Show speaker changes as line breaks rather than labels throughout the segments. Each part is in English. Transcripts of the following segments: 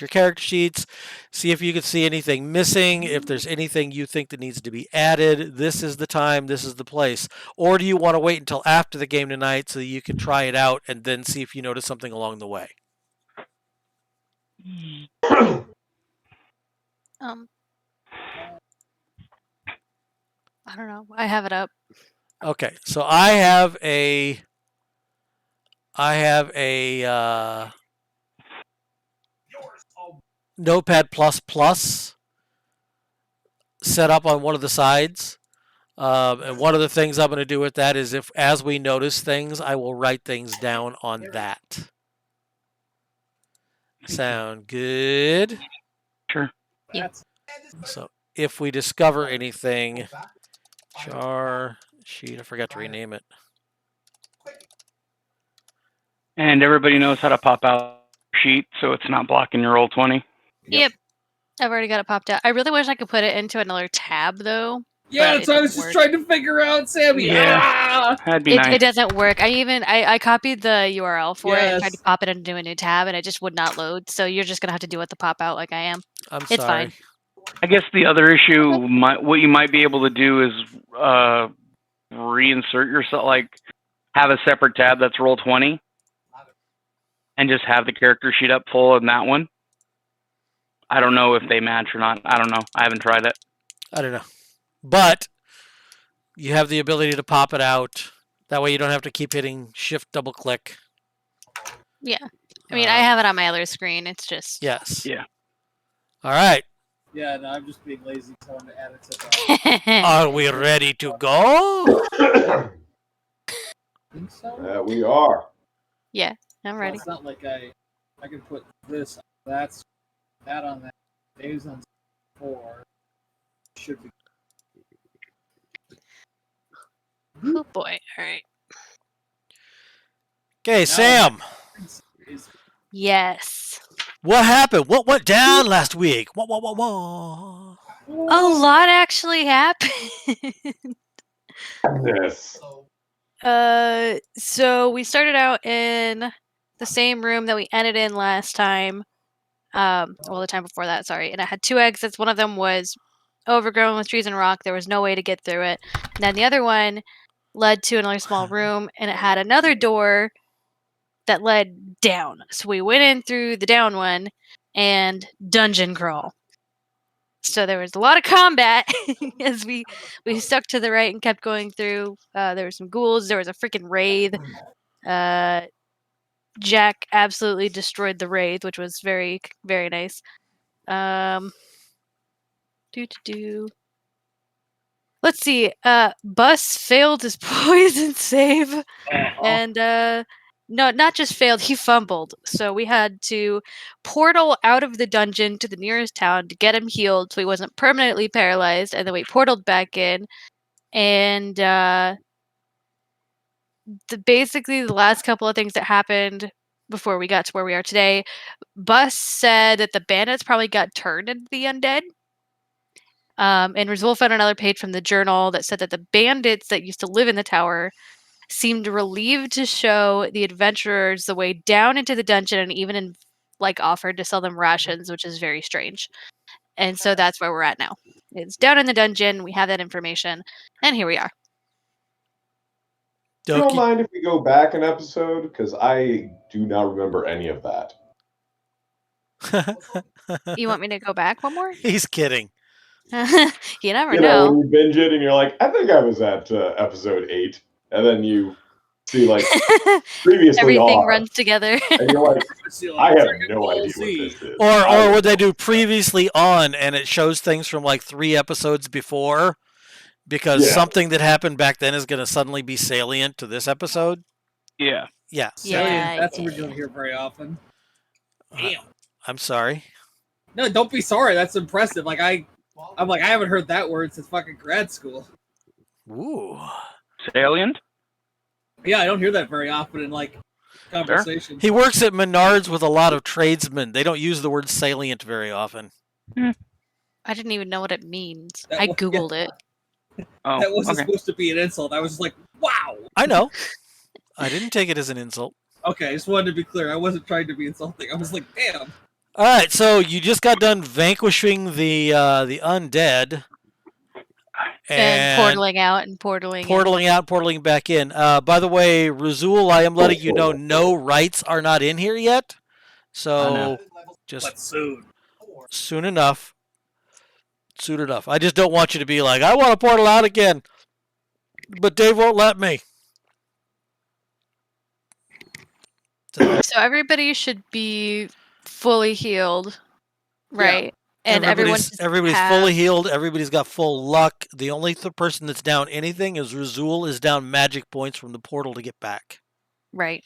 your character sheets, see if you can see anything missing. If there's anything you think that needs to be added, this is the time, this is the place. Or do you want to wait until after the game tonight so that you can try it out and then see if you notice something along the way?
I don't know. I have it up.
Okay, so I have a Notepad set up on one of the sides. And one of the things I'm going to do with that is if, as we notice things, I will write things down on that. Sound good?
Sure.
Yeah.
So if we discover anything, char sheet, I forgot to rename it.
And everybody knows how to pop out sheet so it's not blocking your roll 20.
Yep. I've already got it popped out. I really wish I could put it into another tab though.
Yeah, that's what I was just trying to figure out, Sammy.
Yeah, that'd be nice.
It doesn't work. I copied the URL for it and tried to pop it into a new tab, and it just would not load. So you're just gonna have to do it to pop out like I am. It's
sorry.
fine.
I guess the other issue, what you might be able to do is reinsert yourself, like have a separate tab that's roll 20, and just have the character sheet up full in that one. I don't know if they match or not. I don't know. I haven't tried it.
I don't know. But you have the ability to pop it out. That way you don't have to keep hitting shift double click.
Yeah. I mean, I have it on my other screen. It's just...
Yes.
Yeah.
All right.
Yeah, no, I'm just being lazy telling to add it to that.
Are we ready to go?
Think so?
We are.
Yeah, I'm ready.
It's not like I can put this, that on that. Days on 4 should be.
Oh boy! All right.
Okay, Sam.
Yes.
What happened? What went down last week? What?
A lot actually happened.
Yes.
So we started out in the same room that we ended in last time. The time before that, sorry. And it had 2 exits. One of them was overgrown with trees and rock. There was no way to get through it. And then the other one led to another small room, and it had another door that led down. So we went in through the down one and dungeon crawl. So there was a lot of combat as we stuck to the right and kept going through. There were some ghouls. There was a freaking wraith. Jack absolutely destroyed the wraith, which was very, very nice. Let's see. Bus failed his poison save, and no, not just failed. He fumbled. So we had to portal out of the dungeon to the nearest town to get him healed, so he wasn't permanently paralyzed. And then we portaled back in, and basically the last couple of things that happened before we got to where we are today. Bus said that the bandits probably got turned into the undead. And Rizul found another page from the journal that said that the bandits that used to live in the tower seemed relieved to show the adventurers the way down into the dungeon, and even offered to sell them rations, which is very strange. And so that's where we're at now. It's down in the dungeon. We have that information, and here we are.
You don't mind if we go back an episode? Because I do not remember any of that.
You want me to go back one more?
He's kidding.
You never know.
When you binge it and you're like, I think I was at episode 8. And then you see, previously
everything runs together.
And you're like, I have no idea what this is.
Or would they do previously on and it shows things from 3 episodes before? Because something that happened back then is going to suddenly be salient to this episode?
Yeah.
Yeah.
That's what we don't hear very often. Damn.
I'm sorry.
No, don't be sorry. That's impressive. I haven't heard that word since fucking grad school.
Ooh.
Salient?
Yeah, I don't hear that very often in conversations.
He works at Menards with a lot of tradesmen. They don't use the word salient very often.
I didn't even know what it means. I Googled it.
Oh,
that wasn't supposed to be an insult. I was just like, wow.
I know. I didn't take it as an insult.
Okay, I just wanted to be clear. I wasn't trying to be insulting. I was like, damn.
All right, so you just got done vanquishing the undead
And
and
portaling out and portaling in.
portaling out, portaling back in. By the way, Razul, I am letting you know no rights are not in here yet. So just
But soon.
soon enough. Soon enough. I just don't want you to be like, I want to portal out again, but Dave won't let me. So,
So everybody should be fully healed, right? And everyone
everybody's fully healed. Everybody's got full luck. The only person that's down anything is Razul is down magic points from the portal to get back.
right.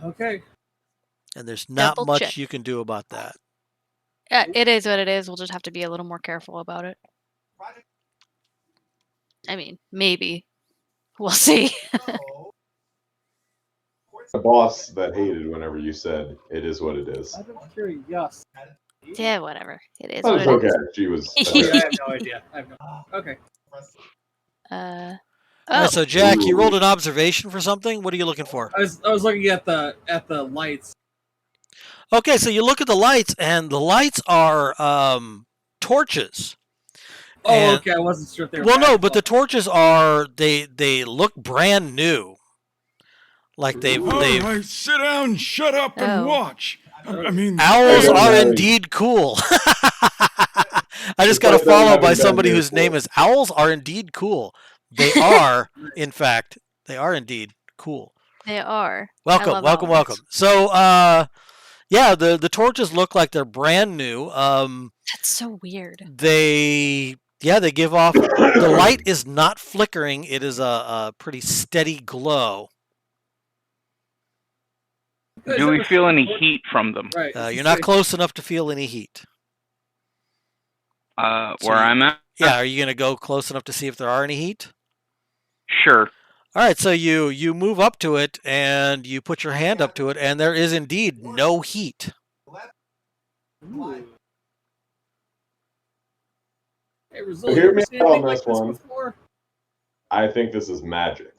Okay.
And there's not
Double
much
check.
you can do about that.
It is what it is. We'll just have to be a little more careful about it. I mean, maybe. We'll see.
The boss that hated whenever you said it is what it is.
I'm curious.
Yeah, whatever. It is
That
what
was
it
okay.
is.
She was.
Oh, yeah, I have no idea. Okay.
All
Oh,
right, so Jack, you rolled an observation for something. What are you looking for?
I was looking at the lights.
Okay, so you look at the lights, and the lights are torches.
Oh,
And-
okay. I wasn't sure if they were.
Well, no,
magic
but the
buttons.
torches are they look brand new. Like they've
All right, sit down, shut up,
Oh.
and watch. I mean,
owls
Hey,
are
Larry.
indeed cool. I just
It's
got
like them
followed by
having
somebody
been
whose
here
name
for-
is owls are indeed cool. They are, in fact, they are indeed cool.
they are. I
Welcome,
love
welcome,
owls.
welcome. So, yeah, the torches look like they're brand new.
That's so weird.
They give off. The light is not flickering. It is a pretty steady glow.
Do we feel any heat from them?
Right.
You're not close enough to feel any heat.
Where
So
I'm at?
Yeah, are you gonna go close enough to see if there are any heat?
Sure.
All right, so you move up to it and you put your hand up to it, and there is indeed no heat.
Ooh. Hey,
So
Rizal,
hear
you ever
me
seen
out
anything
on
like
this
this
one.
before?
I think this is magic.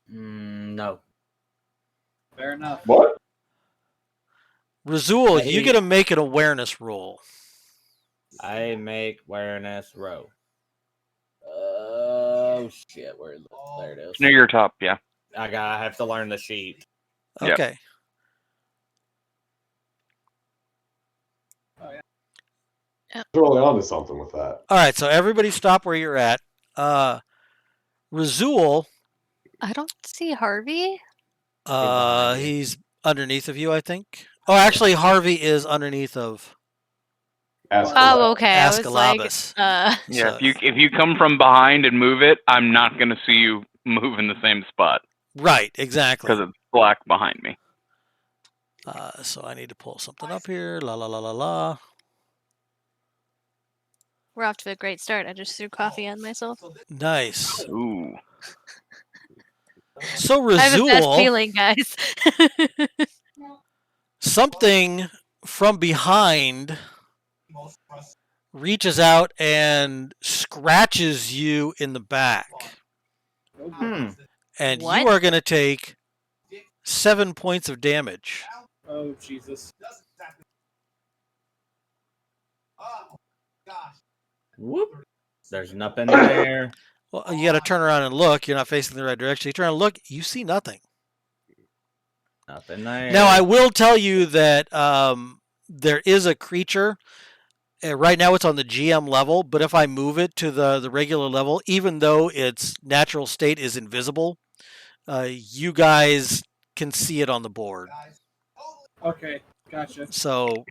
No.
Fair enough.
What?
Razul, you
Hey.
get to make an awareness roll.
I make awareness row. Oh shit! Where is it? There it is.
Near your top, yeah.
I have to learn the sheet.
Yep.
Okay.
Totally onto something with that.
All right, so everybody stop where you're at. Razul,
I don't see Harvey.
behind you.
he's underneath of you, I think. Oh, actually, Harvey is underneath of
Ask
Oh, okay. I was like,
Ascalabus.
Yeah,
So-
if you come from behind and move it, I'm not gonna see you move in the same spot
Right, exactly.
because it's black behind me.
So I need to pull something up here. La la la la la.
we're off to a great start. I just threw coffee on myself.
Nice.
Ooh.
So
I have a bad
Razul,
feeling, guys.
something from behind reaches out and scratches you in the back. And
What?
you are going to take 7 points of damage.
Oh, Jesus.
Whoop. There's nothing there.
Well, you got to turn around and look. You're not facing the right direction. You turn and look, you see nothing.
Nothing there.
Now, I will tell you that there is a creature. Right now, it's on the GM level, but if I move it to the regular level, even though its natural state is invisible, you guys can see it on the board.
Okay, gotcha.
So,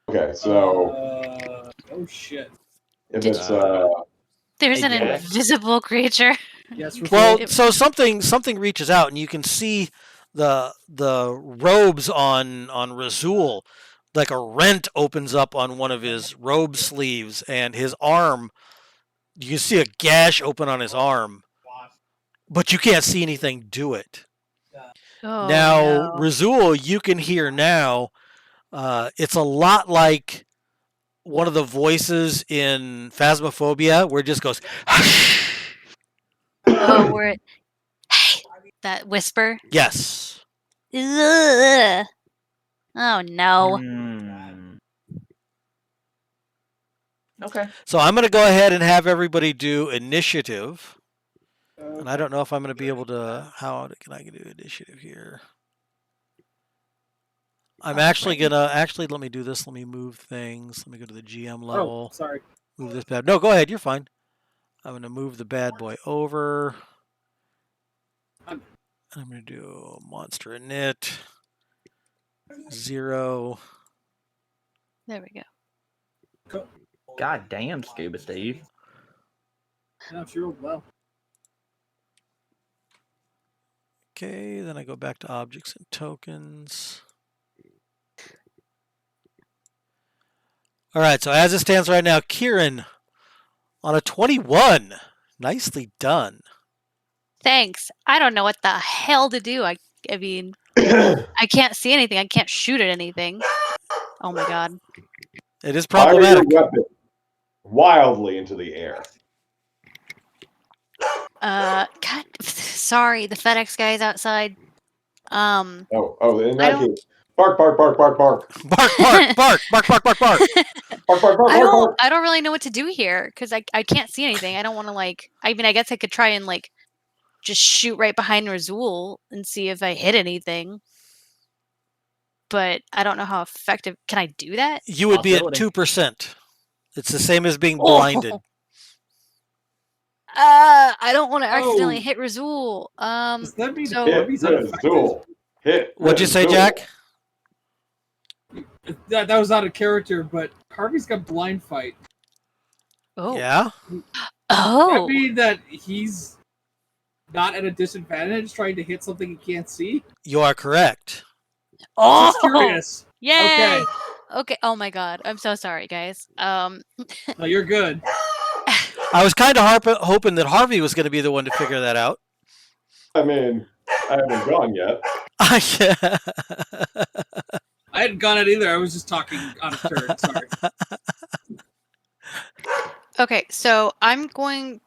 Okay, so
Oh shit.
if
Did
it's
There's an
Yes.
invisible creature.
Yes,
well,
Rizal.
so something reaches out, and you can see the robes on Razul. Like a rent opens up on one of his robe sleeves, and his arm. You can see a gash open on his arm, but you can't see anything do it.
Oh,
Now,
no.
Razul, you can hear now. It's a lot like one of the voices in Phasmophobia, where it just goes.
Oh, we're hey, That whisper.
Yes.
Ugh. Oh no.
Hmm. Okay.
So I'm going to go ahead and have everybody do initiative. And I don't know if I'm going to be able to. How can I do initiative here? I'm actually going to. Actually, let me do this. Let me move things. Let me go to the GM level.
Oh, sorry.
Move this bad. No, go ahead. You're fine. I'm going to move the bad boy over. I'm going to do monster init. 0.
There we go.
God damn, Scuba Steve.
No, she rolled well.
Okay, then I go back to objects and tokens. All right, so as it stands right now, Kieran on a 21. Nicely done.
Thanks. I don't know what the hell to do. I mean, I can't see anything. I can't shoot at anything. Oh my god.
It is
Fire your
problematic.
weapon wildly into the air.
God, sorry, the FedEx guy's outside.
Oh, in
I
that
don't-
case, bark, bark, bark, bark, bark.
Bark, bark, bark, bark, bark, bark, bark.
Bark, bark, bark, bark, bark.
I don't really know what to do here because I can't see anything. I don't want to like. I mean, I guess I could try and like just shoot right behind Razul and see if I hit anything. But I don't know how effective. Can I do that?
You would be at
Possibility.
2%. It's the same as being
Oh.
blinded.
I don't want to accidentally
Oh.
hit Razul.
Does that mean
so-
Hit
Harvey's ineffective?
Razul. Hit
What'd you say,
Razul.
Jack?
That was out of character, but Harvey's got blind fight.
Oh.
Yeah?
Oh.
That mean that he's not at a disadvantage trying to hit something he can't see?
You are correct.
Oh.
Just curious.
Yay.
Okay.
Okay. Oh my god. I'm so sorry, guys.
No, you're good.
I was kind of hoping that Harvey was going to be the one to figure that out.
I mean, I haven't gone yet.
I hadn't gone it either. I was just talking on a turn. Sorry.
Okay, so I'm going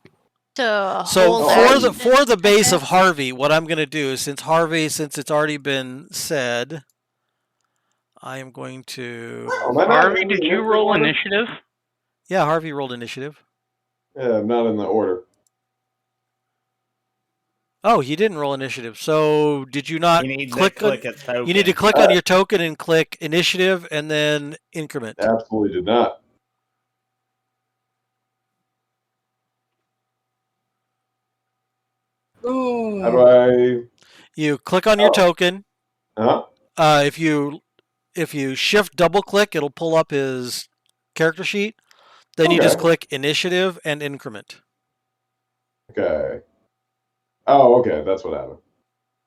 to
So
hold
action.
for the base of
guess.
Harvey, what I'm going to do, since it's already been said, I am going to.
Am I not
Harvey,
in
did
the
you roll
order?
initiative?
Yeah, Harvey rolled initiative.
Yeah, I'm not in the order.
Oh, you didn't roll initiative. So did you not
You need
click
to click its token.
You need to click on your token and click initiative and then increment.
Absolutely did not.
Oh.
How do I?
You click on your
Oh.
token.
Huh?
If you shift double click, it'll pull up his character sheet. Then you just
Okay.
click initiative and increment.
Okay. Oh, okay. That's what happened.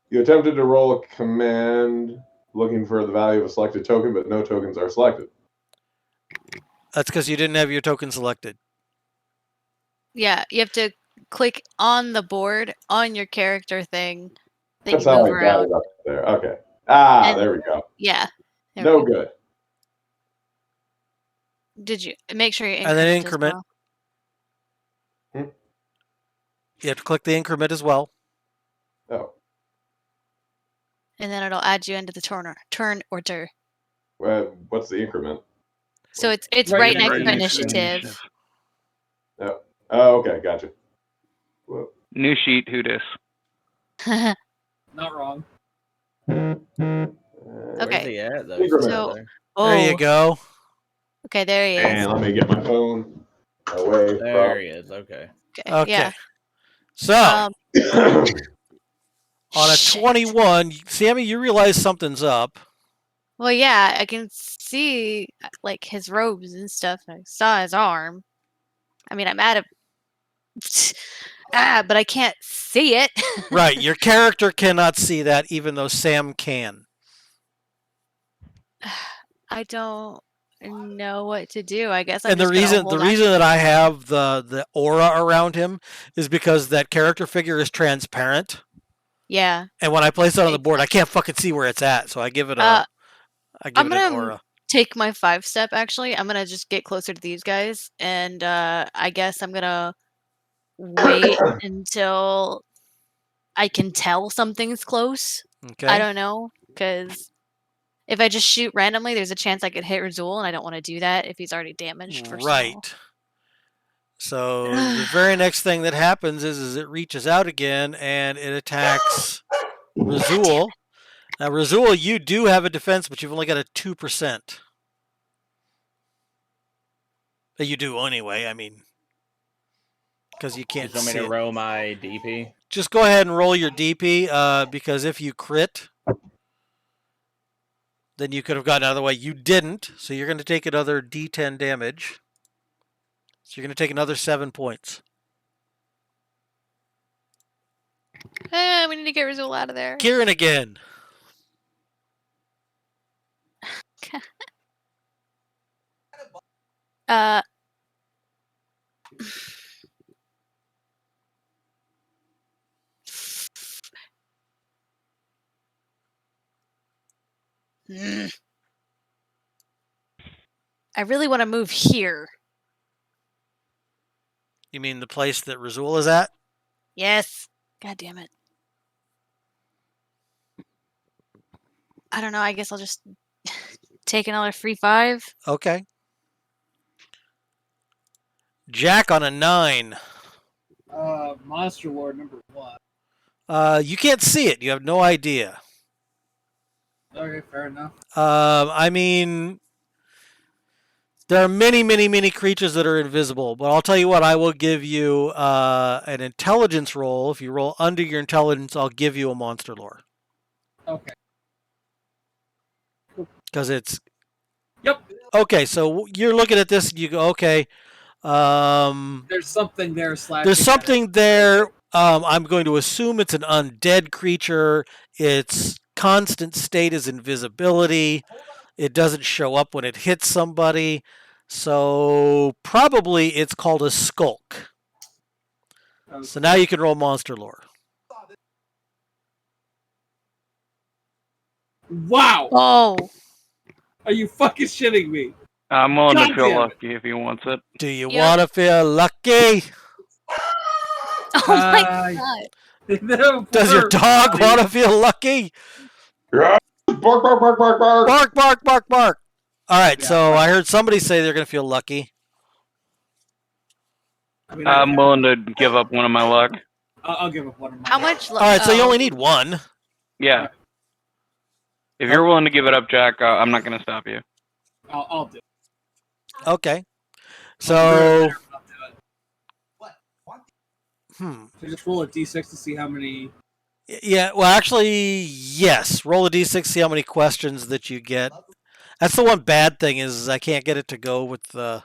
You attempted to roll a command looking for the value of a selected token, but no tokens are selected.
That's because you didn't have your token selected.
Yeah, you have to click on the board on your character thing that
That's
you
how
move
I got
around.
it up there. Okay. Ah,
And-
there we go.
Yeah. there
No
we go.
good.
Did you make sure you
And then
as
increment.
well?
You have to click the increment as well.
Oh.
And then it'll add you into the turn order.
What's the increment?
So it's
Right
right
next
next
to
to
initiative.
initiative.
Oh, okay. Gotcha. Whoa.
New sheet, who dis?
Not wrong.
Where's
Okay.
he at, though?
Increment.
So-
There
Oh,
you go.
okay, there he is.
And let me get my phone away
There he is. Okay.
Okay.
Okay.
Yeah.
So
Um,
from.
on a
shit.
21, Sammy, you realize something's up.
Well, yeah, I can see like his robes and stuff. I saw his arm. I mean, I'm at a but I can't see it.
Right. Your character cannot see that, even though Sam can.
I don't know what to do. I guess I'm
And the
just gonna
reason
hold
reason
action.
that I have the aura around him is because that character figure is transparent.
Yeah.
And when I place it on the
Makes
board, I
sense.
can't fucking see where it's at. So I give it
I'm
an
gonna
aura.
take my 5-step. Actually, I'm gonna just get closer to these guys, and I guess I'm gonna wait until I can tell something's close.
Okay.
I don't know, because if I just shoot randomly, there's a chance I could hit Razul, and I don't want to do that if he's already damaged. First of all.
Right. So the very next thing that happens is it reaches out again and it attacks Razul. Now, Razul, you do have a defense, but you've only got a 2%. You do anyway, I mean, because you can't
Just want me
see
to
it.
roll my DP?
Just go ahead and roll your DP, because if you crit, then you could have gotten out of the way. You didn't, so you're going to take another D10 damage. So you're going to take another 7 points.
We need to get Razul out of there.
Kieran again.
Uh. I really want to move here.
You mean the place that Razul is at?
Yes. God damn it. I don't know. I guess I'll just take another free 5.
Okay. Jack on a 9.
Monster Lord number 1.
You can't see it. You have no idea.
Okay, fair enough.
I mean, there are many, many, many creatures that are invisible, but I'll tell you what, I will give you an intelligence roll. If you roll under your intelligence, I'll give you a monster lore.
Okay.
Because it's...
Yep.
Okay, so you're looking at this and you go, okay,
There's something there.
there's something there. I'm going to assume it's an undead creature. Its constant state is invisibility. It doesn't show up when it hits somebody. So probably it's called a skulk.
Okay.
So now you can roll monster lore.
Wow!
Oh.
Are you fucking shitting me?
I'm willing to feel
Goddamn it.
lucky if he wants it.
Do you
Yep.
want to feel lucky?
Oh my god.
No,
Does your dog
buddy.
want to feel lucky?
Yeah. Bark, bark, bark, bark, bark.
Bark, bark, bark, bark. All right,
Yeah,
so
right.
I heard somebody say they're going to feel lucky.
I mean,
I'm willing to give up one of my luck.
I'll give up one of mine.
How much?
All right, so you only need one.
Yeah. If you're willing to give it up, Jack, I'm not going to stop you.
I'll do it.
Okay.
I'll
So,
do it. So just roll a d6 to see how many.
yeah, well, actually, yes. Roll a d6, see how many questions that you get. That's the one bad thing is I can't get it to go with the...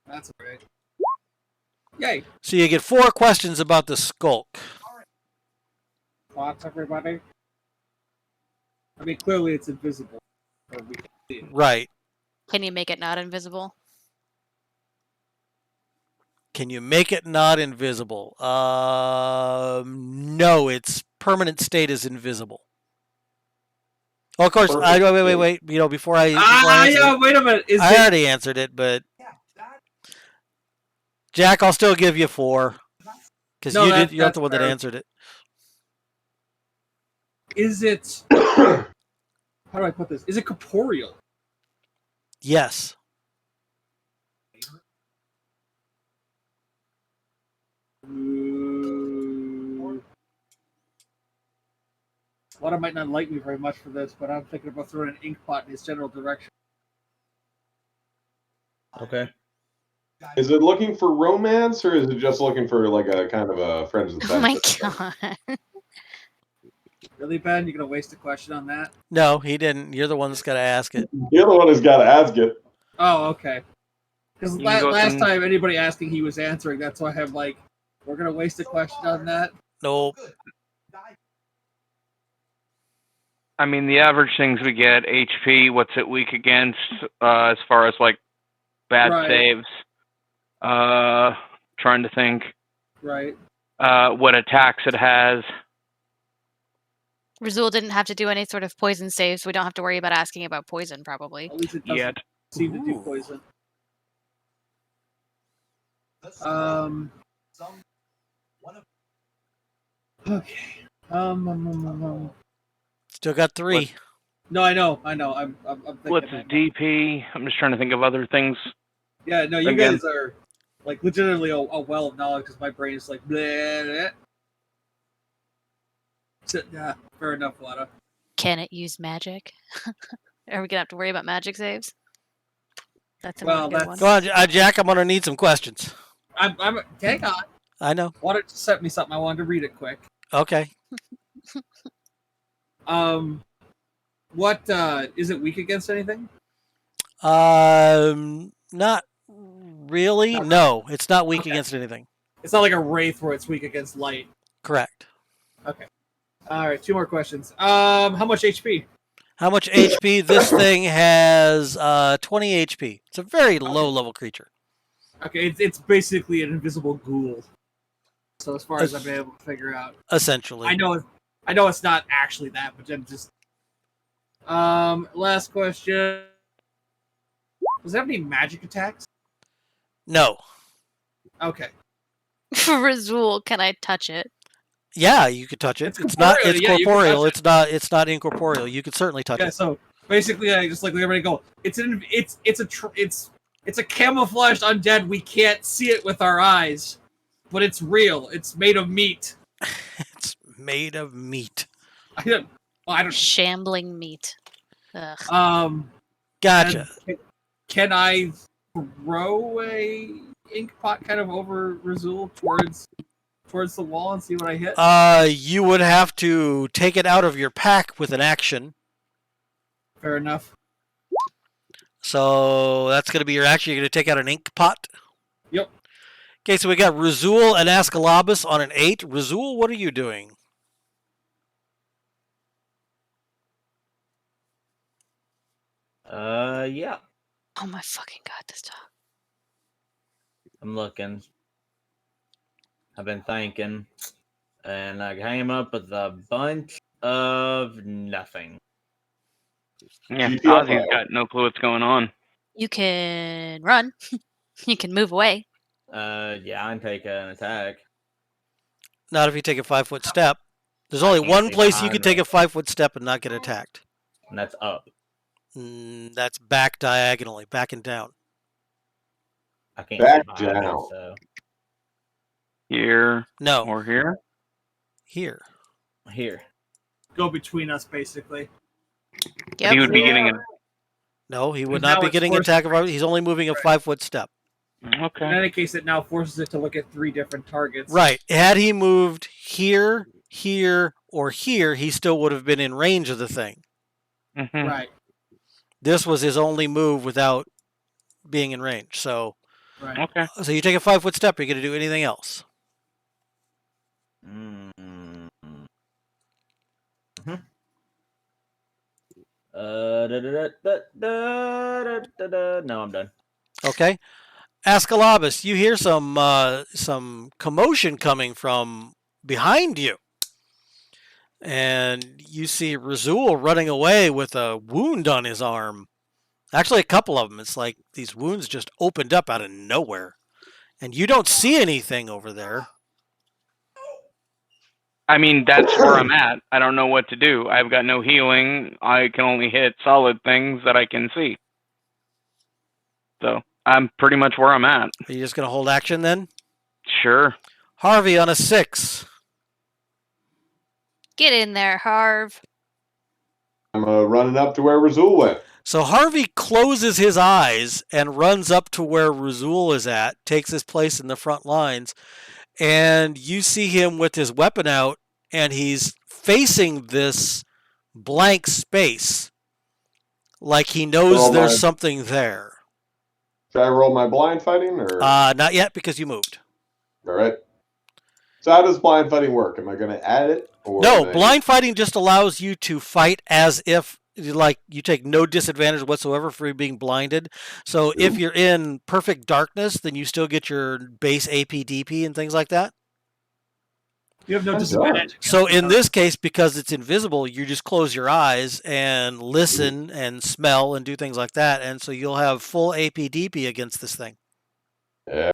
That's all right. Yay!
So you get 4 questions about the skulk.
Thoughts, everybody? I mean, clearly it's invisible. Or we can see it.
Right.
Can you make it not invisible?
Can you make it not invisible? No, its permanent state is invisible. Oh, of course, wait. You know, before I answer
Yeah,
it,
wait a minute. Is
I
it...
already answered it, but Jack, I'll still give you 4 because
No,
you're
that's
the one that
fair.
answered it.
Is it... How do I put this? Is it corporeal?
Yes.
Lana might not like me very much for this, but I'm thinking about throwing an ink pot in his general direction.
Okay.
Is it looking for romance, or is it just looking for like a kind of a friends with
Oh my
benefits?
god.
Really, Ben? You're gonna waste a question on that?
No, he didn't. You're the one that's got to ask it.
You're the one who's got to ask it.
Oh, okay. Because
You can go
last
and-
time anybody asking, he was answering. That's why I'm like, we're gonna waste a question on that.
Nope.
I mean, the average things we get, HP, what's it weak against, as far as, like, bad
Right.
saves. Trying to think.
Right.
What attacks it has.
Razul didn't have to do any sort of poison save, so we don't have to worry about asking about poison, probably.
At least it doesn't
Yet.
seem to do
Ooh.
poison. Okay.
Still got 3.
No, I know. I'm thinking.
What's his DP? I'm just trying to think of other things.
Yeah, no, you
Again.
guys are like legitimately a well of knowledge because my brain is like bleh, bleh. So, yeah, fair enough, Lana.
Can it use magic? Are we gonna have to worry about magic saves? That's
Well,
another good
that's-
Go on, Jack. I'm gonna need some questions.
I'm hang on.
I know.
Wanted to set me something. I wanted to read it quick.
Okay.
What is it weak against anything?
Not really.
Not really.
No, it's not weak
Okay.
against anything.
It's not like a wraith where it's weak against light.
Correct.
Okay. All right, 2 more questions. How much HP?
How much HP? This thing has 20 HP. It's a very low level creature.
Okay, it's basically an invisible ghoul. So as far as I've been able to figure out,
Essentially.
I know it's not actually that, but I'm just. Last question. Does it have any magic attacks?
No.
Okay.
Razul, can I touch it?
Yeah, you could touch it.
It's
It's not.
corporeal,
It's
yeah, you can
corporeal.
touch
It's not. It's not incorporeal. You could certainly touch
Yeah.
it.
So basically, I just like everybody go. It's a camouflaged undead. We can't see it with our eyes, but it's real. It's made of meat.
It's made of meat.
I don't.
Shambling meat. Ugh.
Gotcha.
and can I throw a ink pot kind of over Razul towards the wall and see what I hit?
You would have to take it out of your pack with an action.
Fair enough.
So that's going to be your action. You're going to take out an ink pot.
Yep.
Okay, so we got Razul and Ascalabus on an 8. Razul, what are you doing?
Yeah.
Oh my fucking god, this dog.
I'm looking. I've been thinking. And I came up with a bunch of nothing.
Yeah,
GTFO.
Ozzy's got no clue what's going on.
You can run. You can move away.
Yeah, I can take an attack.
Not if you take a 5-foot step. There's
I
only
can't
one
see
place you
behind
can take
me.
a 5-foot step and not get attacked.
And that's up.
That's back diagonally, back and down.
I can't
Back
see behind me,
down.
so
Here
No,
or here.
here.
here.
Go between us, basically.
Yep.
He would be getting a.
No, he would
Now
not be
it's
getting
forced-
attack of. He's only moving a 5-foot step.
In
Okay.
any case, it now forces it to look at 3 different targets.
Right. Had he moved here, here, or here, he still would have been in range of the thing.
Mhm.
Right.
This was his only move without being in range. So
Okay.
you take a 5-foot step. Are you going to do anything else?
Mm-hmm. No, I'm done.
Okay. Ascalabus, you hear some commotion coming from behind you. And you see Razul running away with a wound on his arm. Actually, a couple of them. It's like these wounds just opened up out of nowhere. And you don't see anything over there.
I mean, that's where I'm at. I don't know what to do. I've got no healing. I can only hit solid things that I can see. So I'm pretty much where I'm at.
Are you just going to hold action then?
Sure.
Harvey on a 6.
Get in there, Harv.
I'm running up to where Razul went.
So Harvey closes his eyes and runs up to where Razul is at, takes his place in the front lines, and you see him with his weapon out, and he's facing this blank space like he knows
Oh,
there's
my.
something there.
Should I roll my blind fighting or?
Not yet because you moved.
All right. So how does blind fighting work? Am I going to add it? Or
No,
am I-
blind fighting just allows you to fight as if like you take no disadvantage whatsoever for being blinded. So if you're in perfect darkness, then you still get your base AP DP and things like that.
You have no
I'm
disadvantage.
So in this case, because it's invisible, you just close your eyes and listen and smell and do things like that. And so you'll have full AP DP against this thing.
Yeah.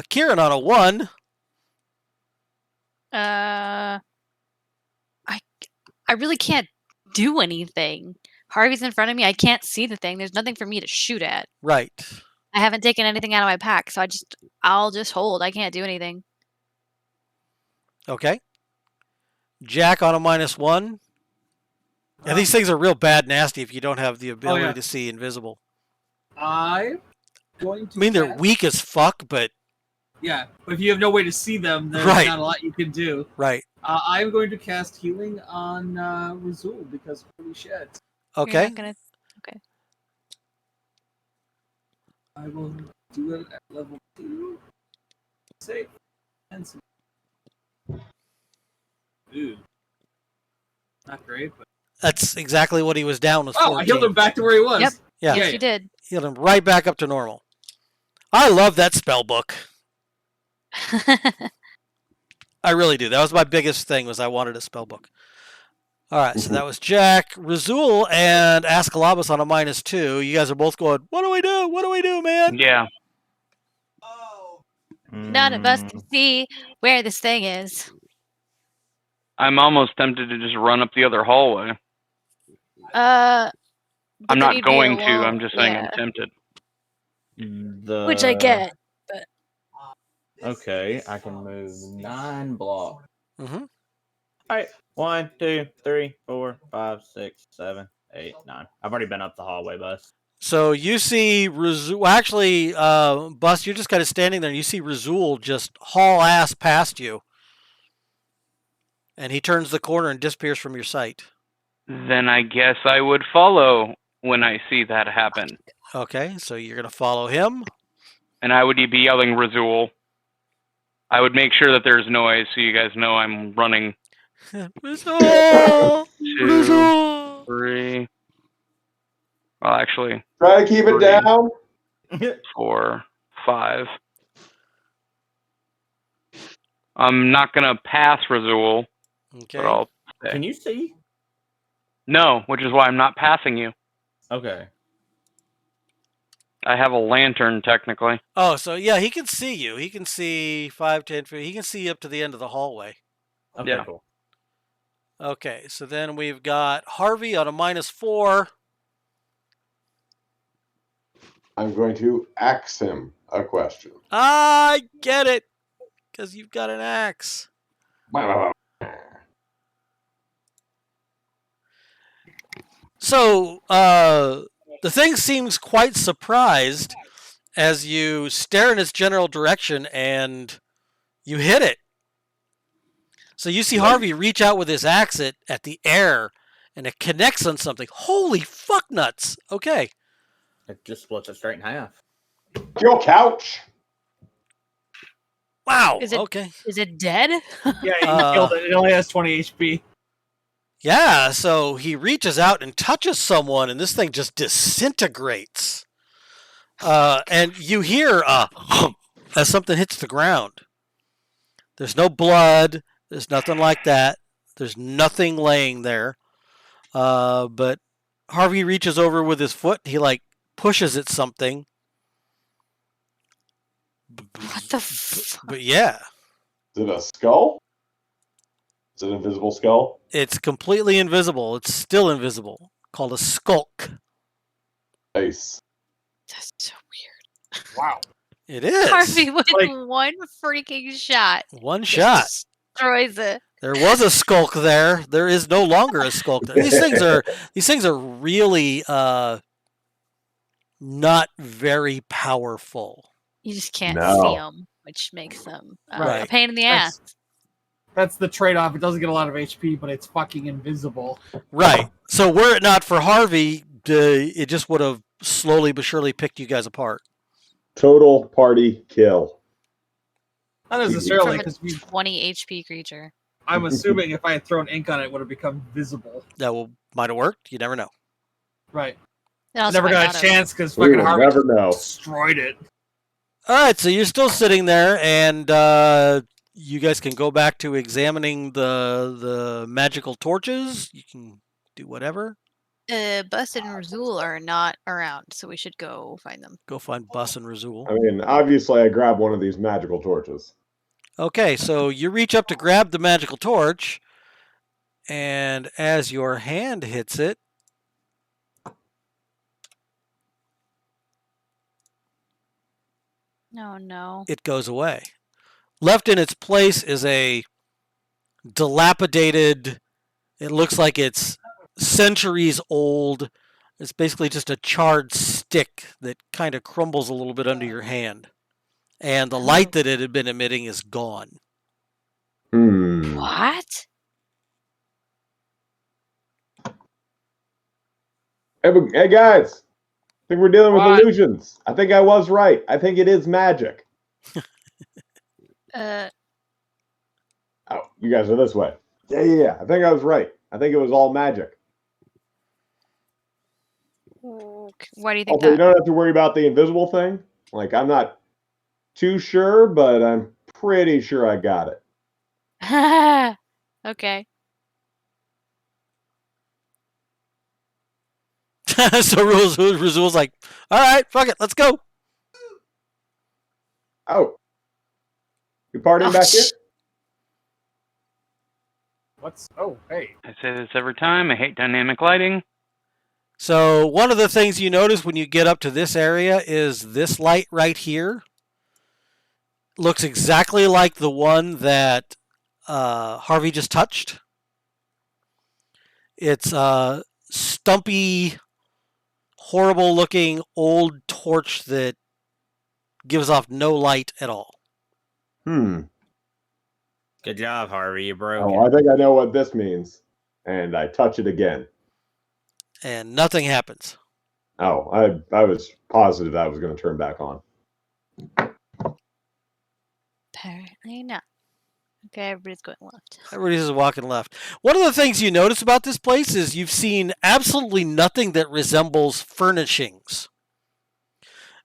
Kieran on a 1.
I really can't do anything. Harvey's in front of me. I can't see the thing. There's nothing for me to shoot at.
Right.
I haven't taken anything out of my pack, so I'll just hold. I can't do anything.
Okay. Jack on a -1. Yeah, these things are real bad nasty if you don't have the ability to see invisible.
I'm going to.
I mean, they're
cast-
weak as fuck, but
Yeah, but if you have no way to see them, there's
Right.
not a lot you can do.
right.
I'm going to cast healing on Razul because holy shit.
You're
Okay.
not gonna...
I will do it at level 2. Save. And some. Ooh. Not great, but.
That's exactly what he was down with.
Oh, I healed
14.
him back to where he was.
Yep.
Yeah.
Yes, you did.
Healed him right back up to normal. I love that spell book. I really do. That was my biggest thing, was I wanted a spell book. All right, so that was Jack, Razul, and Ascalabus on a -2. You guys are both going, what do we do? What do we do, man?
Yeah.
None of us can see where this thing is.
I'm almost tempted to just run up the other hallway.
But
I'm
then
not
you'd be
going to.
alone.
I'm just saying
Yeah.
I'm tempted.
Which I get.
Okay, I can move 9 blocks.
Mm-hmm.
All right, 1, 2, 3, 4, 5, 6, 7, 8, 9. I've already been up the hallway, Bus.
So you see Razul. Actually, Bus, you're just kind of standing there, and you see Razul just haul ass past you. And he turns the corner and disappears from your sight.
Then I guess I would follow when I see that happen.
Okay, so you're going to follow him.
And I would be yelling Razul. I would make sure that there's noise so you guys know I'm running.
Razul!
2,
Razul!
3. Well, actually,
Try to keep it
3,
down.
4, 5. I'm not going to pass Razul,
Okay.
but I'll stay.
Can you see?
No, which is why I'm not passing you.
Okay.
I have a lantern, technically.
Oh, so yeah, he can see you. He can see 5, 10 feet. He can see up to the end of the hallway.
Okay,
Yeah.
cool.
Okay, so then we've got Harvey on a -4.
I'm going to ask him a question.
I get it, because you've got an axe. So the thing seems quite surprised as you stare in its general direction and you hit it. So you see Harvey reach out with his axe at the air, and it connects on something. Holy fuck nuts! Okay.
It just splits it straight in half.
Your couch.
Wow.
Is it-
Okay.
Is it dead?
Yeah, he killed it. It only has 20 HP.
Yeah, so he reaches out and touches someone, and this thing just disintegrates. And you hear as something hits the ground. There's no blood. There's nothing like that. There's nothing laying there. But Harvey reaches over with his foot. He pushes at something.
What the fuck?
But yeah,
Is it a skull? Is it an invisible skull?
it's completely invisible. It's still invisible. Called a skulk.
Nice.
That's so weird.
Wow.
It is.
Harvey with
Like-
one freaking shot
One shot.
just destroys it.
There was a skulk there. There is no longer a skulk there. These things are really not very powerful.
You just can't
No.
see them, which makes them a
Right.
pain in the
That's-
ass.
That's the trade-off. It doesn't get a lot of HP, but it's fucking invisible.
Right. So were it not for Harvey, it just would have slowly but surely picked you guys apart.
Total party kill.
Not necessarily,
From a
because
20 HP creature.
I'm assuming if I had thrown ink on it, it would have become visible.
That might have worked. You never know.
Right.
It also
Never
might
got
not
a
have.
chance because
We
fucking
will
Harvey
never know.
destroyed it.
All right. So you're still sitting there, and you guys can go back to examining the magical torches. You can do whatever.
Bus and Razul are not around, so we should go find them.
Go find Bus and Razul.
I mean, obviously, I grabbed one of these magical torches.
Okay, so you reach up to grab the magical torch, and as your hand hits it,
Oh no.
it goes away. Left in its place is a dilapidated, it looks like it's centuries old. It's basically just a charred stick that kind of crumbles a little bit under your hand. And the light that it had been emitting is gone.
What?
Hey guys, I think we're dealing with
What?
illusions. I think I was right. I think it is magic.
Uh,
Oh, you guys are this way. Yeah. I think I was right. I think it was all magic.
why do you think
Also, you
that?
don't have to worry about the invisible thing. Like, I'm not too sure, but I'm pretty sure I got it.
Okay.
So Razul's like, all right, fuck it, let's go.
Oh, you partying
Oh,
back here?
What's? Oh, hey.
I say this every time. I hate dynamic lighting.
So one of the things you notice when you get up to this area is this light right here looks exactly like the one that Harvey just touched. It's a stumpy, horrible looking old torch that gives off no light at all.
Hmm.
Good job, Harvey. You broke
Oh, I
it.
think I know what this means. And I touch it again.
And nothing happens.
Oh, I was positive that was going to turn back on.
Apparently not. Okay, everybody's going left.
Everybody's just walking left. One of the things you notice about this place is you've seen absolutely nothing that resembles furnishings.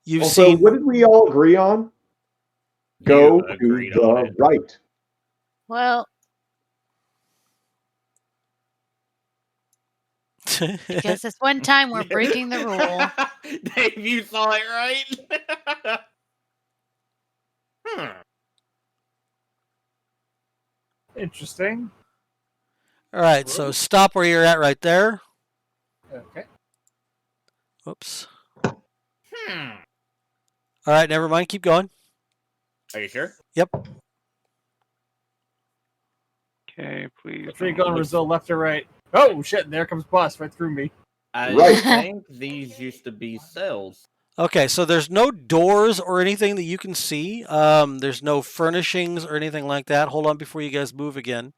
You've
Also,
seen
what did we all agree on? Go
You
to
agreed on
the
it.
right.
Well, because this one time we're breaking the rule.
Dave, you saw it right. Hmm.
Interesting.
All right, so stop where you're at right there.
Okay.
Oops.
Hmm.
All right, never mind. Keep going.
Are you sure?
Yep.
Okay, please.
Which way you going, Brazil? Left or right? Oh shit! There comes Bus right through me.
I
Right.
think these used to be cells.
Okay, so there's no doors or anything that you can see. There's no furnishings or anything like that. Hold on before you guys move again.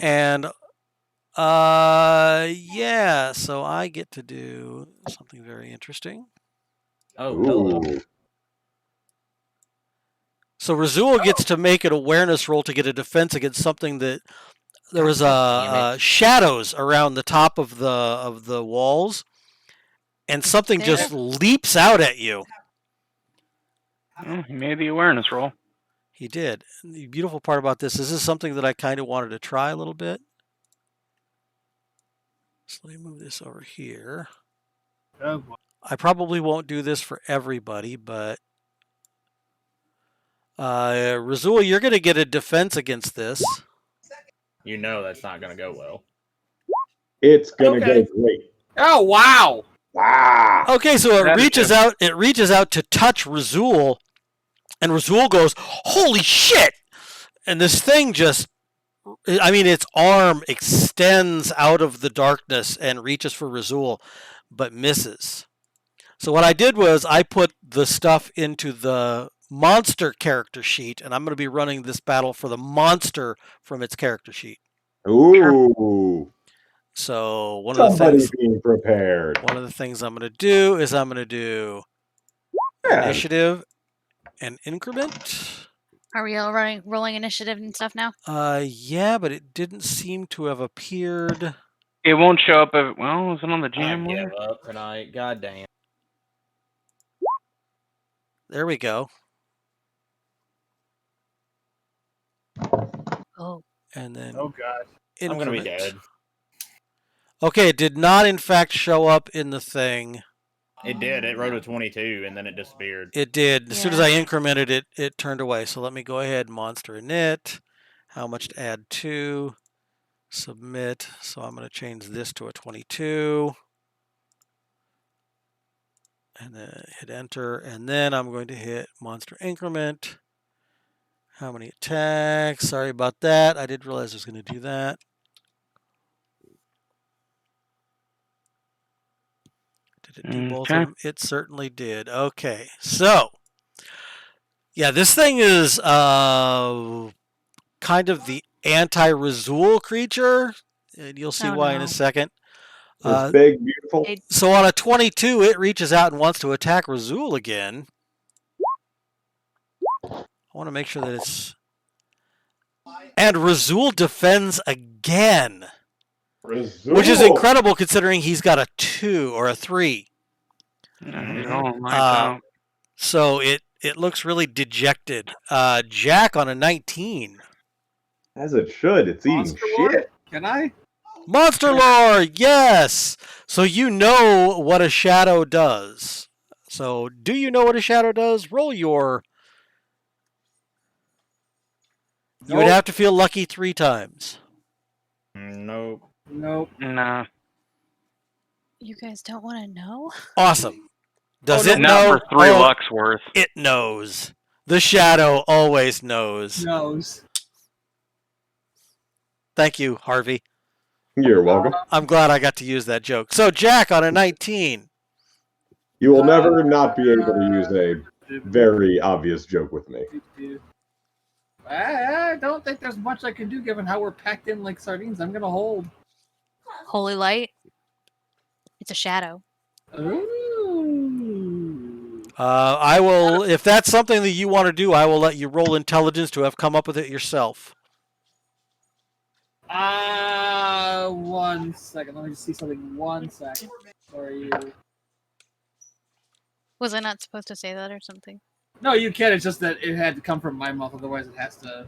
And yeah, so I get to do something very interesting.
Oh, hello.
Ooh.
So Razul gets to make an awareness roll to get a defense against something that there was
Damn it.
shadows around the top of the walls, and something
There.
just leaps out at you.
Oh, he made the awareness roll.
He did. And the beautiful part about this is something that I kind of wanted to try a little bit. So let me move this over here.
Oh boy.
I probably won't do this for everybody, but Razul, you're going to get a defense against this.
You know that's not going to go well.
It's going to
Okay.
go great.
Oh wow!
Wow.
Okay, so it
That is
reaches
just-
out. It reaches out to touch Razul, and Razul goes, "Holy shit!" And this thing just, I mean, its arm extends out of the darkness and reaches for Razul, but misses. So what I did was I put the stuff into the monster character sheet, and I'm going to be running this battle for the monster from its character sheet.
Ooh.
So one of the
Somebody
things
being prepared.
I'm going to do is I'm going to do
Yeah.
initiative and increment.
Are we all rolling initiative and stuff now?
Yeah, but it didn't seem to have appeared.
It won't show up. Well, is it on the
I
jam
give
layer?
up tonight. God damn.
There we go.
Oh.
And then
Oh god.
I'm going to be
increment.
dead.
Okay, it did not in fact show up in the thing.
It did. It wrote a 22 and then it disappeared.
It did. As soon as
Yeah.
I incremented it, it turned away. So let me go ahead, monster init. How much to add to? Submit. So I'm going to change this to a 22. And then hit enter. And then I'm going to hit monster increment. How many attacks? Sorry about that. I didn't realize I was going to do that. Did it do both of
Okay.
them? It certainly did. Okay. So, yeah, this thing is kind of the anti-Razul creature. And you'll see
Oh,
why in
no.
a second.
It's big, beautiful.
It-
So on a 22, it reaches out and wants to attack Razul again. I want to make sure that it's... And Razul defends again. Which is
Razul.
incredible considering he's got a 2 or a 3.
He's all lights
Uh,
out.
So it looks really dejected. Jack on a 19.
As it should. It's eating
Monster Lord?
shit.
Can I?
Monster Lord, yes! So you know what a shadow does. So do you know what a shadow does? Roll your... You would
Nope.
have to feel lucky 3 times.
Nope.
Nope.
Nah.
You guys don't want to know?
Awesome. Does
Oh,
it
Not
know?
for 3
Oh,
luck's worth.
it knows. The shadow always knows.
Nose.
Thank you, Harvey.
You're welcome.
I'm glad I got to use that joke. So Jack on a 19.
You will never not be able to use a very obvious joke with me.
I don't think there's much I can do given how we're packed in like sardines. I'm gonna hold.
Holy light. It's a shadow.
Ooh.
I will, if that's something that you want to do, I will let you roll intelligence to have come up with it yourself.
1 second. Let me just see something. 1 second. Sorry, you.
Was I not supposed to say that or something?
No, you can. It's just that it had to come from my mouth. Otherwise, it has to.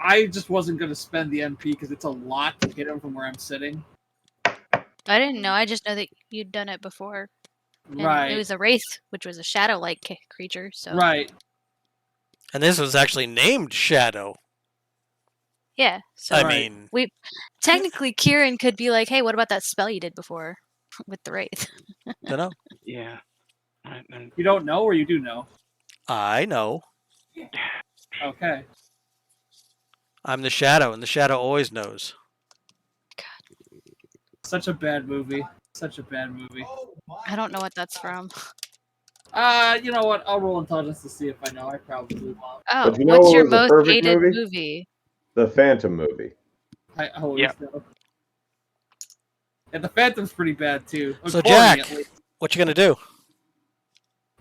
I just wasn't going to spend the MP because it's a lot to hit him from where I'm sitting.
I didn't know. I just know that you'd done it before. And
Right.
It was a wraith, which was a shadow-like creature. So
Right.
And this was actually named Shadow.
yeah. So
I
Right.
mean,
technically, Kieran could be like, "Hey, what about that spell you did before with the wraith?"
don't know.
Yeah. Right, then.
You don't know, or you do know?
I know.
Okay.
I'm the Shadow, and the Shadow always knows.
Such a bad movie. Such a bad movie.
I don't know what that's from.
You know what? I'll roll intelligence to see if I know. I probably won't.
Oh,
But you know
what's
what
your
was the
most
perfect
hated
movie?
movie?
The Phantom movie.
I always
Yep.
know. And the Phantom's pretty bad too.
So,
According,
Jack.
at least.
What you gonna do?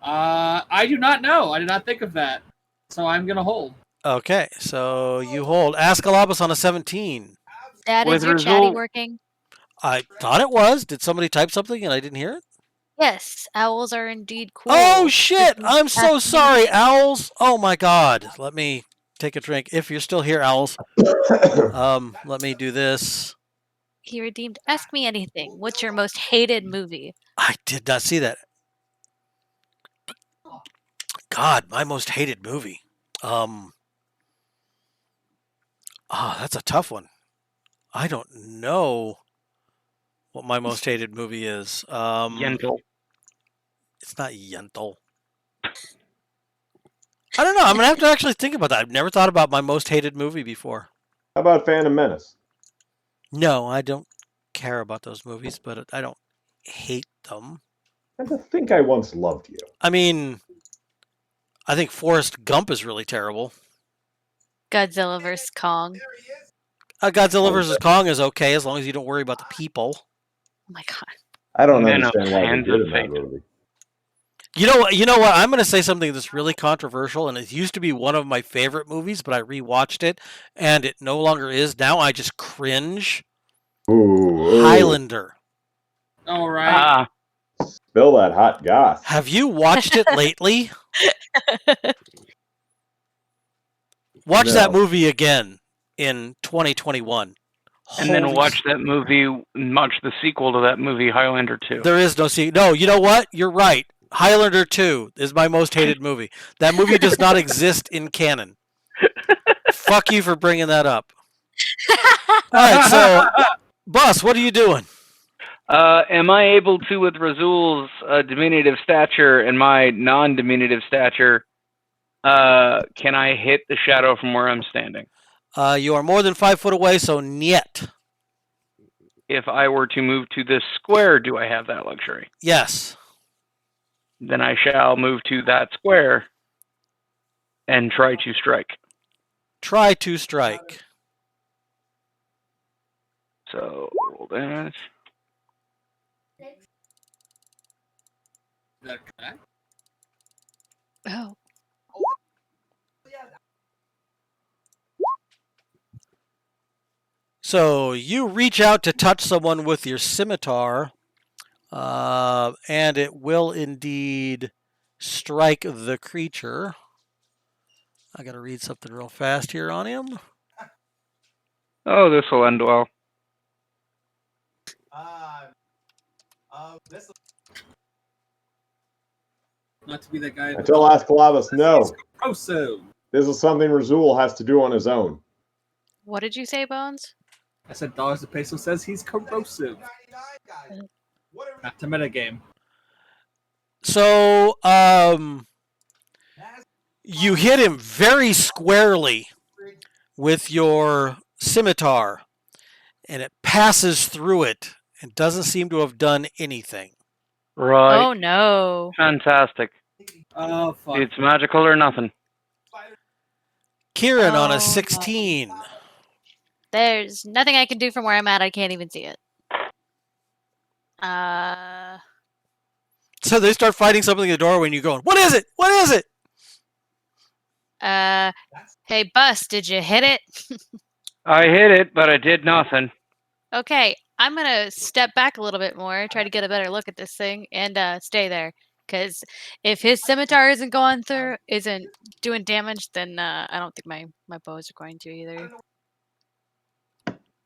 I do not know. I did not think of that. So I'm gonna hold.
Okay, so you hold. Ascalabus on a 17.
Dad,
With
is your chatty
result-
working?
I thought it was. Did somebody type something and I didn't hear it?
Yes, owls are indeed cool.
Oh shit! I'm so
Ask me.
sorry, owls. Oh my god. Let me take a drink. If you're still here, owls. Let me do this.
He redeemed. Ask me anything. What's your most hated movie?
I did not see that. God, my most hated movie. That's a tough one. I don't know what my most hated movie is.
Yentl.
It's not Yentl. I don't know. I'm gonna have to actually think about that. I've never thought about my most hated movie before.
How about Phantom Menace?
No, I don't care about those movies, but I don't hate them.
I think I once loved you.
I mean, I think Forrest Gump is really terrible.
Godzilla vs. Kong.
Godzilla vs. Kong is okay as long as you don't worry about the people.
Oh my god.
I don't
Men of
understand why they
Hands
did
of
in that
Fate.
movie.
You know what? You know what? I'm going to say something that's really controversial, and it used to be one of my favorite movies, but I rewatched it, and it no longer is. Now I just cringe.
Ooh.
Highlander.
All right.
Spill that hot goss.
Have you watched it lately? Watch
No.
that movie again in 2021.
And then
Holy
watch that movie, watch the sequel to that movie, Highlander 2.
There is no sequel. No, you know what? You're right. Highlander 2 is my most hated movie. That movie does not exist in canon. Fuck you for bringing that up. All right, so, Bus, what are you doing?
Am I able to, with Razul's diminutive stature and my non-diminutive stature, can I hit the shadow from where I'm standing?
You are more than 5 foot away, so niet.
If I were to move to this square, do I have that luxury?
Yes.
Then I shall move to that square and try to strike.
Try to strike.
So, roll damage.
Is that correct?
Oh.
So you reach out to touch someone with your scimitar, and it will indeed strike the creature. I got to read something real fast here on him.
Oh, this will end well.
Not to be that guy.
I tell Ascalabus, no.
Corrosive.
This is something Razul has to do on his own.
What did you say, Bones?
I said Dollars to Peso says he's corrosive. Not to metagame.
So, you hit him very squarely with your scimitar, and it passes through it and doesn't seem to have done anything.
Right.
Oh no.
Fantastic.
Oh, fuck.
It's magical or nothing.
Kieran on
Oh,
a
no.
16.
There's nothing I can do from where I'm at. I can't even see it.
So they start fighting something in the doorway and you're going, what is it? What is it?
Hey, Bus, did you hit it?
I hit it, but I did nothing.
Okay, I'm gonna step back a little bit more, try to get a better look at this thing, and stay there. Because if his scimitar isn't doing damage, then I don't think my bows are going to either.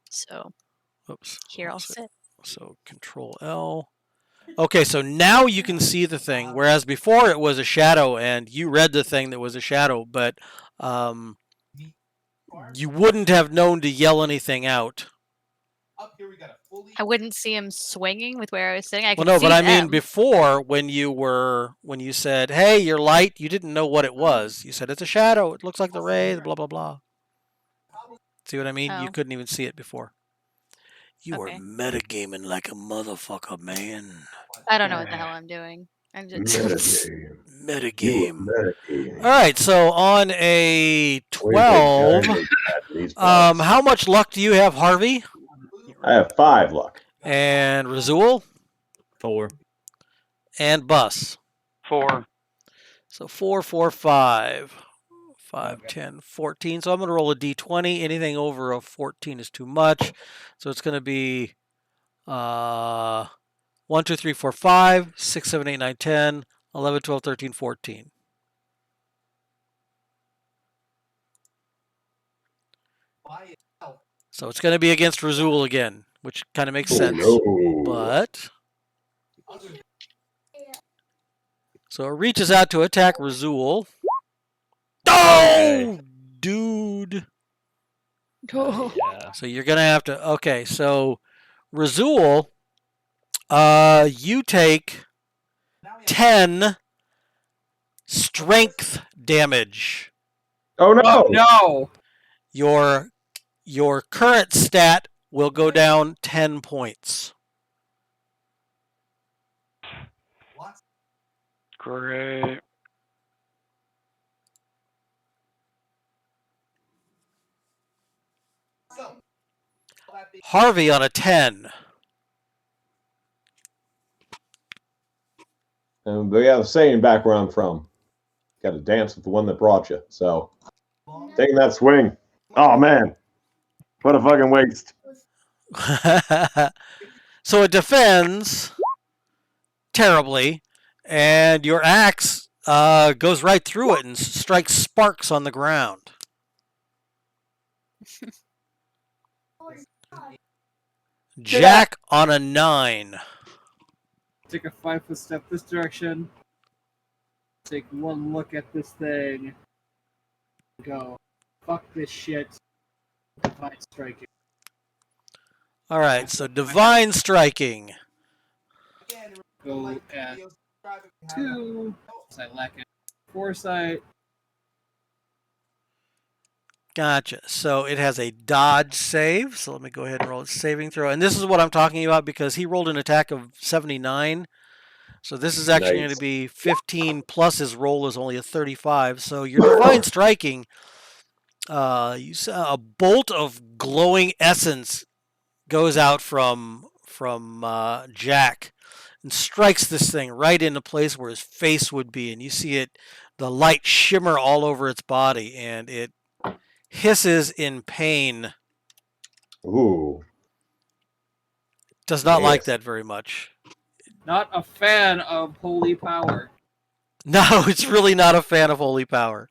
So
Oops.
here I'll sit.
So Control L. Okay, so now you can see the thing, whereas before it was a shadow, and you read the thing that was a shadow, but you wouldn't have known to yell anything out.
I wouldn't see him swinging with where I was sitting. I
Well,
could
no,
see
but I mean
them.
before when you said, "Hey, you're light," you didn't know what it was. You said it's a shadow. It looks like the ray. Blah blah blah. See what I mean? You
Oh.
couldn't even see it before. You
Okay.
are metagaming like a motherfucker, man.
I don't know what the hell I'm doing. I'm just
Metagame.
Metagame.
Metagame.
All right, so on a 12, how much luck do you have, Harvey?
I have 5 luck.
And Razul?
4.
And Bus?
4.
So 4, 4, 5. 5, 10, 14. So I'm going to roll a d20. Anything over a 14 is too much. So it's going to be 1, 2, 3, 4, 5, 6, 7, 8, 9, 10, 11, 12, 13, 14. So it's going to be against Razul again, which kind of makes sense.
No.
But so it reaches out to attack Razul. Oh, dude.
Yeah.
So you're going to have to... Okay, so Razul, you take 10 strength damage.
Oh no!
Oh, no!
Your current stat will go down 10 points.
Great.
Harvey on a 10.
But yeah, the saying back where I'm from. Got to dance with the one that brought you. So, taking that swing. Oh man, what a fucking waste.
So it defends terribly, and your axe goes right through it and strikes sparks on the ground. Jack on a 9.
Take a 5-foot step this direction. Take one look at this thing. Go. Fuck this shit. Divine striking.
All right, so divine striking.
Go at 2. I lack foresight.
Gotcha. So it has a dodge save. So let me go ahead and roll its saving throw. And this is what I'm talking about because he rolled an attack of 79. So this is actually going to be 15 plus his roll is only a 35. So your divine striking, you saw a bolt of glowing essence goes out from Jack and strikes this thing right in the place where his face would be, and you see it, the light shimmer all over its body, and it hisses in pain.
Ooh.
Does not like
Yes.
that very much.
Not a fan of holy power.
No, it's really not a fan of holy power.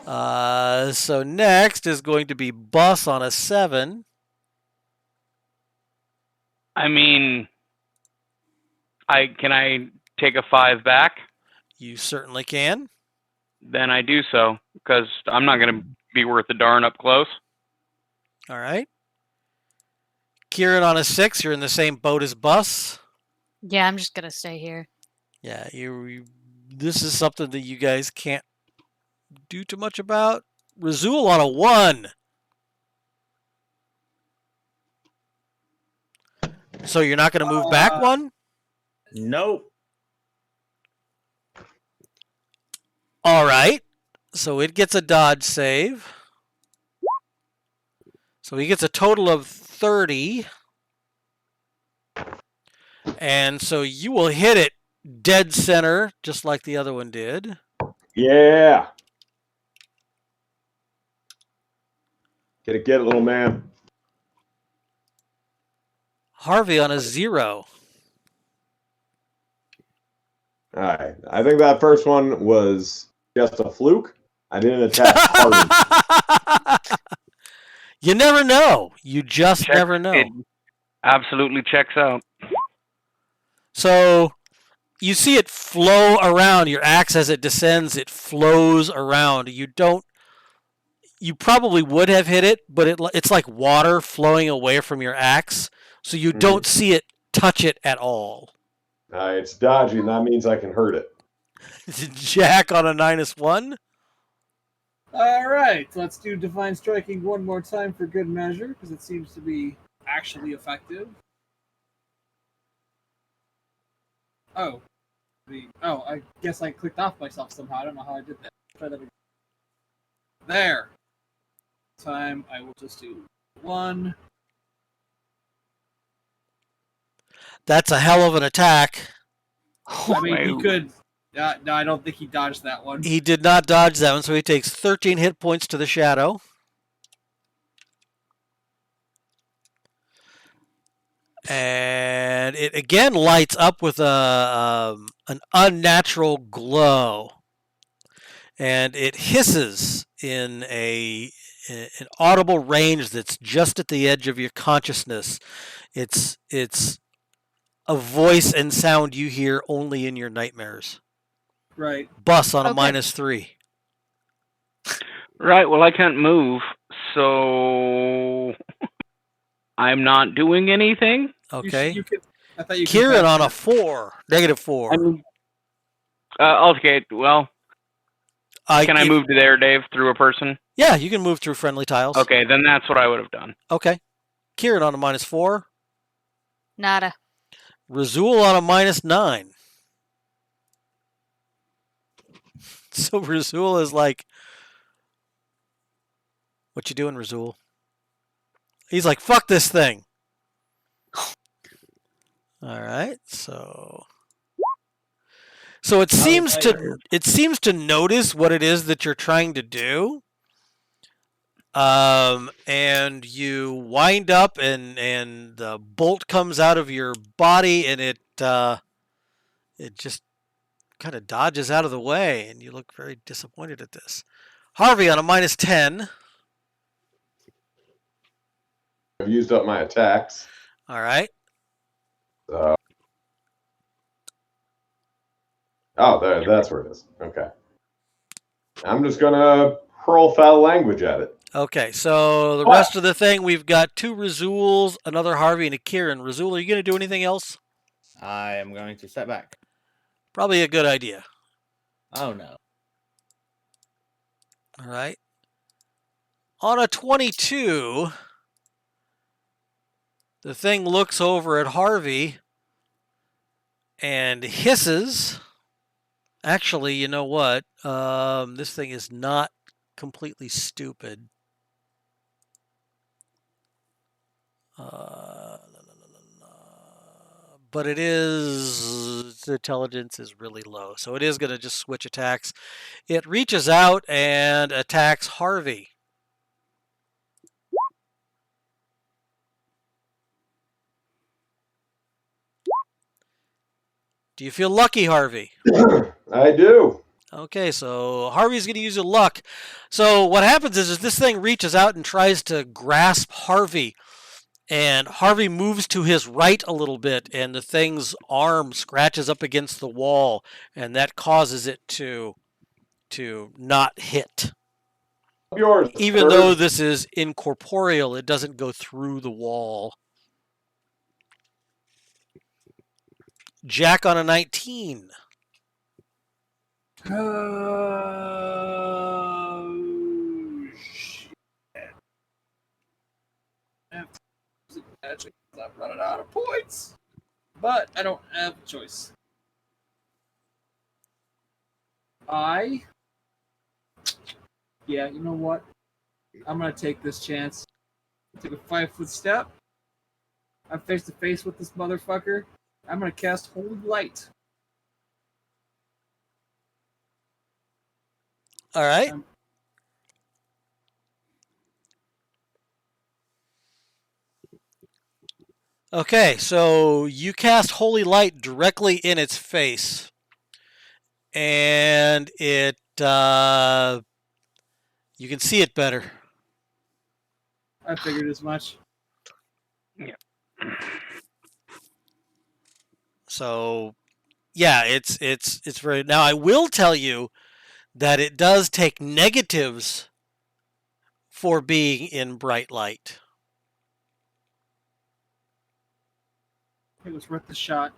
So next is going to be Bus on a 7.
I mean, can I take a 5 back?
You certainly can.
Then I do so, because I'm not going to be worth a darn up close.
All right. Kieran on a 6. You're in the same boat as Bus.
Yeah, I'm just gonna stay here.
Yeah, you this is something that you guys can't do too much about. Razul on a 1. So you're not going to move back 1?
Nope.
All right. So it gets a dodge save. So he gets a total of 30. And so you will hit it dead center, just like the other one did.
Yeah. Get it, little man.
Harvey on a 0.
All right. I think that first one was just a fluke. I didn't attack hard.
You never know. You just never know.
It absolutely checks out.
So you see it flow around. Your axe, as it descends, it flows around. You probably would have hit it, but it's like water flowing away from your axe, so you don't see it touch it at all.
It's dodgy, and that means I can hurt it.
Jack on a -1.
Alright, let's do Divine Striking one more time for good measure, because it seems to be actually effective. Oh. I guess I clicked off myself somehow. I don't know how I did that. Try that again. There. Time I will just do 1.
That's a hell of an attack.
I mean, he could. No, I don't think he dodged that one.
He did not dodge that one, so he takes 13 hit points to the shadow. And it again lights up with an unnatural glow. And it hisses in an audible range that's just at the edge of your consciousness. It's a voice and sound you hear only in your nightmares.
Right.
Bus on a
Okay.
-3.
Right, well, I can't move, so I'm not doing anything.
Okay.
You could, I thought you could
Kieran on a
pass
4. -4.
I mean, okay, well, can I move to there, Dave, through a person?
Yeah, you can move through friendly tiles.
Okay, then that's what I would have done.
Okay. Kieran on a -4.
Nada.
Razul on a -9. So Razul is like, what you doing, Razul? He's like, fuck this thing. All right, so it seems to notice what it is that you're trying to do. And you wind up and the bolt comes out of your body and it just kind of dodges out of the way, and you look very disappointed at this. Harvey on a -10.
I've used up my attacks.
All right.
So... Oh, there, that's where it is. Okay. I'm just gonna hurl foul language at it.
Okay, so the rest of the thing, we've got 2 Razuls, another Harvey, and a Kieran. Razul, are you going to do anything else?
I am going to step back.
Probably a good idea.
Oh no.
All right. On a 22, the thing looks over at Harvey and hisses. Actually, you know what? This thing is not completely stupid. But it is, its intelligence is really low, so it is going to just switch attacks. It reaches out and attacks Harvey. Do you feel lucky, Harvey?
I do.
Okay, so Harvey's going to use a luck. So what happens is this thing reaches out and tries to grasp Harvey. And Harvey moves to his right a little bit, and the thing's arm scratches up against the wall, and that causes it to not hit.
Yours.
Even though this is incorporeal, it doesn't go through the wall. Jack on a 19.
Oh, shit. I have to use magic because I'm running out of points. But I don't have a choice. Yeah, you know what? I'm going to take this chance. Take a 5-foot step. I'm face to face with this motherfucker. I'm going to cast Holy Light.
All right. Okay, so you cast Holy Light directly in its face. And it, you can see it better.
I figured as much.
Yeah.
So, yeah, it's very. Now, I will tell you that it does take negatives for being in bright light.
It was worth the shot.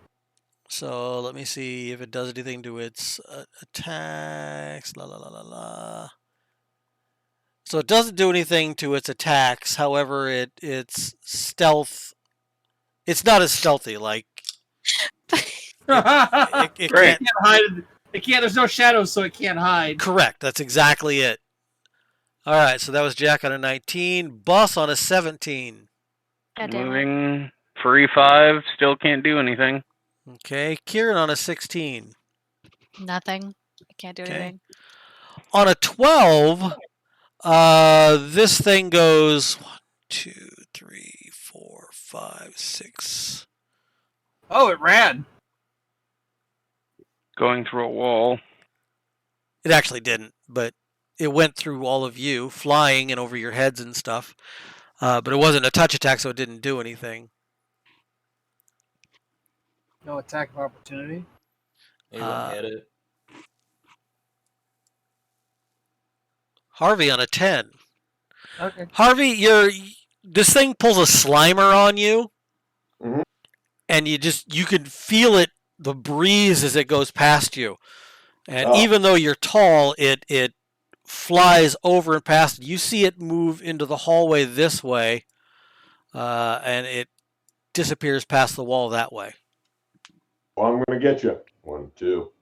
So let me see if it does anything to its attacks. La la la la la. So it doesn't do anything to its attacks. However, its stealth. It's not as stealthy. Like it
Great.
can't
hide. It can't. There's no shadows, so it can't hide.
Correct. That's exactly it. All right. So that was Jack on a 19. Boss on a 17.
God damn it.
Moving for E5, still can't do anything.
Okay. Kieran on a 16.
Nothing. I can't do
Okay.
anything.
On a 12, this thing goes 1, 2, 3, 4, 5, 6.
Oh, it ran.
Going through a wall.
It actually didn't, but it went through all of you, flying and over your heads and stuff. But it wasn't a touch attack, so it didn't do anything.
No attack of opportunity.
He wouldn't hit it.
Harvey on a 10.
Okay.
Harvey, this thing pulls a Slimer on you,
Mhm.
and you can feel it, the breeze as it goes past you. And even though you're tall, it flies over and past. You see it move into the hallway this way, and it disappears past the wall that way.
Well, I'm going to get you. 1, 2,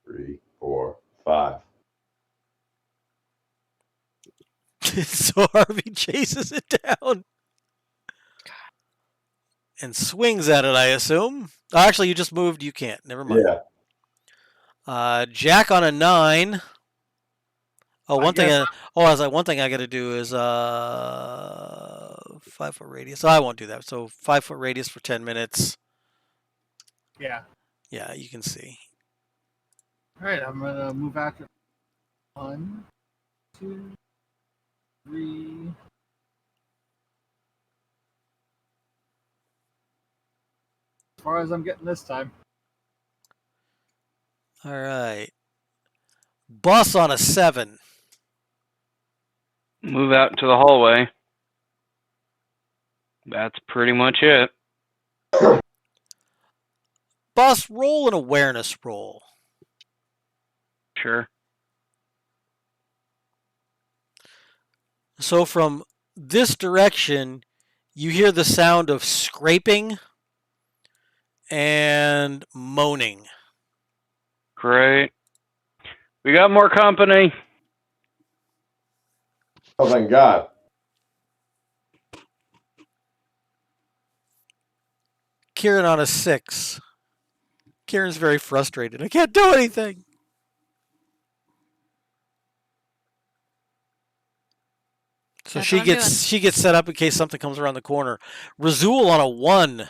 3, 4, 5.
So Harvey chases it down and swings at it, I assume. Oh, actually, you just moved. You can't. Never mind.
Yeah.
Jack on a 9. Oh,
one thing
I got to do is 5-foot radius. I won't do that. So 5-foot radius for 10 minutes.
Yeah.
Yeah, you can see.
All right. I'm gonna move after. 1, 2, 3, far as I'm getting this time.
All right. Bus on a 7.
Move out into the hallway. That's pretty much it.
Bus, roll an awareness roll.
Sure.
So from this direction, you hear the sound of scraping and moaning.
Great. We got more company.
Oh, thank God.
Kieran on a 6. Kieran's very frustrated. I can't do anything. So
That's
she
what I'm doing.
gets set up in case something comes around the corner. Razul on a 1.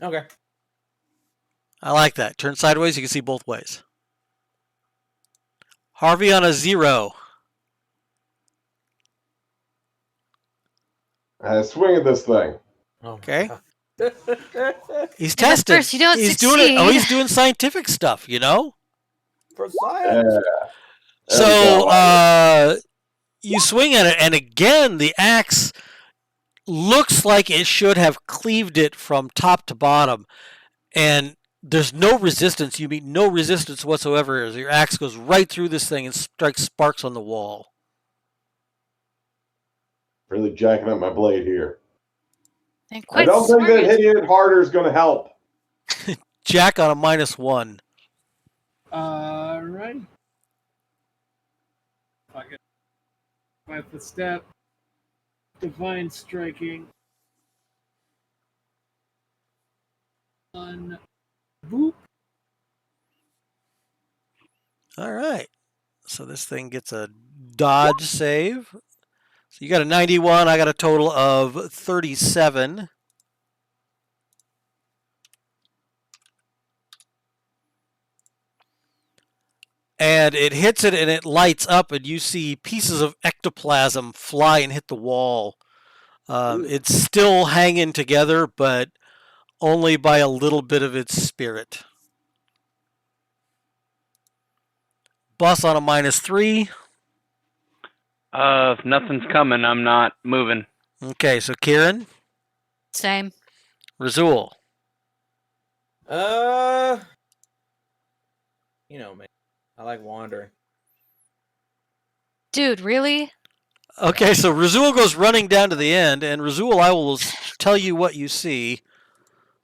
Okay.
I like that. Turn sideways, you can see both ways. Harvey on a 0.
Swing at this thing.
Okay.
God.
He's
And at
tested.
first you don't
he's doing it. Oh, he's
succeed.
doing scientific stuff, you know?
For
Yeah.
science.
There we
So
go.
you swing at it, and again, the axe looks like it should have cleaved it from top to bottom. And there's no resistance. You meet no resistance whatsoever as your axe goes right through this thing and strikes sparks on the wall.
Really jacking up my blade here.
And
I
quite
don't think that
smart.
hitting it harder is going to help.
Jack on a -1.
Alright. Fuck it. 5-foot step. Divine striking. 1. Boop.
All right. So this thing gets a dodge save. So you got a 91. I got a total of 37. And it hits it and it lights up, and you see pieces of ectoplasm fly and hit the wall. It's still hanging together, but only by a little bit of its spirit. Bus on a -3.
If nothing's coming, I'm not moving.
Okay, so Kieran,
Same.
Razul.
You know, man. I like wandering.
Dude, really?
Okay, so Razul goes running down to the end, and Razul, I will tell you what you see.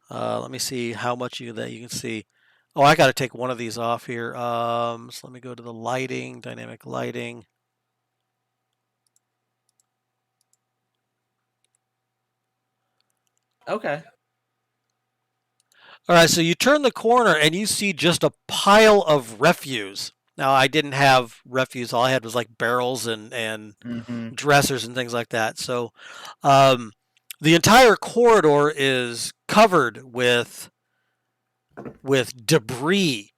Let me see how much that you can see. Oh, I got to take one of these off here. So let me go to the lighting, dynamic lighting.
Okay.
All right, so you turn the corner and you see just a pile of refuse. Now, I didn't have refuse. All I had was like barrels and
Mm-hmm.
dressers and things like that. So the entire corridor is covered with debris,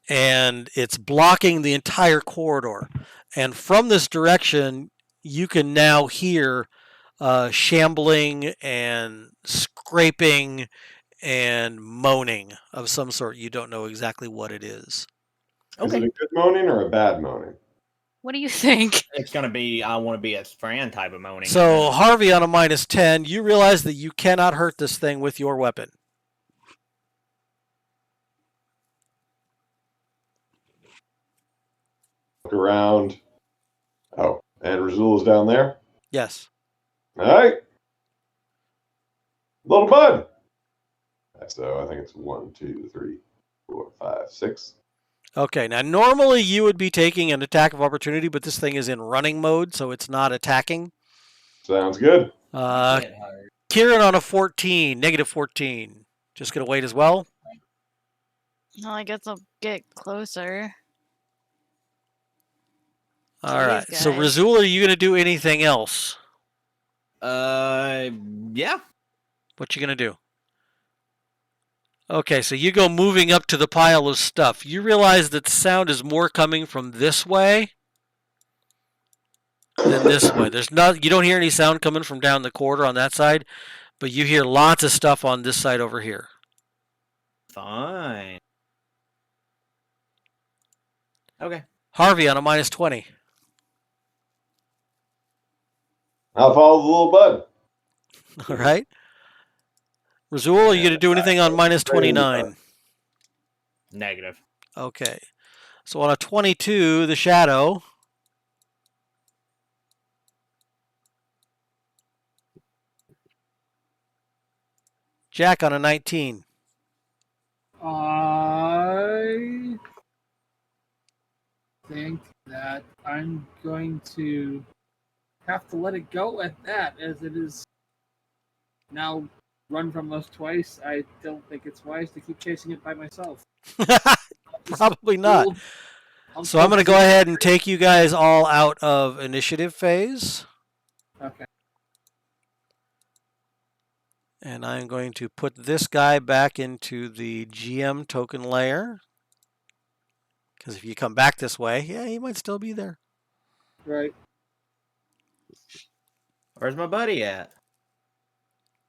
and it's blocking the entire corridor. And from this direction, you can now hear shambling and scraping and moaning of some sort. You don't know exactly what it is.
Is it a good moaning or a bad moaning?
What do you think?
It's gonna be I want to be a Fran type of moaning.
So Harvey on a -10, you realize that you cannot hurt this thing with your weapon.
Look around. Oh, and Razul is down there.
Yes.
All right. Little bud. So I think it's 1, 2, 3, 4, 5, 6.
Okay, now normally you would be taking an attack of opportunity, but this thing is in running mode, so it's not attacking.
Sounds good.
Kieran on a 14, -14. Just going to wait as well.
Well, I guess I'll get closer.
All
these
right. So,
guys.
Razul, are you going to do anything else?
Yeah.
What you going to do? Okay, so you go moving up to the pile of stuff. You realize that the sound is more coming from this way. than this way. There's not. You don't hear any sound coming from down the corridor on that side, but you hear lots of stuff on this side over here.
Fine. Okay.
Harvey on a -20.
I'll follow the little button.
All right. Razul, are you going to do anything on -29?
Negative.
Okay. So on a 22, the shadow. Jack on a 19.
I think that I'm going to have to let it go at that, as it is now run from us twice. I don't think it's wise to keep chasing it by myself.
Probably not. So I'm going to go ahead and take you guys all out of initiative phase.
Okay.
And I'm going to put this guy back into the GM token layer. Because if you come back this way, yeah, he might still be there.
Right.
Where's my buddy at?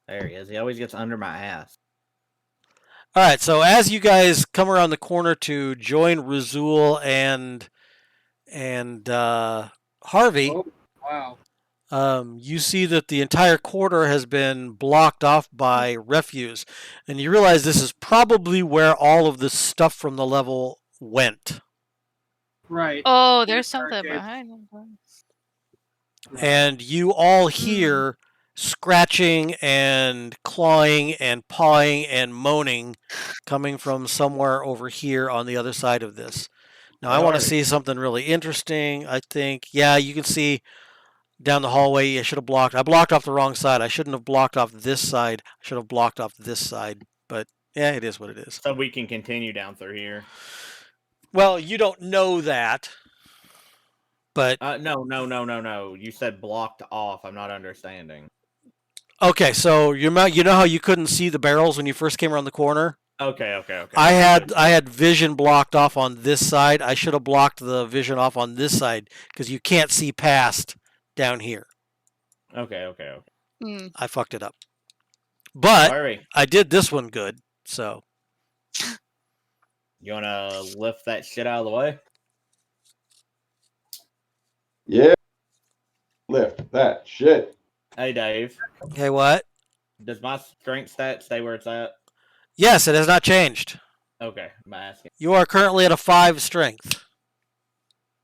There he is. He always gets under my ass.
All right, so as you guys come around the corner to join Razul and Harvey,
Oh, wow.
you see that the entire corridor has been blocked off by refuse, and you realize this is probably where all of the stuff from the level went.
Right.
Oh, there's something
Okay.
behind them.
And you all hear scratching and clawing and pawing and moaning coming from somewhere over here on the other side of this. Now, I want to see something really interesting. I think, yeah, you can see down the hallway. I blocked off the wrong side. I shouldn't have blocked off this side. I should have blocked off this side. But yeah, it is what it is.
So we can continue down through here.
Well, you don't know that. But
No. You said blocked off. I'm not understanding.
okay, so you know how you couldn't see the barrels when you first came around the corner?
Okay.
I had vision blocked off on this side. I should have blocked the vision off on this side because you can't see past down here.
Okay.
I fucked it up. But
Sorry.
I did this one good, so.
You want to lift that shit out of the way?
Yeah. Lift that shit.
Hey, Dave.
Okay, what?
Does my strength stat stay where it's at?
Yes, it has not changed.
Okay, I'm asking.
You are currently at a 5 strength.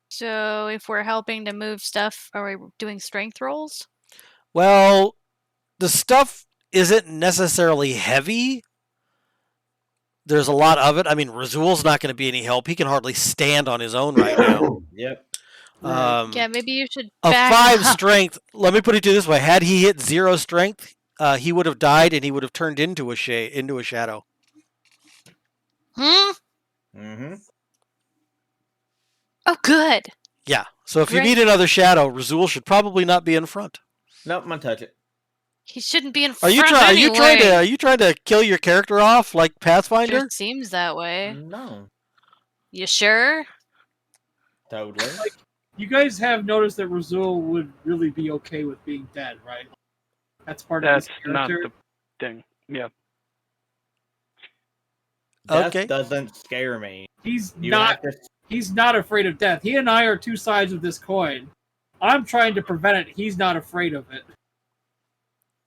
So if we're helping to move stuff, are we doing strength rolls?
Well, the stuff isn't necessarily heavy. There's a lot of it. I mean, Razul's not going to be any help. He can hardly stand on his own right now.
Yep.
Yeah, maybe you should
A
back
5
up.
strength. Let me put it to you this way: had he hit 0 strength, he would have died, and he would have turned into a shadow.
Mm-hmm.
Oh, good.
Yeah. So if you
Great.
need another shadow, Razul should probably not be in front.
Nope, I'm gonna touch it.
He shouldn't be in
Are
front
you
anyway.
Are you trying to kill your character off like Pathfinder?
Sure seems that way.
No.
You sure?
Totally.
You guys have noticed that Razul would really be okay with being dead, right? That's part of
That's
his
not
character.
the thing. Yeah.
Death
Okay.
doesn't scare me.
He's
You
not.
have to.
He's not afraid of death. He and I are two sides of this coin. I'm trying to prevent it. He's not afraid of it.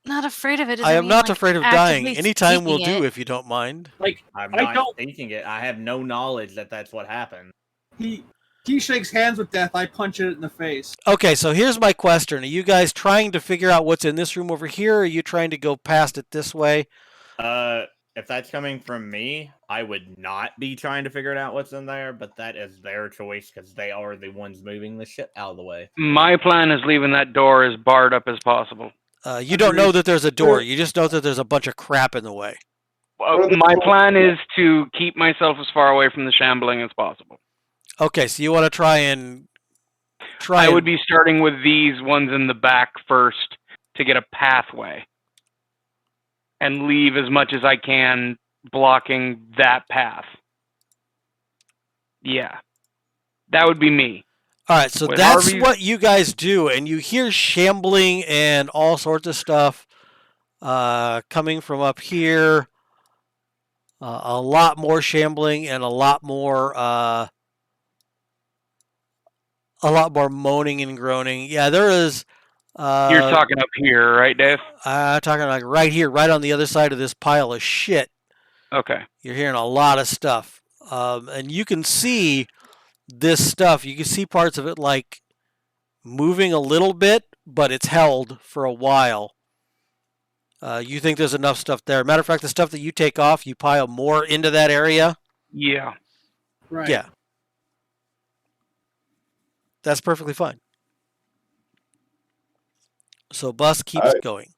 Not afraid of it.
I am not afraid of dying.
actively
Anytime will
seeking
do
it.
if you don't mind.
Like
I'm
I
not
don't.
thinking it. I have no knowledge that that's what happened.
He shakes hands with death. I punch it in the face.
Okay, so here's my question. Are you guys trying to figure out what's in this room over here, or are you trying to go past it this way?
If that's coming from me, I would not be trying to figure out what's in there, but that is their choice because they are the ones moving the shit out of the way.
My plan is leaving that door as barred up as possible.
You don't know that there's a door. You just know that there's a bunch of crap in the way.
My plan is to keep myself as far away from the shambling as possible.
Okay, so you want to try.
I would be starting with these ones in the back first to get a pathway. And leave as much as I can blocking that path. Yeah. That would be me.
All right, so
When
that's
Harvey's-
what you guys do, and you hear shambling and all sorts of stuff coming from up here. A lot more shambling and a lot more moaning and groaning. Yeah, there is.
You're talking up here, right, Dave?
Talking like right here, right on the other side of this pile of shit.
Okay.
You're hearing a lot of stuff, and you can see this stuff. You can see parts of it like moving a little bit, but it's held for a while. You think there's enough stuff there. Matter of fact, the stuff that you take off, you pile more into that area.
Yeah.
Right.
Yeah. That's perfectly fine. So bus keeps
Alright.
going.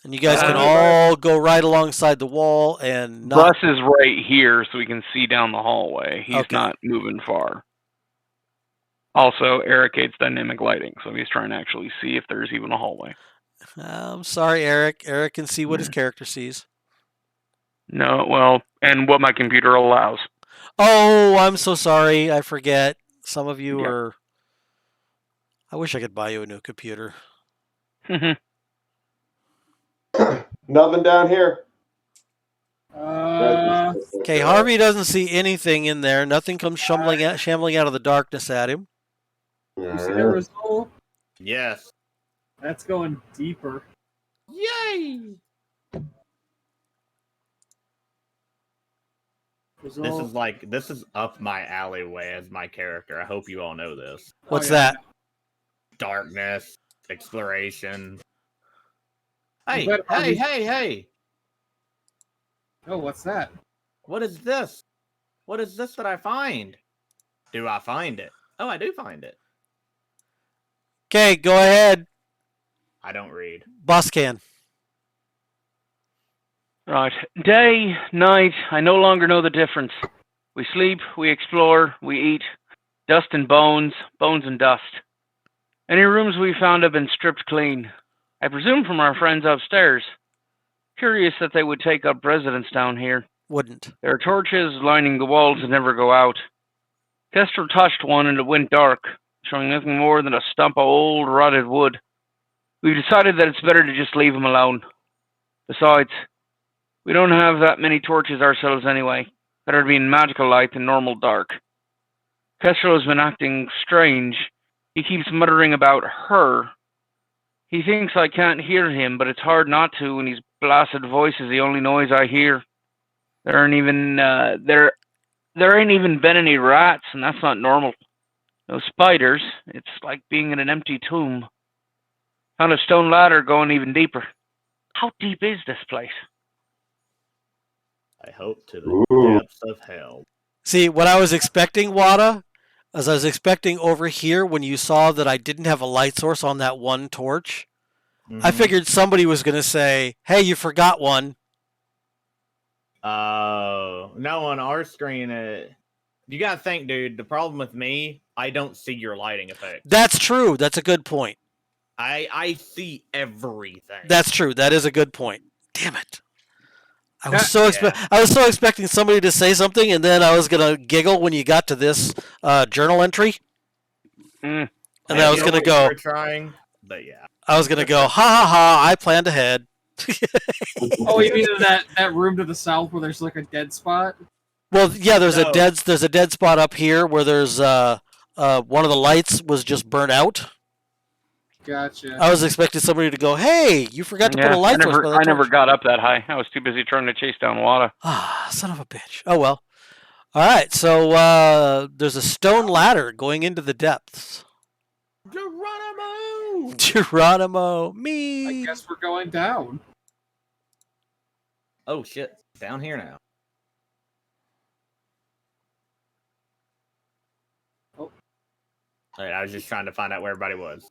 And you guys can
Uh,
all go right alongside the wall and not...
Bus is right here, so we can see down the hallway. He's
Okay.
not moving far. Also, Eric hates dynamic lighting, so he's trying to actually see if there's even a hallway.
I'm sorry, Eric. Eric can see what his character sees.
No, well, and what my computer allows.
Oh, I'm so sorry. I forget. Some of you
Yep.
are... I wish I could buy you a new computer.
Nothing down here.
Okay, Harvey doesn't see anything in there. Nothing comes shambling out of the darkness at him.
You see that result?
Yes.
That's going deeper.
Yay!
Result.
This is up my alleyway as my character. I hope you all know this.
What's
Oh, yeah.
that?
Darkness, exploration. Hey,
bet
hey,
Harvey's-
hey!
Oh, what's that?
What is this? What is this that I find? Do I find it? Oh, I do find it.
Okay, go ahead.
I don't read.
Boss can.
Right. Day, night, I no longer know the difference. We sleep, we explore, we eat. Dust and bones, bones and dust. Any rooms we found have been stripped clean. I presume from our friends upstairs. Curious that they would take up residence down here.
Wouldn't.
There are torches lining the walls that never go out. Kestrel touched one and it went dark, showing nothing more than a stump of old, rotted wood. We've decided that it's better to just leave him alone. Besides, we don't have that many torches ourselves anyway. Better to be in magical light than normal dark. Kestrel has been acting strange. He keeps muttering about her. He thinks I can't hear him, but it's hard not to when his blasted voice is the only noise I hear. There ain't even been any rats, and that's not normal. No spiders. It's like being in an empty tomb. Found a stone ladder going even deeper. How deep is this place?
I hope to the
Ooh.
depths of hell.
See, what I was expecting, Wada, as I was expecting over here when you saw that I didn't have a light source on that one torch, I
Mhm.
figured somebody was going to say, hey, you forgot one.
Oh, no, on our screen, you gotta think, dude. The problem with me, I don't see your lighting effect.
That's true. That's a good point.
I see everything.
That's true. That is a good point. Damn it. I was
Yeah.
I was so expecting somebody to say something, and then I was gonna giggle when you got to this journal entry,
Mm.
and then I was
get
gonna
what
go.
you're trying, but yeah.
I was gonna go. Ha ha ha! I planned ahead.
Oh, you mean that room to the south where there's like a dead spot?
Well, yeah. There's
No.
a dead spot up here where there's one of the lights was just burnt out.
Gotcha.
I was expecting somebody to go, "Hey, you forgot to put a light source by the
I never
torch."
got up that high. I was too busy trying to chase down Wada.
Ah, son of a bitch. Oh well. All right. So there's a stone ladder going into the depths.
Geronimo!
Geronimo,
I
me.
guess we're going down.
Oh shit! Down here now.
Oh.
Alright, I was just trying to find out where everybody was.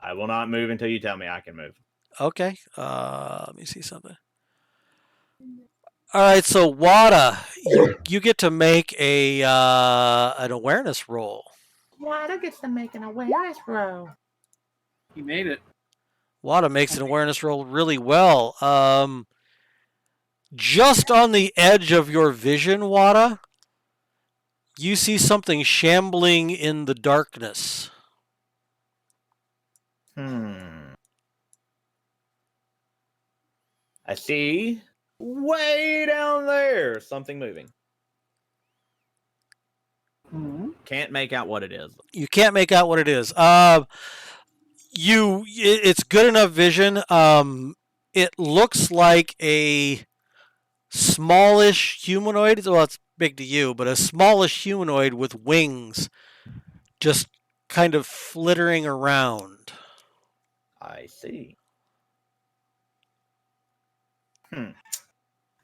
I will not move until you tell me I can move.
Okay. Let me see something. All right. So Wada, you get to make a an awareness roll.
Wada gets to make an awareness roll.
He made it.
Wada makes an awareness roll really well. Just on the edge of your vision, Wada, You see something shambling in the darkness.
I see way down there something moving. Can't make out what it is.
You can't make out what it is. It's good enough vision. It looks like a smallish humanoid. Well, it's big to you, but a smallish humanoid with wings, just kind of flittering around.
I see. Well,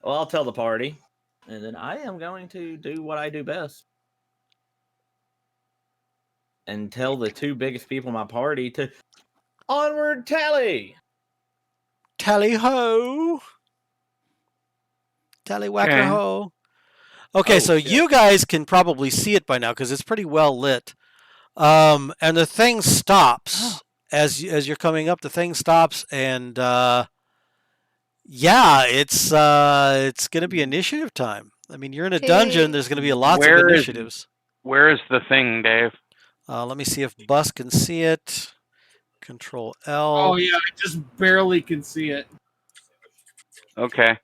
I'll tell the party, and then I am going to do what I do best. And tell the two biggest people in my party to onward tally.
Tally ho! Tally whacker
Okay.
ho! Okay, so
shit.
you guys can probably see it by now because it's pretty well lit. And the thing stops as you're coming up. The thing stops, and yeah, it's going to be initiative time. I mean, you're in a dungeon. There's going to be lots of initiatives.
Where is the thing, Dave?
Let me see if Bus can see it. Control L.
Oh yeah, I just barely can see it.
Okay.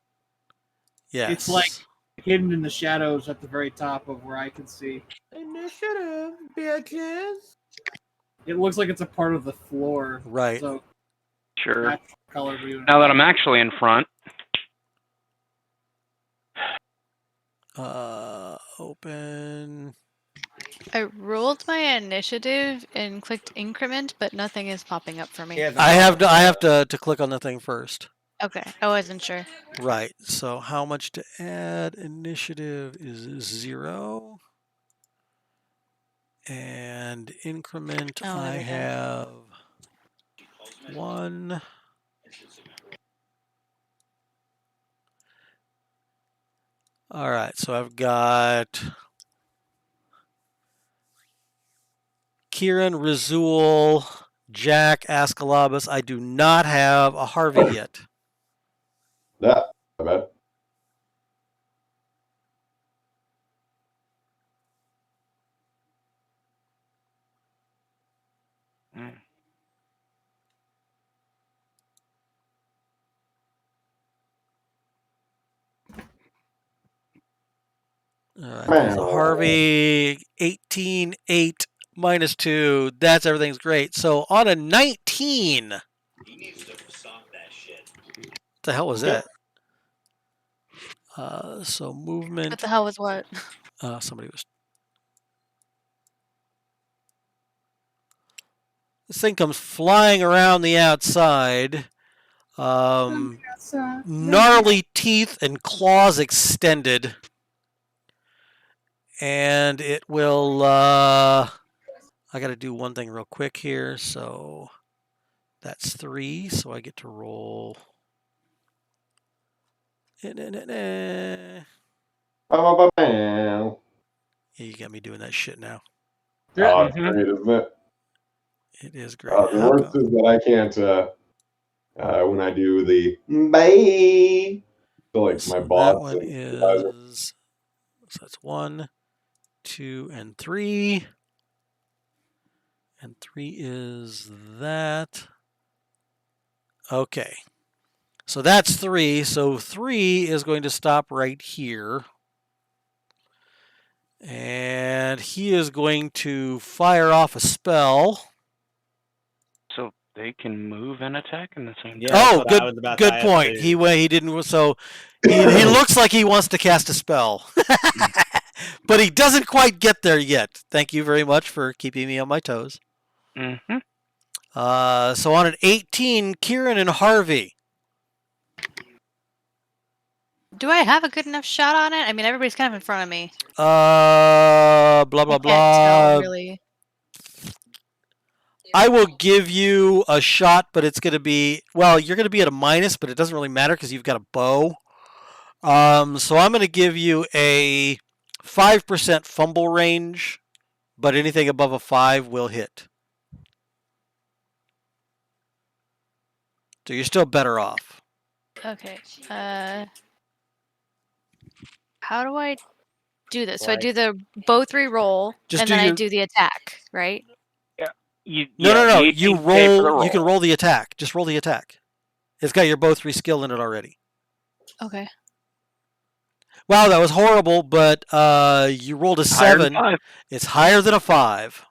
Yes.
It's like hidden in the shadows at the very top of where I can see.
Initiative, bitches.
It looks like it's a part of the floor.
Right.
So
Sure.
natural color.
Now that I'm actually in front.
Open.
I rolled my initiative and clicked increment, but nothing is popping up for me.
I have to click on the thing first.
Okay, I wasn't sure.
Right. So how much to add? Initiative is 0. And increment,
Oh,
I
there we go.
have 1. All right, so I've got Kieran, Razul, Jack, Ascalabus. I do not have a Harvey yet.
That, I bet.
All right, there's a Harvey. 18, 8, minus 2. That's everything's great. So on a 19. What the hell was that? So movement.
What the hell was what?
Somebody was. This thing comes flying around the outside. Gnarly teeth and claws extended. And it will. I got to do one thing real quick here. So that's 3. So I get to roll. Yeah, you got me doing that shit now.
Oh, it's great, isn't it?
It is great.
The worst is that I can't, when I do the bye, so like
So
my boss.
that one is. So that's 1, 2, and 3. And 3 is that. Okay. So that's 3. So 3 is going to stop right here. And he is going to fire off a spell.
So they can move and attack in the same time.
Yeah, that's what I was
good
about to ask
point.
too.
He didn't. So he looks like he wants to cast a spell, but he doesn't quite get there yet. Thank you very much for keeping me on my toes.
Mm-hmm.
So on an 18, Kieran and Harvey.
Do I have a good enough shot on it? I mean, everybody's kind of in front of me.
Blah blah
I can't
blah.
tell, really.
I will give you a shot, but it's going to be, well, you're going to be at a minus, but it doesn't really matter because you've got a bow. So I'm going to give you a 5% fumble range, but anything above a 5 will hit. So you're still better off.
Okay. How do I do this? So I
Right.
do the both re-roll,
Just
and
do
then I
your-
do the attack, right?
No.
The
You
18 save for the
roll. You can roll the attack. Just roll the attack. It's got your bow 3 skill in it already.
Okay.
Wow, that was horrible. But you rolled a
Higher than
7.
5.
It's higher than a 5.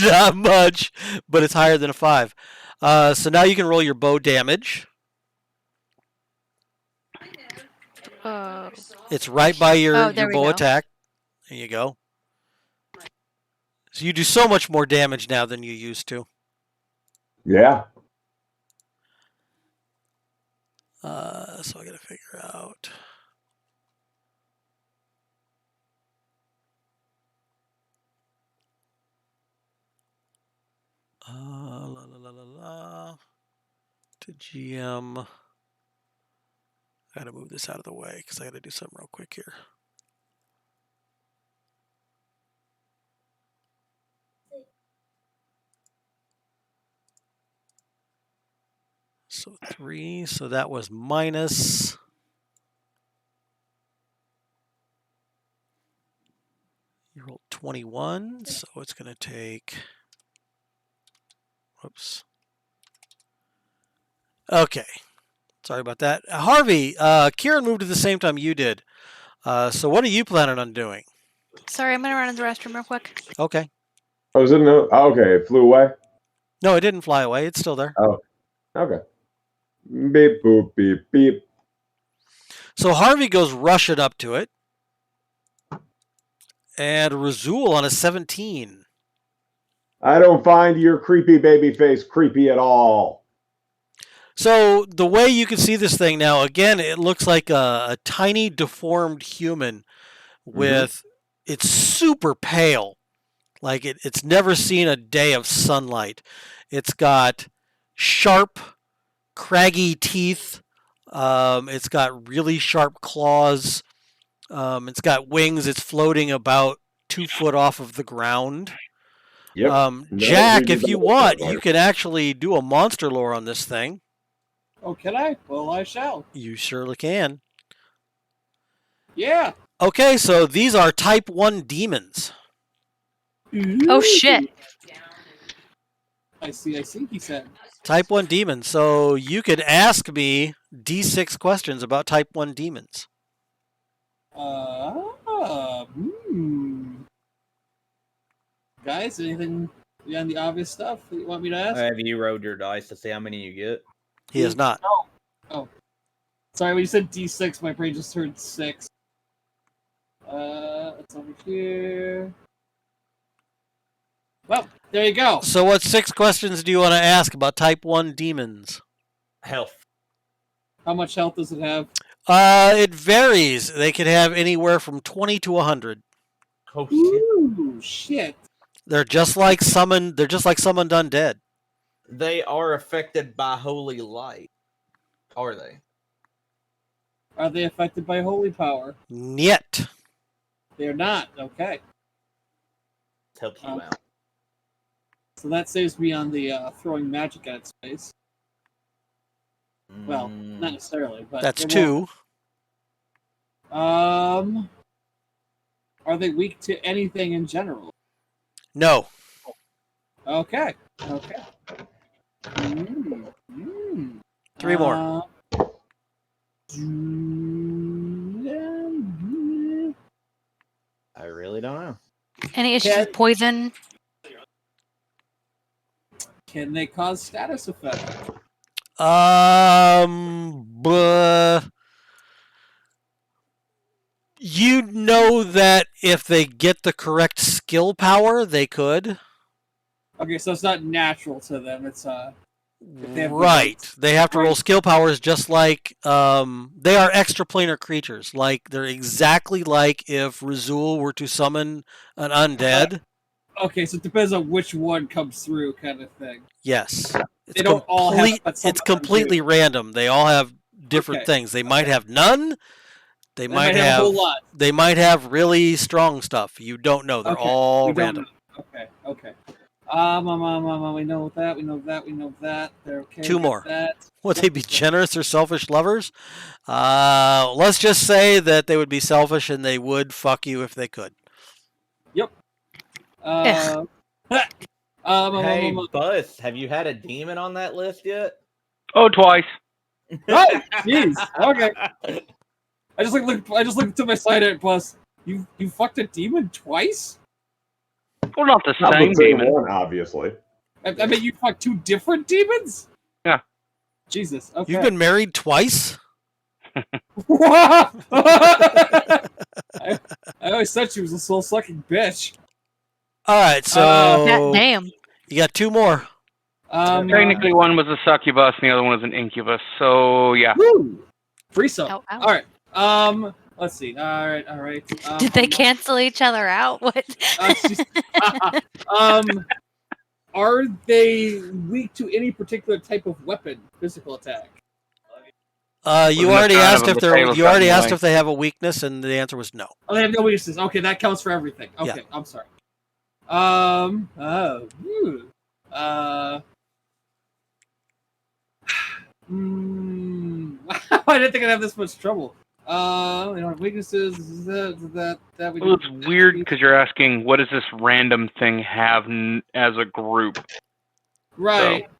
Not much, but it's higher than a 5. So now you can roll your bow damage. It's right by your
there we
bow
go.
attack. There you go. So you do so much more damage now than you used to.
Yeah.
So I gotta figure out. To GM. I gotta move this out of the way because I gotta do something real quick here. So 3. So that was minus. You rolled 21, so it's gonna take. Whoops. Okay. Sorry about that. Harvey, Kieran moved at the same time you did. So what are you planning on doing?
Sorry, I'm gonna run to the restroom real quick.
Okay.
Oh, is it no? Oh, okay, it flew away.
No, it didn't fly away. It's still there.
Oh, okay. Beep boop beep beep.
So Harvey goes rushing up to it. And Razul on a 17.
I don't find your creepy baby face creepy at all.
So the way you can see this thing now, again, it looks like a tiny deformed human with it's super pale. Like it's never seen a day of sunlight. It's got sharp, craggy teeth. It's got really sharp claws. It's got wings. It's floating about 2 foot off of the ground.
Yep. No,
Jack,
we
if
did
you
that
want,
part.
you can actually do a monster lore on this thing.
Oh, can I? Well, I shall.
You surely can.
Yeah.
Okay, so these are type 1 demons.
Oh shit!
I see, he said.
Type 1 demons. So you could ask me D6 questions about type 1 demons.
Guys, anything beyond the obvious stuff that you want me to ask?
Have you rolled your dice to see how many you get?
He is not.
Oh. Sorry, when you said D6, my brain just heard 6. It's over here. Well, there you go.
So what 6 questions do you want to ask about type 1 demons?
Health.
How much health does it have?
It varies. They could have anywhere from 20 to 100.
Oh shit.
Ooh, shit.
They're just like summoned undead.
They are affected by holy light. Are they?
Are they affected by holy power?
Niet.
They're not. Okay.
This helps you out.
So that saves me on the throwing magic at its face. Well, not necessarily, but
That's
it
2.
won't. Are they weak to anything in general?
No.
Okay.
3 more.
I really don't know.
Any issues with poison?
Can they cause status effect?
You know that if they get the correct skill power, they could.
Okay, so it's not natural to them. It's they have
Right. They have to roll skill powers just like they are extraplanar creatures. Like they're exactly like if Razul were to summon an undead.
Okay, so it depends on which one comes through, kind of thing.
Yes.
They don't all have. But some
it's
of them
completely
do.
random. They all have different
Okay.
things. They might have none. They might
a
have
whole lot.
They might have really strong stuff. You don't know. They're
Okay,
all
we don't
random.
know. Okay. We know that. We know that. We know that. They're okay.
Two
with
more.
That.
Would they be generous or selfish lovers? Let's just say that they would be selfish and they would fuck you if they could.
Yep.
Hey, Buzz, have you had a demon on that list yet?
Oh, twice.
Oh, jeez. Okay. I just looked to my side at plus. You fucked a demon twice?
Well, not the
Not
same
the same
demon.
one, obviously.
I mean, you fucked two different demons?
Yeah.
Jesus. Okay.
You've been married twice?
I always said she was a soul sucking bitch.
All right, so
Damn.
you got two more.
Technically, one was a succubus and the other one was an incubus. So, yeah.
Woo! Free sub.
Ow, ow.
All right. Let's see. All right.
Did they cancel each other out? What?
Are they weak to any particular type of weapon, physical attack?
You already asked if if they have a weakness, and the answer was no.
Oh, they have no weaknesses. Okay, that counts for everything. Okay,
Yeah.
I'm sorry. I didn't think I'd have this much trouble. We don't have weaknesses. That we.
Well, it's weird because you're asking, what does this random thing have as a group?
Right.
So.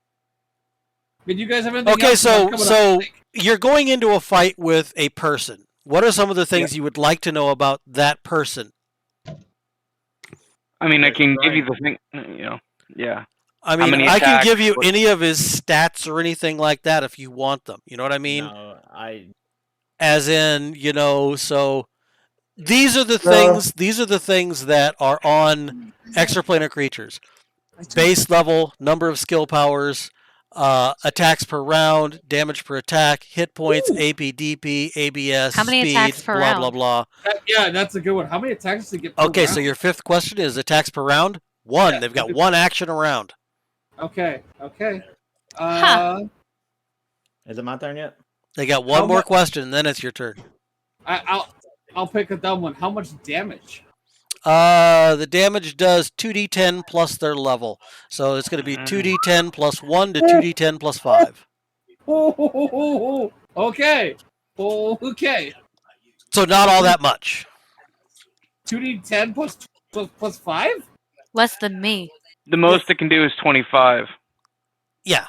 Did you guys have anything?
Okay,
else
so you're going into a fight with a person. What are some of the things you would like to know about that person?
I mean, I can give you the thing, yeah.
I mean,
many
I can
attacks,
give you any of his stats or anything like that if you want them. You know what I mean?
No,
As in, so these are the things. These are the things that are on extraplanar creatures: base level, number of skill powers, attacks per round, damage per attack, hit points, AP, DP, ABS,
How many
speed,
attacks per
blah blah
round?
blah.
Yeah, that's a good one. How many attacks does he get per
Okay,
round?
so your fifth question is attacks per round. One.
Yeah,
They've got one action a round.
Okay.
is it my turn yet?
They got one more question, and then it's your turn.
I'll pick a dumb one. How much damage?
The damage does 2d10 plus their level. So it's going to be 2d10 plus 1 to 2d10 plus 5.
Okay. Okay.
So not all that much.
2d10 plus 5?
Less than me.
The most it can do is 25.
Yeah,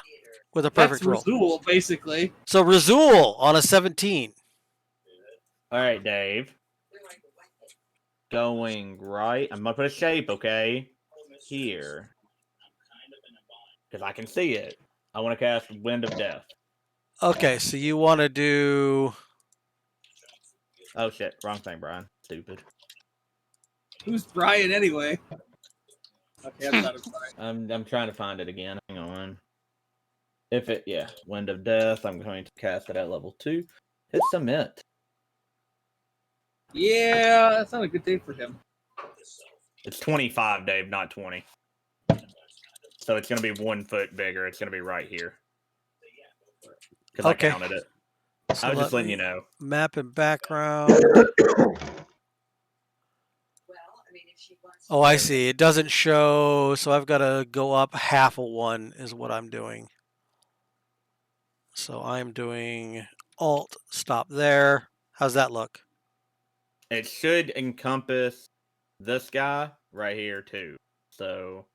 with a perfect
That's
roll.
Razul, basically.
So Razul on a 17.
All right, Dave. Going right. I'm gonna put a shape, okay? Here. Because I can see it. I want to cast Wind of Death.
Okay, so you want to do...
Oh shit, wrong thing, Brian. Stupid.
Who's Brian anyway? Okay, I'm sorry.
I'm trying to find it again. Hang on. Wind of Death. I'm going to cast it at level 2. Hit submit.
Yeah, that's not a good day for him.
It's 25, Dave, not 20. So it's going to be 1 foot bigger. It's going to be right here. Because I counted it.
So
I was just letting you know.
Map and background. Oh, I see. It doesn't show, so I've got to go up half a one is what I'm doing. So I'm doing Alt, stop there. How's that look?
It should encompass this guy right here, too. So,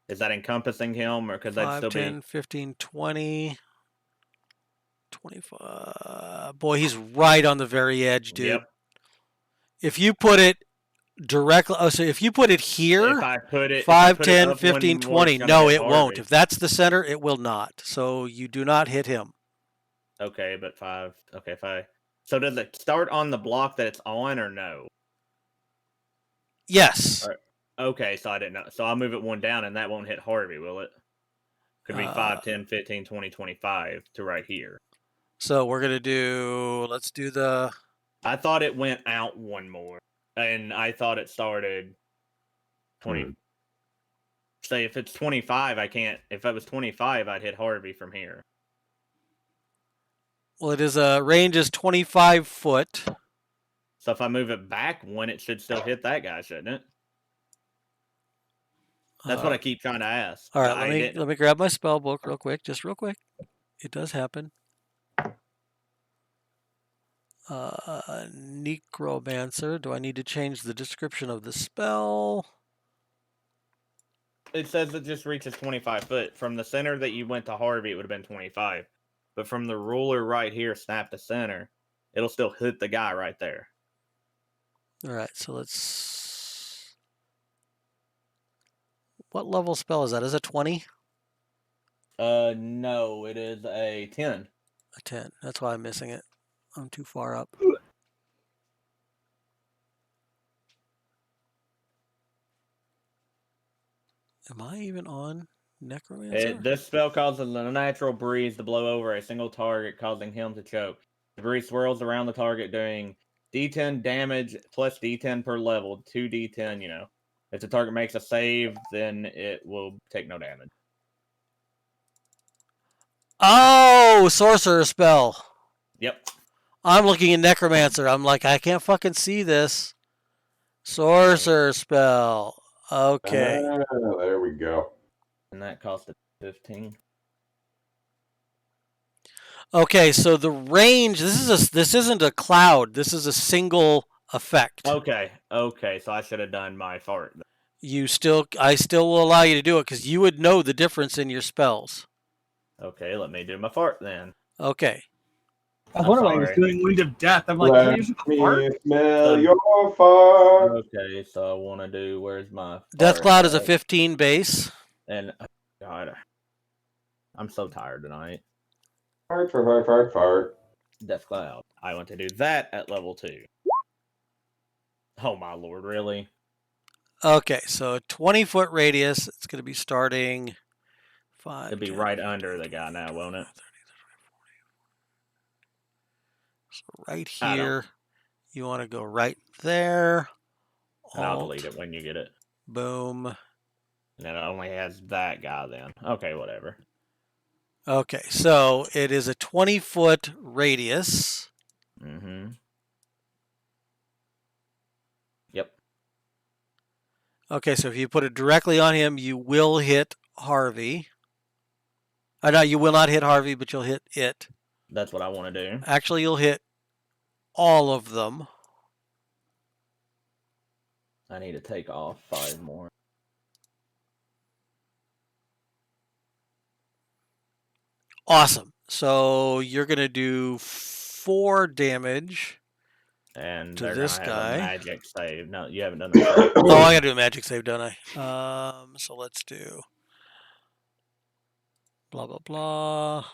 is that encompassing him, or could that
5,
still
10,
be...
15, 20, 25. Boy, he's right on the very edge, dude.
Yep.
If you put it directly, so if you put it here,
If I put it
5,
if I put
10,
it up
15,
one more,
20.
it's gonna
No,
hit
it won't.
Harvey.
If that's the center, it will not. So you do not hit him.
Okay, but 5. Okay, if I... So does it start on the block that it's on, or no?
Yes.
Right. Okay, so I didn't know. So I'll move it one down, and that won't hit Harvey, will it? Could be 5, 10, 15, 20, 25 to right here.
So we're going to do, let's do the...
I thought it went out one more, and I thought it started 20. Say if it's 25, I can't... If it was 25, I'd hit Harvey from here.
Well, it is range is 25 foot.
So if I move it back one, it should still hit that guy, shouldn't it? That's what I keep trying to ask.
All right,
I didn't.
let me grab my spell book real quick, just real quick. It does happen. Necromancer. Do I need to change the description of the spell?
It says it just reaches 25 foot. From the center that you went to Harvey, it would have been 25. But from the ruler right here, snap to center, it'll still hit the guy right there.
All right, so let's. What level spell is that? Is it 20?
No, it is a 10.
A 10. That's why I'm missing it. I'm too far up. Am I even on Necromancer?
This spell causes a natural breeze to blow over a single target, causing him to choke. The breeze swirls around the target, doing D10 damage plus D10 per level, 2D10, you know. If the target makes a save, then it will take no damage.
Oh, sorcerer spell.
Yep.
I'm looking at Necromancer. I'm like, I can't fucking see this. Sorcerer spell. Okay.
There we go.
And that cost it 15.
Okay, so the range, this isn't a cloud. This is a single effect.
Okay, so I should have done my fart.
I still will allow you to do it because you would know the difference in your spells.
Okay, let me do my fart then.
Okay.
I was wondering why he was
sorry.
doing Wind of Death. I'm like,
Let
can you use a fart?
me smell your fart.
Okay, so I want to do, where's my
Death
fart
Cloud is a
at?
15 base.
And, God, I'm so tired tonight.
Fart, fart, fart, fart, fart.
Death Cloud. I want to do that at level 2. Oh my lord, really?
Okay, so 20-foot radius. It's going to be starting 5.
It'll be
10,
right under the guy now, won't it?
30, so right
I don't-
here, you want to go right there.
And I'll
Alt,
delete it when you get it.
boom.
And it only has that guy then. Okay, whatever.
Okay, so it is a 20-foot radius.
Mm-hmm. Yep.
Okay, so if you put it directly on him, you will hit Harvey. No, you will not hit Harvey, but you'll hit it.
That's what I want to do.
Actually, you'll hit all of them.
I need to take off 5 more.
Awesome. So you're going to do 4 damage.
And
To
they're
this
gonna have
guy.
a magic save. No, you haven't done that.
Oh, I got to do a magic save, don't I? So let's do blah, blah, blah.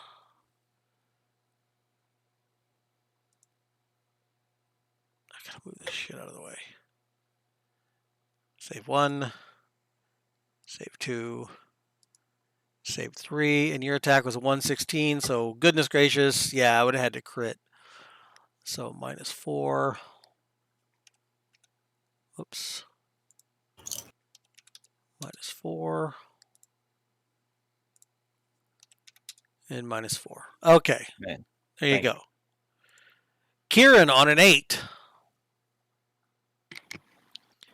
I got to move this shit out of the way. Save 1. Save 2. Save 3. And your attack was a 116. So goodness gracious. Yeah, I would have had to crit. So minus 4. Oops. Minus 4. And minus 4. Okay.
Man,
There you
thank
go. Kieran on an 8.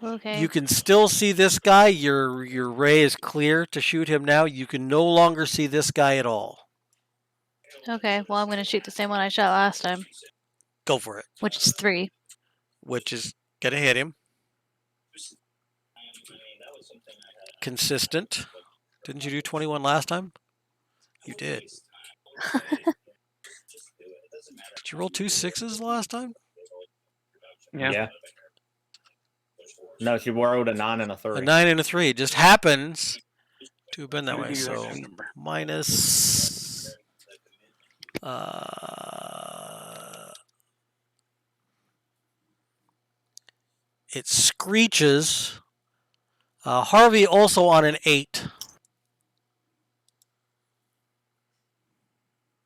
Okay.
You can still see this guy. Your ray is clear to shoot him now. You can no longer see this guy at all.
Okay, well, I'm going to shoot the same one I shot last time,
Go for it.
which is 3.
Which is going to hit him. Consistent. Didn't you do 21 last time? You did. Did you roll 2 6s last time?
Yeah.
No, she rolled a 9 and a 3.
A 9 and a 3. It just happens to have been that way. So minus. It screeches. Harvey also on an 8.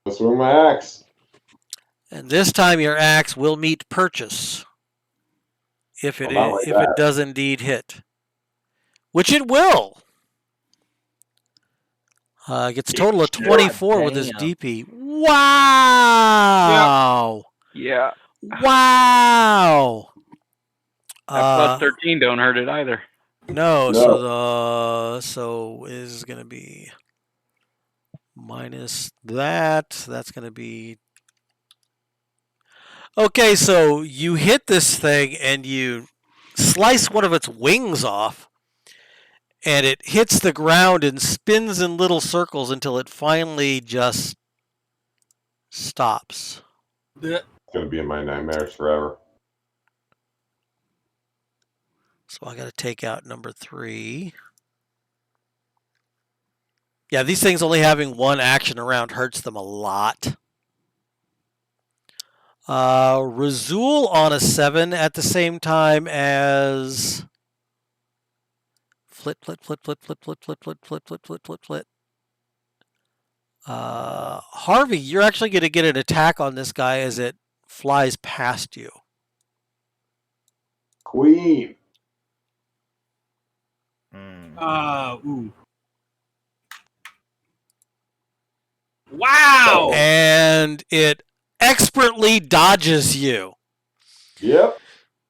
I'll swing my axe.
And this time your axe will meet purchase. If it,
Well, not like
if it
that.
does indeed hit. Which it will. Gets a total of 24 with his
damn.
DP. Wow!
Yeah.
Wow!
That plus 13 don't hurt it either.
No,
No.
so is going to be minus that. That's going to be okay. So you hit this thing and you slice one of its wings off, and it hits the ground and spins in little circles until it finally just stops.
It's gonna be in my nightmares forever.
So I got to take out number 3. Yeah, these things only having one action around hurts them a lot. Razul on a 7 at the same time as flit. Harvey, you're actually going to get an attack on this guy as it flies past you.
Queen.
Ooh. Wow!
And it expertly dodges you.
Yep.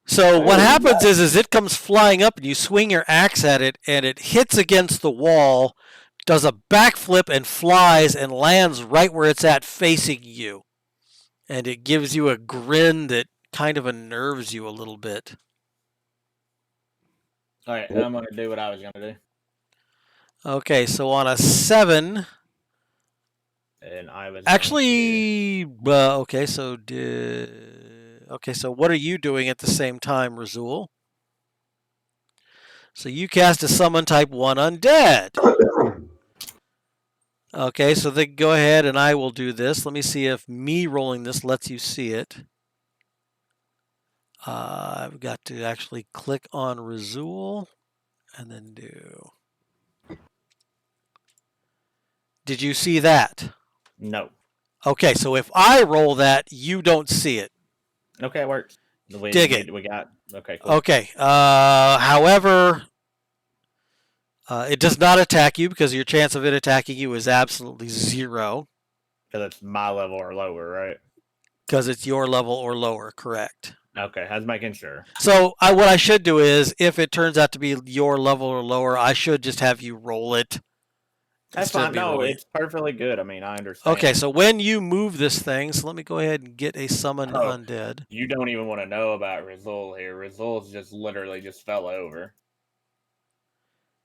So what
Hey,
happens is it comes flying up and you swing your axe at it and it hits against the wall, does a backflip and flies and lands right where it's at facing you. And it gives you a grin that kind of unnerves you a little bit.
All right, I'm gonna do what I was gonna do,
Okay, so on a 7,
and I was
actually, okay, so what are you doing at the same time, Razul? So you cast a summon type 1 undead. Okay, so then go ahead and I will do this. Let me see if me rolling this lets you see it. I've got to actually click on Razul and then do. Did you see that?
No.
Okay, so if I roll that, you don't see it.
Okay, it works.
Dig it.
We got okay. Cool.
Okay. However, it does not attack you because your chance of it attacking you is absolutely 0.
Because it's my level or lower, right?
Because it's your level or lower, correct.
Okay, I was making sure.
So what I should do is, if it turns out to be your level or lower, I should just have you roll it.
That's
instead of
fine.
me
No,
rolling it.
it's perfectly good. I mean, I understand.
Okay, so when you move this thing, so let me go ahead and get a summon undead.
You don't even want to know about Rizul here. Rizul's just literally just fell over.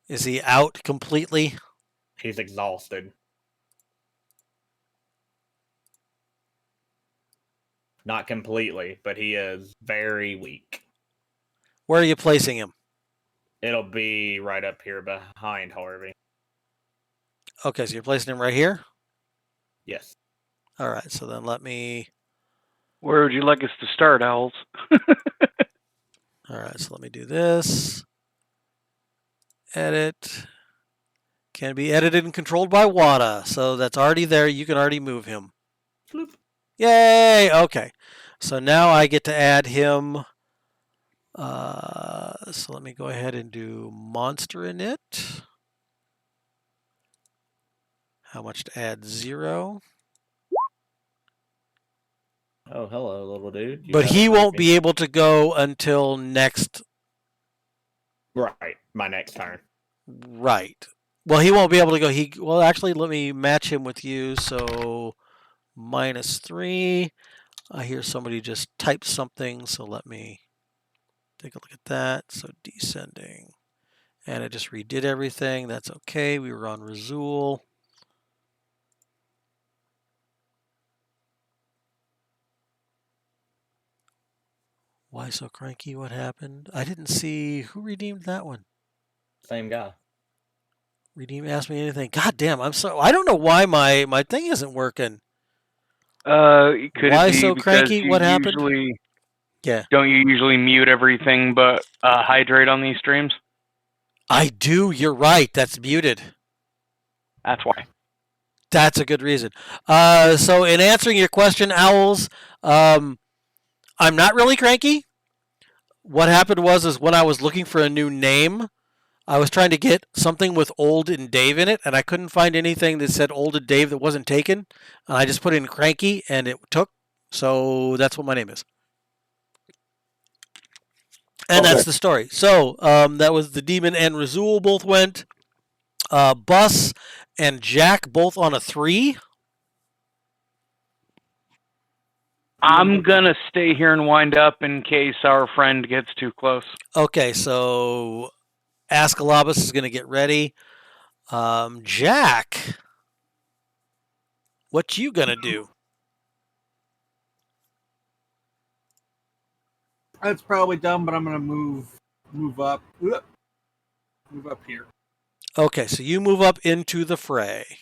Is he out completely?
He's exhausted. Not completely, but he is very weak.
Where are you placing him?
It'll be right up here behind Harvey.
Okay, so you're placing him right here?
Yes.
All right, so then let me...
Where would you like us to start, Owls?
All right, so let me do this. Edit. Can be edited and controlled by Wada. So that's already there. You can already move him.
Floop.
Yay! Okay. So now I get to add him. So let me go ahead and do monster init. How much to add? 0.
Oh, hello, little dude.
But he won't be able to go until next.
Right, my next turn.
Right. Well, he won't be able to go. Well, actually, let me match him with you. So -3. I hear somebody just type something, so let me take a look at that. So descending. And I just redid everything. That's okay. We were on Razul. Why so cranky? What happened? I didn't see who redeemed that one.
Same guy.
Redeem asked me anything. God damn, I'm so I don't know why my thing isn't working.
Could
Why
it be
so
because
cranky?
you
What happened?
usually
Yeah.
don't you usually mute everything but hydrate on these streams?
I do, you're right. That's muted.
That's why.
That's a good reason. So in answering your question, Owls, I'm not really cranky. What happened was when I was looking for a new name, I was trying to get something with Old and Dave in it, and I couldn't find anything that said Old and Dave that wasn't taken. And I just put in cranky, and it took. So that's what my name is. And
Okay.
that's the story. So that was the demon and Razul both went. Bus and Jack both on a 3.
I'm gonna stay here and wind up in case our friend gets too close.
Okay, so Ascalabus is going to get ready. Jack, what you going to do?
That's probably dumb, but I'm gonna move up. Move up here.
Okay, so you move up into the fray.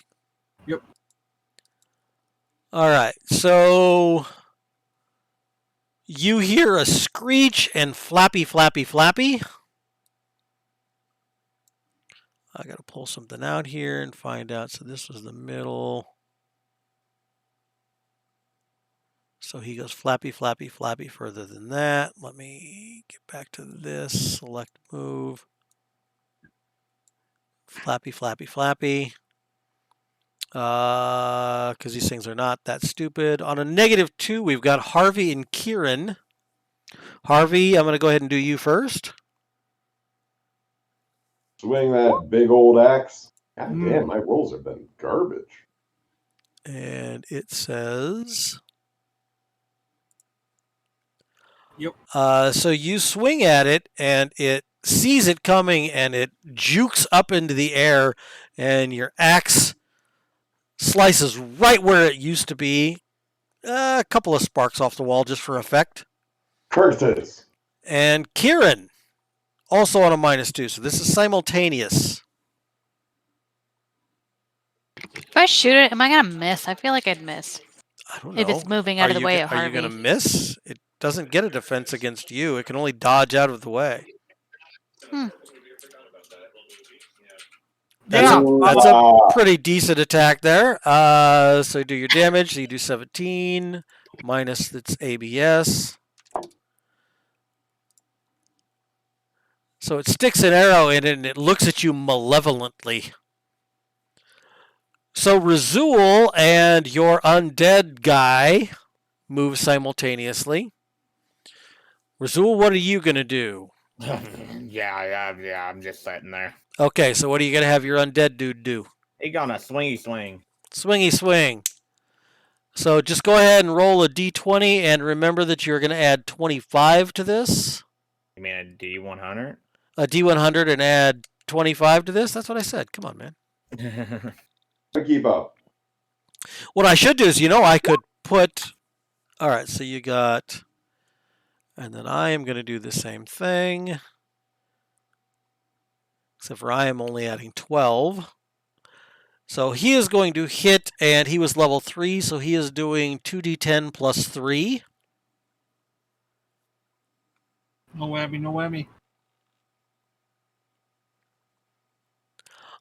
Yep.
All right, so you hear a screech and flappy, flappy, flappy. I got to pull something out here and find out. So this was the middle. So he goes flappy, flappy, flappy further than that. Let me get back to this. Select move. Flappy, flappy, flappy. Because these things are not that stupid. On a -2, we've got Harvey and Kieran. Harvey, I'm going to go ahead and do you first.
Swing that big old axe. God damn, my rolls have been garbage.
And it says...
Yep.
So you swing at it, and it sees it coming, and it jukes up into the air, and your axe slices right where it used to be. A couple of sparks off the wall just for effect.
Curses.
And Kieran, also on a -2, so this is simultaneous.
If I shoot it, am I gonna miss? I feel like I'd miss.
I don't know.
If it's moving out of the way of
Are you
Harvey.
going to miss? It doesn't get a defense against you. It can only dodge out of the way. That's a pretty decent attack there. So do your damage. So you do 17 minus its ABS. So it sticks an arrow in it, and it looks at you malevolently. So Razul and your undead guy move simultaneously. Razul, what are you going to do?
yeah, I'm just sitting there.
Okay, so what are you going to have your undead dude do?
He gonna swingy swing.
Swingy swing. So just go ahead and roll a d20, and remember that you're going to add 25 to this.
You mean a D100?
A d100 and add 25 to this? That's what I said. Come on, man.
Keep up.
What I should do is, I could put... All right, so you got... And then I am going to do the same thing. Except for I am only adding 12. So he is going to hit, and he was level 3, so he is doing 2d10 plus 3.
No whammy, no whammy.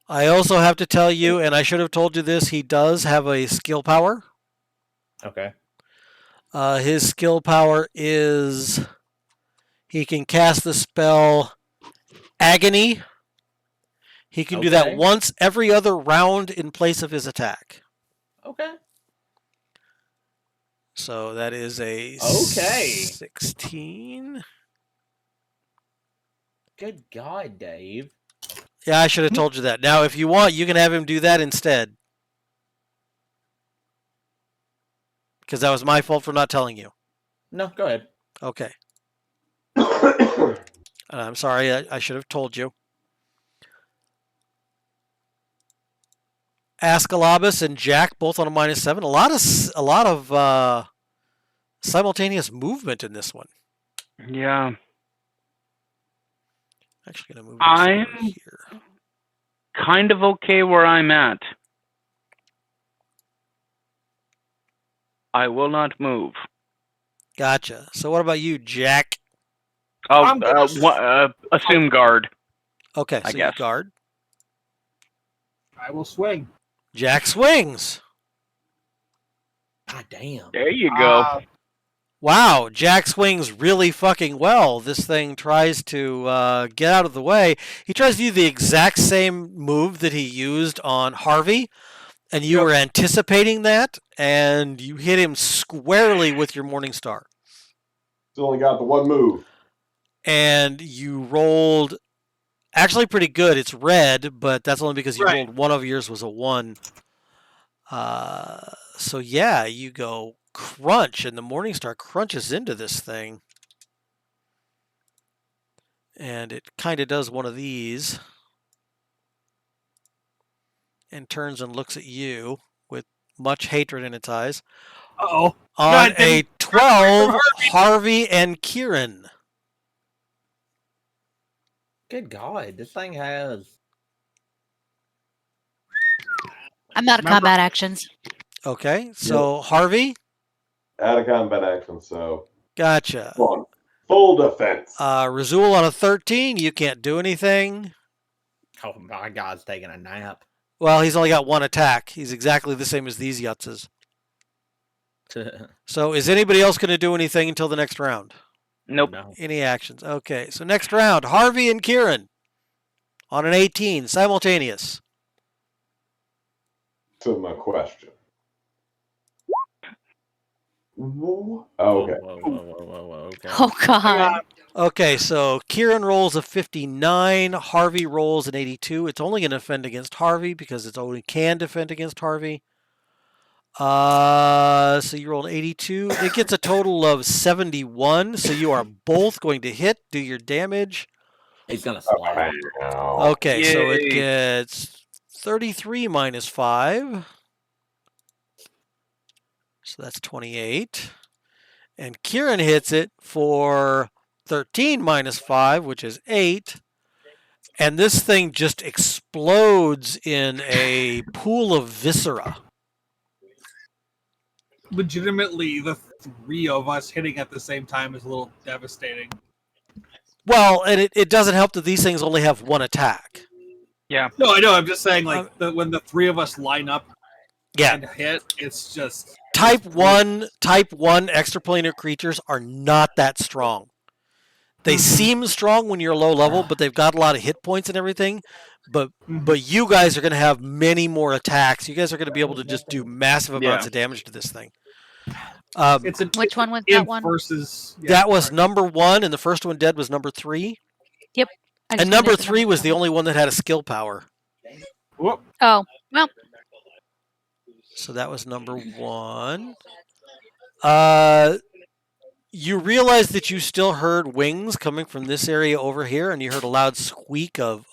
I also have to tell you, and I should have told you this, he does have a skill power.
Okay.
His skill power is he can cast the spell Agony. He can do that once every other round in place of his attack.
Okay.
So that is a 16.
Good God, Dave.
Yeah, I should have told you that. Now, if you want, you can have him do that instead. Because that was my fault for not telling you.
No, go ahead.
Okay. I'm sorry, I should have told you. Ascalabus and Jack both on a -7. A lot of simultaneous movement in this one.
Yeah.
Actually, gonna move this
I'm
over here.
kind of okay where I'm at. I will not move.
Gotcha. So what about you, Jack?
Oh, assume guard.
Okay,
I
so
guess.
you guard.
I will swing.
Jack swings.
God damn.
There you go.
Wow, Jack swings really fucking well. This thing tries to get out of the way. He tries to do the exact same move that he used on Harvey, and you were anticipating that, and you hit him squarely with your Morning Star.
Still only got the one move.
and you rolled actually pretty good. It's red, but that's only because you
Right.
rolled one of yours was a 1. So yeah, you go crunch, and the Morningstar crunches into this thing. And it kind of does one of these and turns and looks at you with much hatred in its eyes.
Uh-oh.
On
God,
a
didn't-
12, Harvey and Kieran.
Good God, this thing has.
I'm out of
Remember-
combat actions.
Okay, so Harvey,
Out of combat action, so
gotcha.
come on. Full defense.
Razul on a 13, you can't do anything.
Oh my God's taking a nap.
Well, he's only got 1 attack. He's exactly the same as these Yutzes. So is anybody else going to do anything until the next round?
Nope.
No.
Any actions? Okay, so next round, Harvey and Kieran on an 18, simultaneous.
To my question. Okay.
Whoa, okay.
Oh God.
Okay, so Kieran rolls a 59, Harvey rolls an 82. It's only going to defend against Harvey because it only can defend against Harvey. So you rolled 82. It gets a total of 71, so you are both going to hit, do your damage.
He's gonna slap.
Okay, so it
Yay.
gets 33 minus 5. So that's 28. And Kieran hits it for 13 minus 5, which is 8. And this thing just explodes in a pool of viscera.
Legitimately, the 3 of us hitting at the same time is a little devastating.
Well, and it doesn't help that these things only have 1 attack.
Yeah.
No, I know. I'm just saying, like, when the 3 of us line up
Yeah.
and hit, it's just
Type 1 extraplanar creatures are not that strong. They seem strong when you're low level, but they've got a lot of hit points and everything. But you guys are going to have many more attacks. You guys are going to be able to just do massive amounts
Yeah.
of damage to this thing.
it's an
Which one was
imp
that one?
versus
That was
sorry.
number 1, and the first one dead was number 3.
I just
And number
needed the
3 was the
number.
only one that had a skill power.
Whoop.
Oh, well,
So that was number 1. You realize that you still heard wings coming from this area over here, and you heard a loud squeak of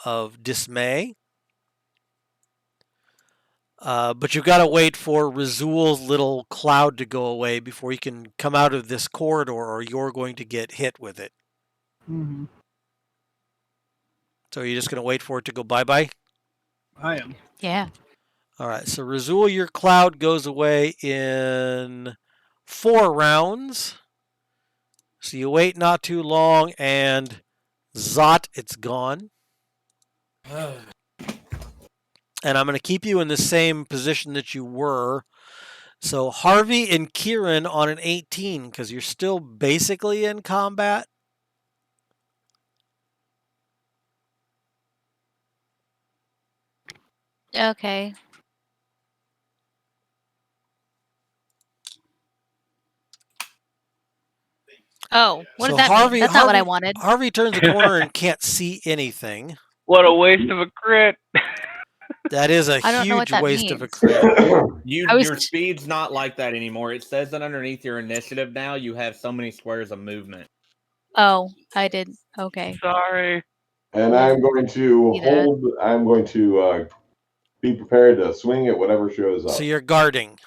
dismay. But you've got to wait for Razul's little cloud to go away before you can come out of this corridor, or you're going to get hit with it.
Mm-hmm.
So you're just going to wait for it to go bye-bye?
I am.
yeah.
All right, so Razul, your cloud goes away in 4 rounds. So you wait not too long, and Zot, it's gone. And I'm going to keep you in the same position that you were. So Harvey and Kieran on an 18, because you're still basically in combat.
Okay. Oh, what
So
does that mean? That's not what I wanted.
Harvey turns the corner and can't see anything.
What a waste of a crit.
That is a
I don't know what
huge
that
waste of a
means.
crit.
I was
Your
t-
speed's not like that anymore. It says that underneath your initiative now you have so many squares of movement.
Oh, I did. Okay.
Sorry.
And
Yeah.
I'm going to
See that?
hold. I'm going to be prepared to swing at whatever shows up.
So you're guarding.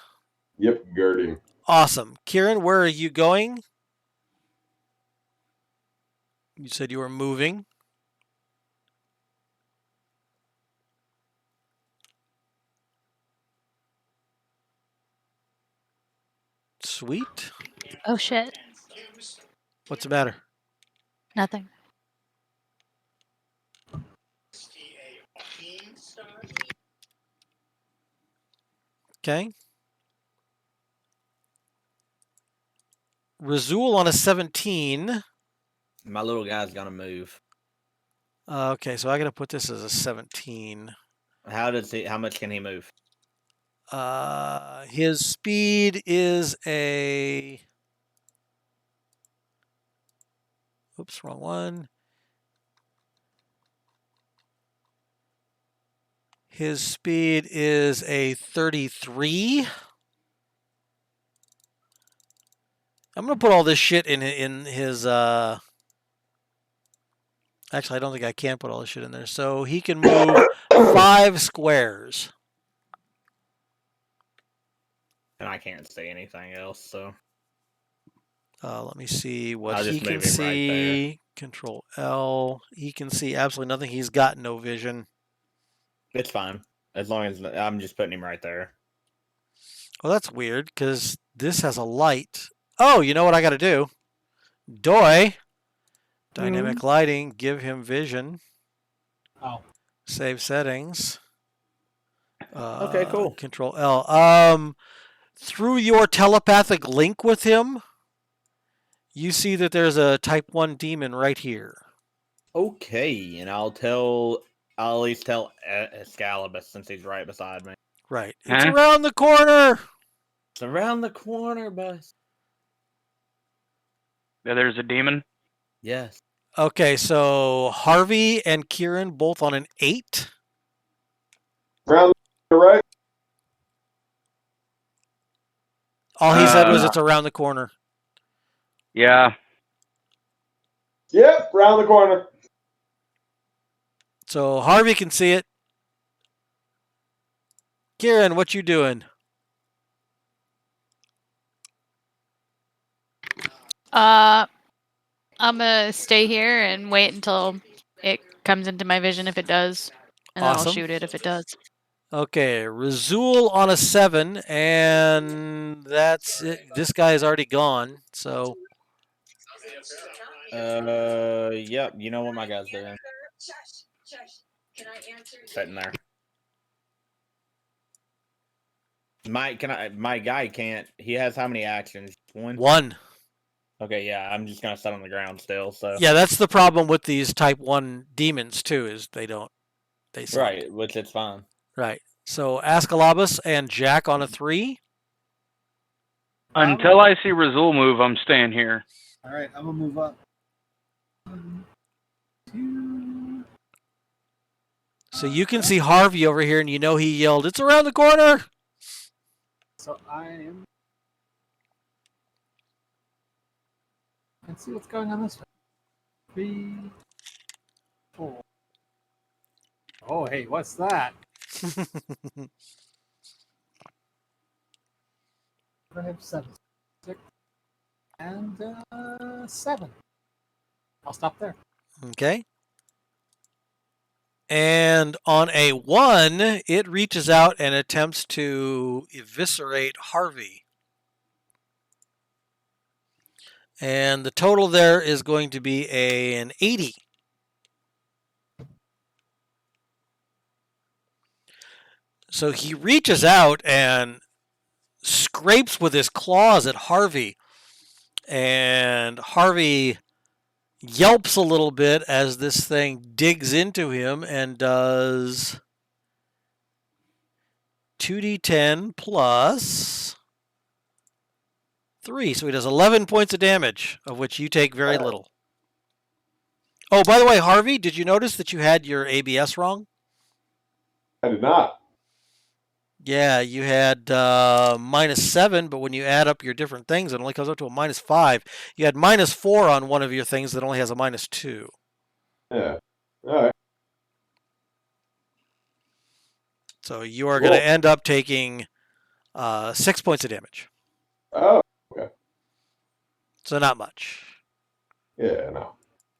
Yep, girding.
Awesome. Kieran, where are you going? You said you were moving. Sweet.
Oh shit.
What's the matter?
Nothing.
Okay. Razul on a 17.
My little guy's gonna move.
Okay, so I got to put this as a 17.
How much can he move?
His speed is a Oops, wrong one. His speed is a 33. I'm going to put all this shit in his... Actually, I don't think I can put all this shit in there. So he can move 5 squares.
And I can't see anything else, so
Let me see what
I'll
he
just
can
move him right there.
see. Control L. He can see absolutely nothing. He's got no vision.
It's fine. As long as I'm just putting him right there.
Well, that's weird because this has a light. Oh, you know what I got to do? Doi. Dynamic lighting. Give him vision.
Oh.
Save settings.
Okay, cool.
Control L. Through your telepathic link with him, you see that there's a type 1 demon right here.
Okay, and I'll at least tell Excalibus since he's right beside me.
Right. It's
Huh?
around the corner.
It's around the corner, boss.
Yeah, there's a demon.
Yes.
Okay, so Harvey and Kieran both on an 8.
Round the right.
All he said was
No.
it's around the corner.
Yeah.
Yep, round the corner.
So Harvey can see it. Kieran, what you doing?
I'm gonna stay here and wait until it comes into my vision if it does, and then I'll
Awesome.
shoot it if it does.
Okay, Razul on a 7, and that's it. This guy is already gone, so
Yep. You know what my guy's doing? Sitting there. My guy can't. He has how many actions? 1.
1.
Okay, yeah. I'm just gonna sit on the ground still. So
Yeah, that's the problem with these type 1 demons too, is they suck.
right, which it's fine.
Right. So Ascalabus and Jack on a 3.
Until I see Razul move, I'm staying here.
All right, I'm gonna move up. 1, 2.
So you can see Harvey over here, and you know he yelled, "It's around the corner!"
So I am. Let's see what's going on this way. 3, 4. Oh, hey, what's that? I have 7, 6, and 7. I'll stop there.
Okay. And on a 1, it reaches out and attempts to eviscerate Harvey. And the total there is going to be an 80. So he reaches out and scrapes with his claws at Harvey. And Harvey yelps a little bit as this thing digs into him and does 2d10 plus 3. So he does 11 points of damage, of which you take very little. Oh, by the way, Harvey, did you notice that you had your ABS wrong?
I did not.
Yeah, you had -7, but when you add up your different things, it only comes up to a -5. You had -4 on one of your things that only has a -2.
Yeah. All right.
So you are going to end up taking 6 points of damage.
Oh, okay.
So not much.
Yeah, no.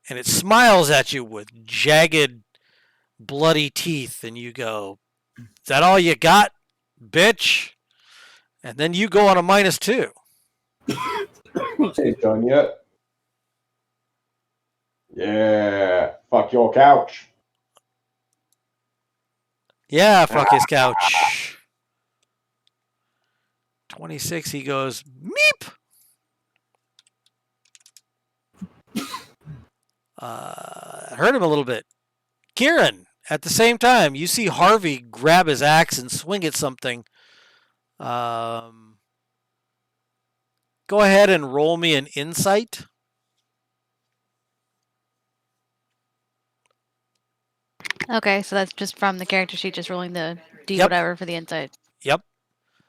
And it smiles at you with jagged, bloody teeth, and you go, "Is that all you got, bitch?" And then you go on a -2.
Ain't done yet. Yeah. Fuck your couch.
Yeah, fuck his couch. 26, he goes, meep! Hurt him a little bit. Kieran, at the same time, you see Harvey grab his axe and swing at something. Go ahead and roll me an insight.
Okay, so that's just from the character sheet, just rolling the D
Yep.
whatever for the insight.
Yep.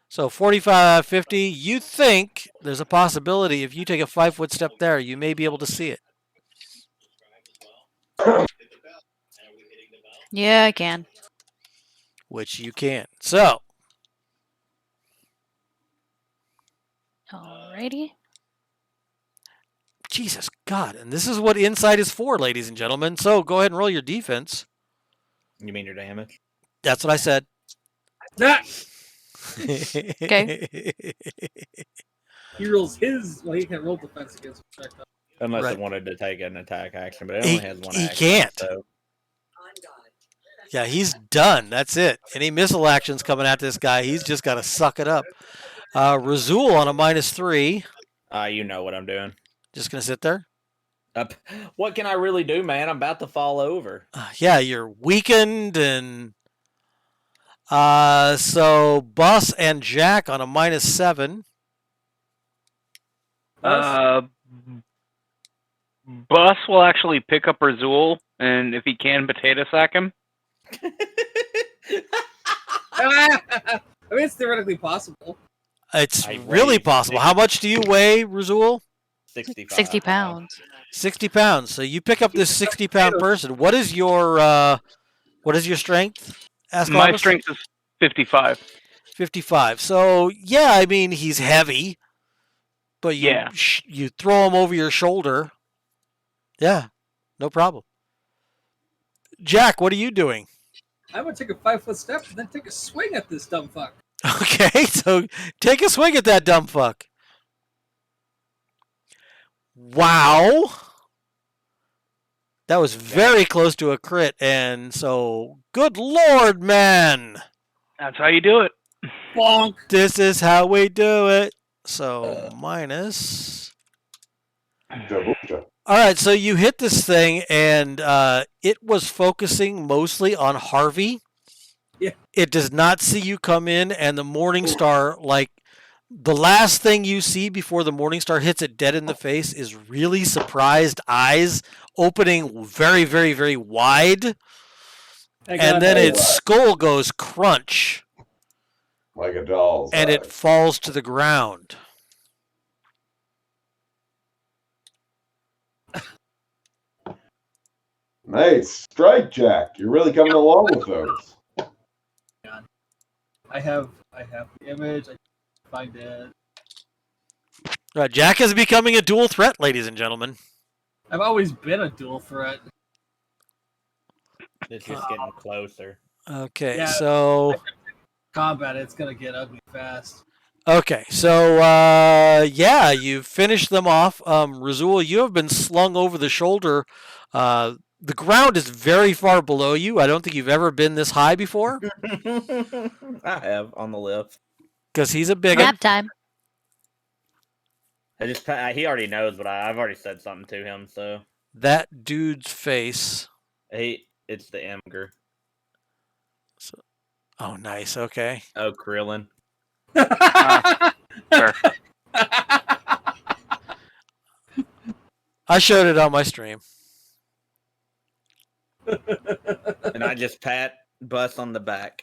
So 45, 50. You think there's a possibility if you take a 5-foot step there, you may be able to see it.
Yeah, I can.
Which you can. So,
Alrighty.
Jesus God. And this is what insight is for, ladies and gentlemen. So go ahead and roll your defense.
You mean your damage?
That's what I said.
That
Okay.
he rolls his. Well, he can roll defense against projectile.
Unless
Right.
it wanted to take an attack action, but it
He-
only has one
he
action.
can't.
So
Yeah, he's done. That's it. Any missile actions coming at this guy, he's just got to suck it up. Razul on a -3.
you know what I'm doing.
Just going to sit there.
What can I really do, man? I'm about to fall over.
Yeah, you're weakened. And so Bus and Jack on a -7.
Bus will actually pick up Razul, and if he can, potato sack him.
I mean, it's theoretically possible.
It's
I
really
weigh
possible. How much do you weigh, Razul?
65
60 pounds.
60 pounds. So you pick up this 60-pound person. What is your strength? Ask
My
Columbus?
strength is 55.
55. So yeah, I mean he's heavy, but you
Yeah.
you throw him over your shoulder. Yeah, no problem. Jack, what are you doing?
I'm gonna take a 5-foot step and then take a swing at this dumb fuck.
Okay, so take a swing at that dumb fuck. Wow. That was very close to a crit, and so good lord, man.
That's how you do it.
Bonk.
This is how we do it. So minus.
Jabucha.
All right, so you hit this thing, and it was focusing mostly on Harvey.
Yeah.
It does not see you come in, and the Morning Star, like the last thing you see before the Morning Star hits it dead in the face, is really surprised eyes opening very, very, very wide, and then its skull goes crunch,
Like a doll's
and it
eye.
falls to the ground.
Nice. Strike, Jack. You're really coming along with those.
I have the image. I can find it.
Jack is becoming a dual threat, ladies and gentlemen.
I've always been a dual threat.
It's just getting closer.
Okay,
Yeah.
so
Combat, it's gonna get ugly fast.
yeah, you finished them off. Razul, you have been slung over the shoulder. The ground is very far below you. I don't think you've ever been this high before.
I have on the lift.
Because he's a big
Nap time.
He already knows, but I've already said something to him, so
that dude's face.
it's the Imgur.
Oh, nice. Okay.
Oh, Krillin.
Fair.
I showed it on my stream.
And I just pat Bus on the back.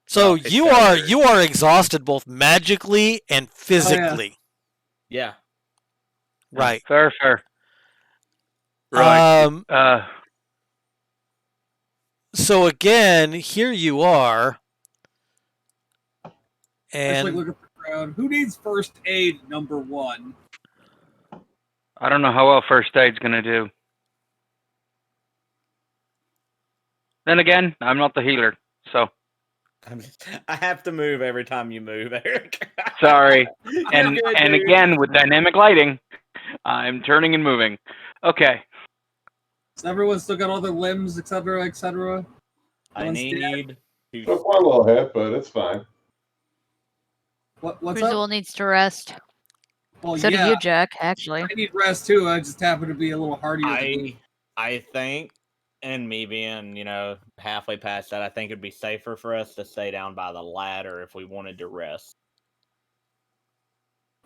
So
Oh, it's
you are exhausted both magically and physically.
Yeah.
Right.
Fair. Right.
So again, here you are.
Just like
And
look at the crowd. Who needs first aid? Number 1.
I don't know how well first aid's gonna do. Then again, I'm not the healer, so
I have to move every time you move, Eric.
sorry.
You're
And
good,
and
dude.
again with dynamic lighting, I'm turning and moving. Okay.
So everyone's still got all their limbs, etc., etc.
I
One's
need to
Took one little hit, but it's fine.
What's up?
Razul needs to rest.
Well,
So
yeah,
do you, Jack, actually.
I need rest too. I just happen to be a little hardier. than you.
I think, and me being, halfway past that, I think it'd be safer for us to stay down by the ladder if we wanted to rest.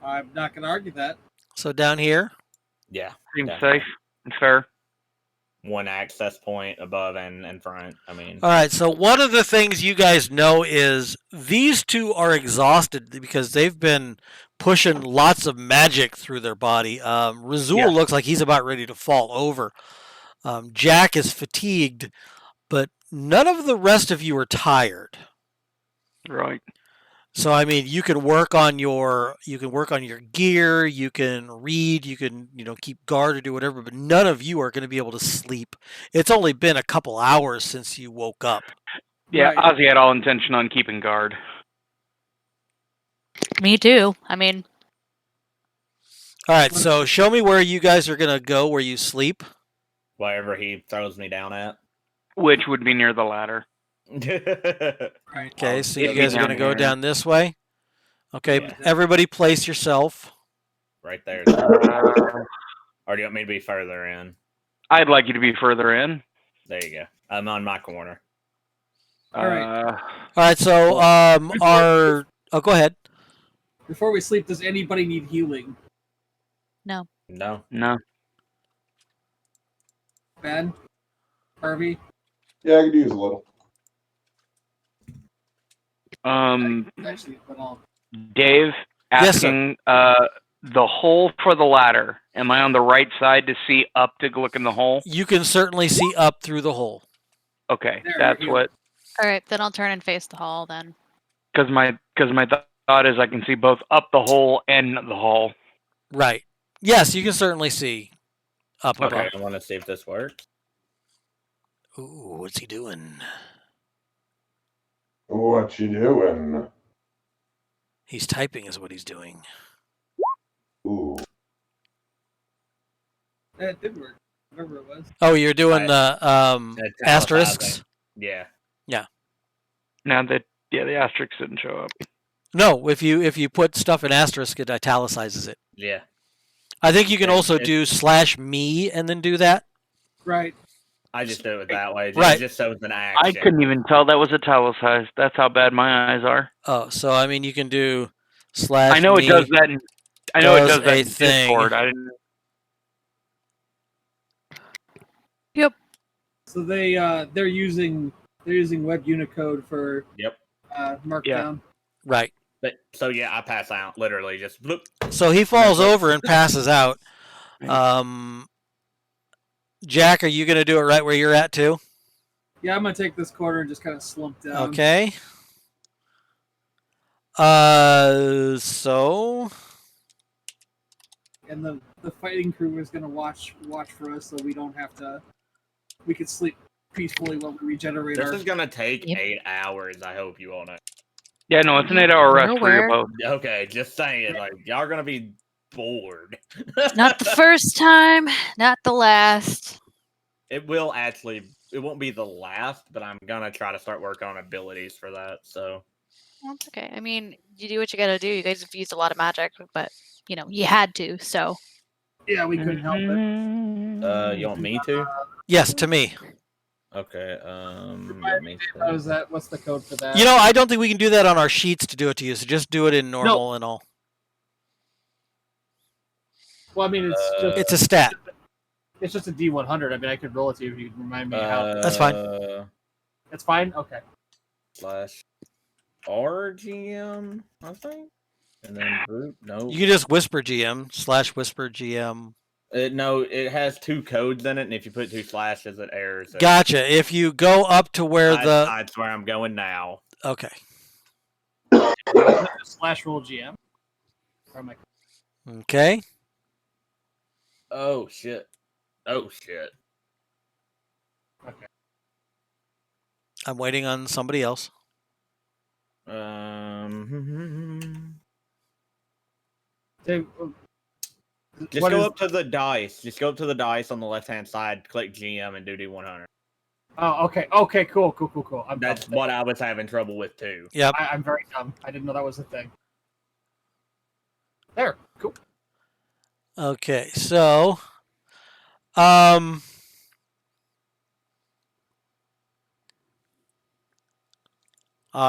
I'm not going to argue that.
so down here.
Yeah.
Seems
definitely.
safe and fair.
one access point above and in front. I mean,
All right, so one of the things you guys know is these two are exhausted because they've been pushing lots of magic through their body. Razul
Yeah.
looks like he's about ready to fall over. Jack is fatigued, but none of the rest of you are tired.
Right.
So I mean, you can work on your gear, you can read, you can keep guard or do whatever, but none of you are going to be able to sleep. It's only been a couple hours since you woke up.
Yeah,
Right.
Ozzy had all intention on keeping guard.
Me too. I mean,
All right, so show me where you guys are going to go where you sleep.
whatever he throws me down at.
Which would be near the ladder.
Right.
Okay, so
it'd
you
be
guys are
down
going to go
here.
down this way. Okay,
Yeah.
everybody place yourself.
Right there.
Uh,
Or do you want me to be further in?
I'd like you to be further in.
There you go. I'm on my corner.
All right.
All right, so go ahead.
Before we sleep, does anybody need healing?
no.
No.
No.
Ben? Harvey?
Yeah, I could use a little.
Actually, but I'll...
Dave,
Yes, sir.
asking the hole for the ladder. Am I on the right side to see up to look in the hole?
You can certainly see up through the hole.
Okay,
There,
that's
here.
what.
All right, then I'll turn and face the hall then.
Because my thought is I can see both up the hole and the hall.
Right. Yes, you can certainly see up above.
Okay, I want to see if this works.
Ooh, what's he doing?
What you doing?
He's typing is what he's doing.
Ooh.
That did work. Whatever it was.
Oh, you're doing the
Italicizing.
asterisks?
Yeah.
Now that the asterisks didn't show up.
No, if you put stuff in asterisk, it italicizes it.
Yeah.
I think you can
Yeah,
also
it-
do /me and then do that.
Right.
I just do it that way.
Right.
Just so it's an
I
action.
couldn't even tell that was italicized. That's how bad my eyes are.
Oh, so I mean, you can do /me.
I know it does that. I know it
does
does that
a
in
thing.
Discord. I didn't.
So they're using Web Unicode for
Yep.
Markdown.
Right.
But, so yeah, I pass out. Literally, just bloop.
So he falls over and passes out. Jack, are you going to do it right where you're at too?
Yeah, I'm gonna take this corner and just kind of slump down.
Okay. So
And the fighting crew is gonna watch for us, so we don't have to. We can sleep peacefully while we regenerate
This
our.
is gonna take
Yep.
8 hours. I hope you all know.
Yeah, no, it's an 8-hour rest for
Nowhere.
you both.
Okay, just saying. Like y'all are gonna be bored.
Not the first time, not the last.
It will actually. It won't be the last, but I'm gonna try to start working on abilities for that. So
That's okay. I mean, you do what you gotta do. You guys have used a lot of magic, but you had to. So
Yeah, we couldn't help it.
you want me to?
yes, to me.
Okay.
Remind
Let
me,
me
Dave, how is that? What's the code for that?
I don't think we can do that on our sheets to do it to you. So just do it in normal and all.
Well, I mean, it's just
It's a stat.
it's just a D100. I mean, I could roll it to you if you could remind me how.
That's fine.
That's fine. Okay.
Slash RGM, I think, and then group. No,
You can just whisper GM /whisper GM.
no, it has 2 codes in it, and if you put 2 slashes, it errors. It.
Gotcha. If you go up to where
That's where I'm going now.
okay.
Slash roll GM. Or am I-
Okay.
Oh shit! Oh shit!
Okay.
I'm waiting on somebody else.
Dave,
Just
what
go
is-
up to the dice. Just go up to the dice on the left-hand side. Click GM and do D100.
Oh, okay. Okay. Cool. I'm
That's
dumb.
what I was having trouble with too.
Yep.
I'm very dumb. I didn't know that was a thing. There. Cool.
Okay. So, I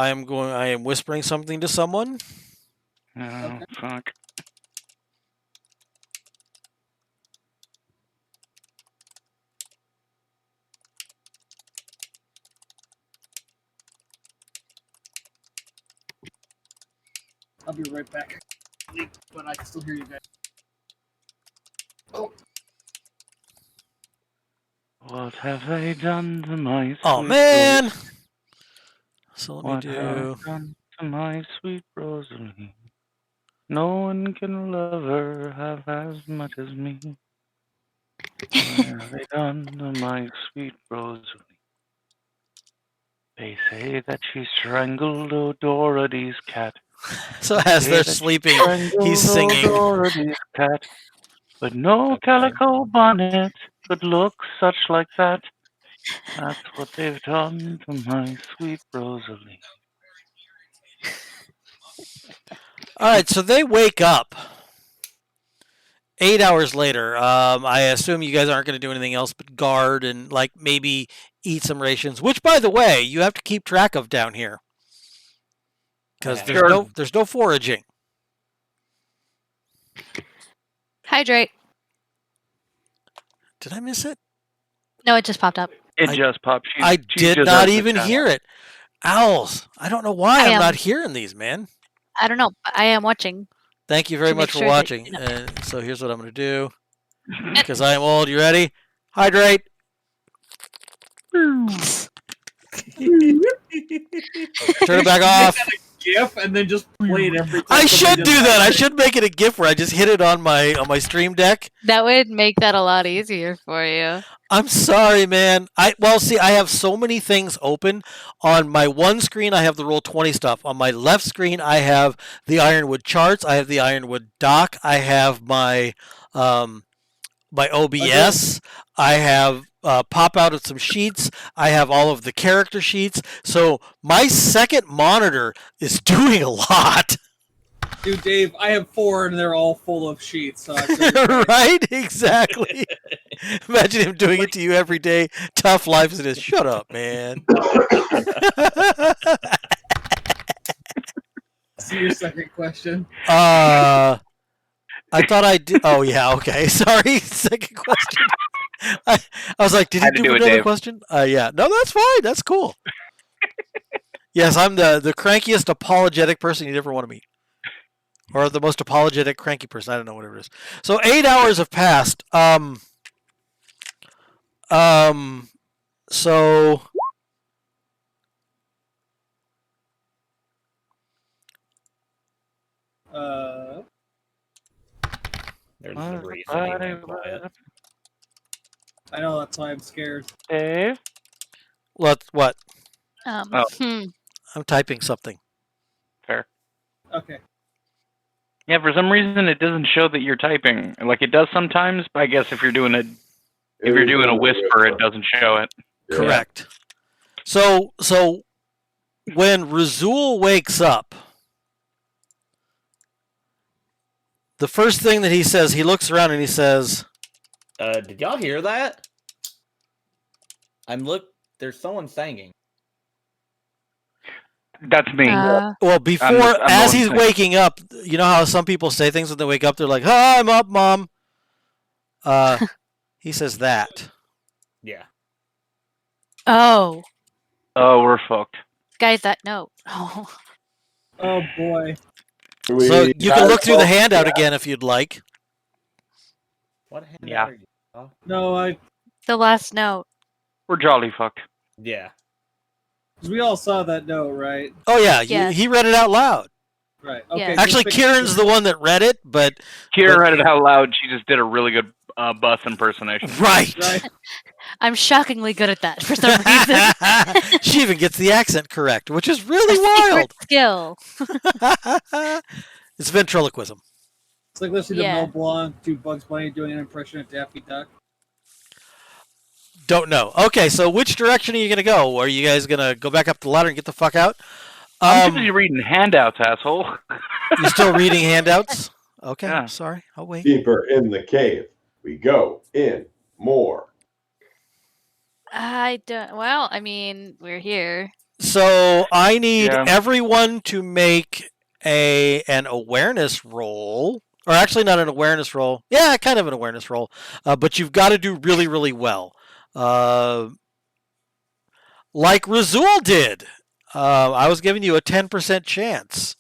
am whispering something to someone.
Oh, fuck.
I'll be right back. But I can still hear you guys. Oh.
What have they done to my
Oh
sweet
man. So let me
What have
do.
I done to my sweet Rosalie? No one can love her half as much as me. What have they done to my sweet Rosalie? They say that she strangled O'Doherty's cat.
So as
Say
they're
that she
sleeping, he's
strangled
singing.
O'Doherty's cat. But no calico bonnet could look such like that. That's what they've done to my sweet Rosalie.
All right, so they wake up 8 hours later. I assume you guys aren't going to do anything else but guard and like maybe eat some rations. Which, by the way, you have to keep track of down here because
Yeah.
Sure.
there's no foraging.
Hydrate.
Did I miss it?
No, it just popped up.
It
I-
just popped.
I
She's
did
just
not
out of the
even
chat.
hear it. Owls. I don't know why
I
I'm
am-
not hearing these, man.
I don't know. But I am watching.
Thank you very
To make
much for
sure that,
watching.
you know.
And so here's what I'm going to do because I am old. You ready? Hydrate. Turn it back off.
GIF and then just play it every time.
I
somebody
should
does
do that. I
hydrate.
should make it a GIF where I just hit it on my stream deck.
That would make that a lot easier for you.
I'm sorry, man. I have so many things open. On my one screen, I have the Roll20 stuff. On my left screen, I have the Ironwood charts. I have the Ironwood doc. I have my my OBS. I have pop out of some sheets. I have all of the character sheets. So my second monitor is doing a lot.
Dude, Dave, I have 4 and they're all full of sheets. So I figured,
Right? Exactly. Imagine him doing it to you every day. Tough life as it is. Shut up, man.
see your second question.
I thought I did. Oh, yeah. Okay. Sorry. Second question. I was like, did he
Had to
do
do it,
another
Dave.
question? Yeah. No, that's fine. That's cool. Yes, I'm the crankiest apologetic person you'd ever want to meet. Or the most apologetic cranky person. I don't know, whatever it is. So 8 hours have passed. So
There's the breeze. and he went quiet.
I know, that's why I'm scared.
Dave?
what?
Oh.
I'm typing something.
Fair.
Okay.
Yeah, for some reason it doesn't show that you're typing. Like it does sometimes, but I guess if you're doing a whisper, it doesn't show it.
Yeah.
Correct. So when Razul wakes up, the first thing that he says, he looks around and he says,
Did y'all hear that? There's someone singing.
That's me.
well, before,
I'm the
as
one
he's
saying.
waking up, you know how some people say things when they wake up, they're like, "Hi, I'm up, Mom." He says that.
Yeah.
Oh,
Oh, we're fucked.
guys, that note. Oh,
Oh boy.
So you can look through the handout again if you'd like.
What handout
Yeah.
are you? Oh,
No,
the last note.
We're jolly fucked.
yeah.
because we all saw that note, right?
Oh yeah,
Yes.
he read it out loud.
Right.
Yeah.
Okay.
Actually,
just
Kieran's the one that read it, but
Kira
But-
read it out loud. She just did a really good bus impersonation.
right.
Right.
I'm shockingly good at that for some reason.
She even gets the accent correct, which is really
A secret
wild.
skill.
It's ventriloquism.
It's like listening
Yeah.
to Mel Blanc do Bugs Bunny doing an impression of Daffy Duck.
Don't know. Okay, so which direction are you going to go? Are you guys going to go back up the ladder and get the fuck out?
I'm busy reading handouts, asshole.
You still reading handouts? Okay,
Yeah.
sorry. I'll wait.
Deeper in the cave. We go in more.
I don't. Well, I mean, we're here.
So I need
Yeah.
everyone to make an awareness roll. Or actually not an awareness roll. Yeah, kind of an awareness roll. But you've got to do really, really well. Like Razul did. I was giving you a 10% chance.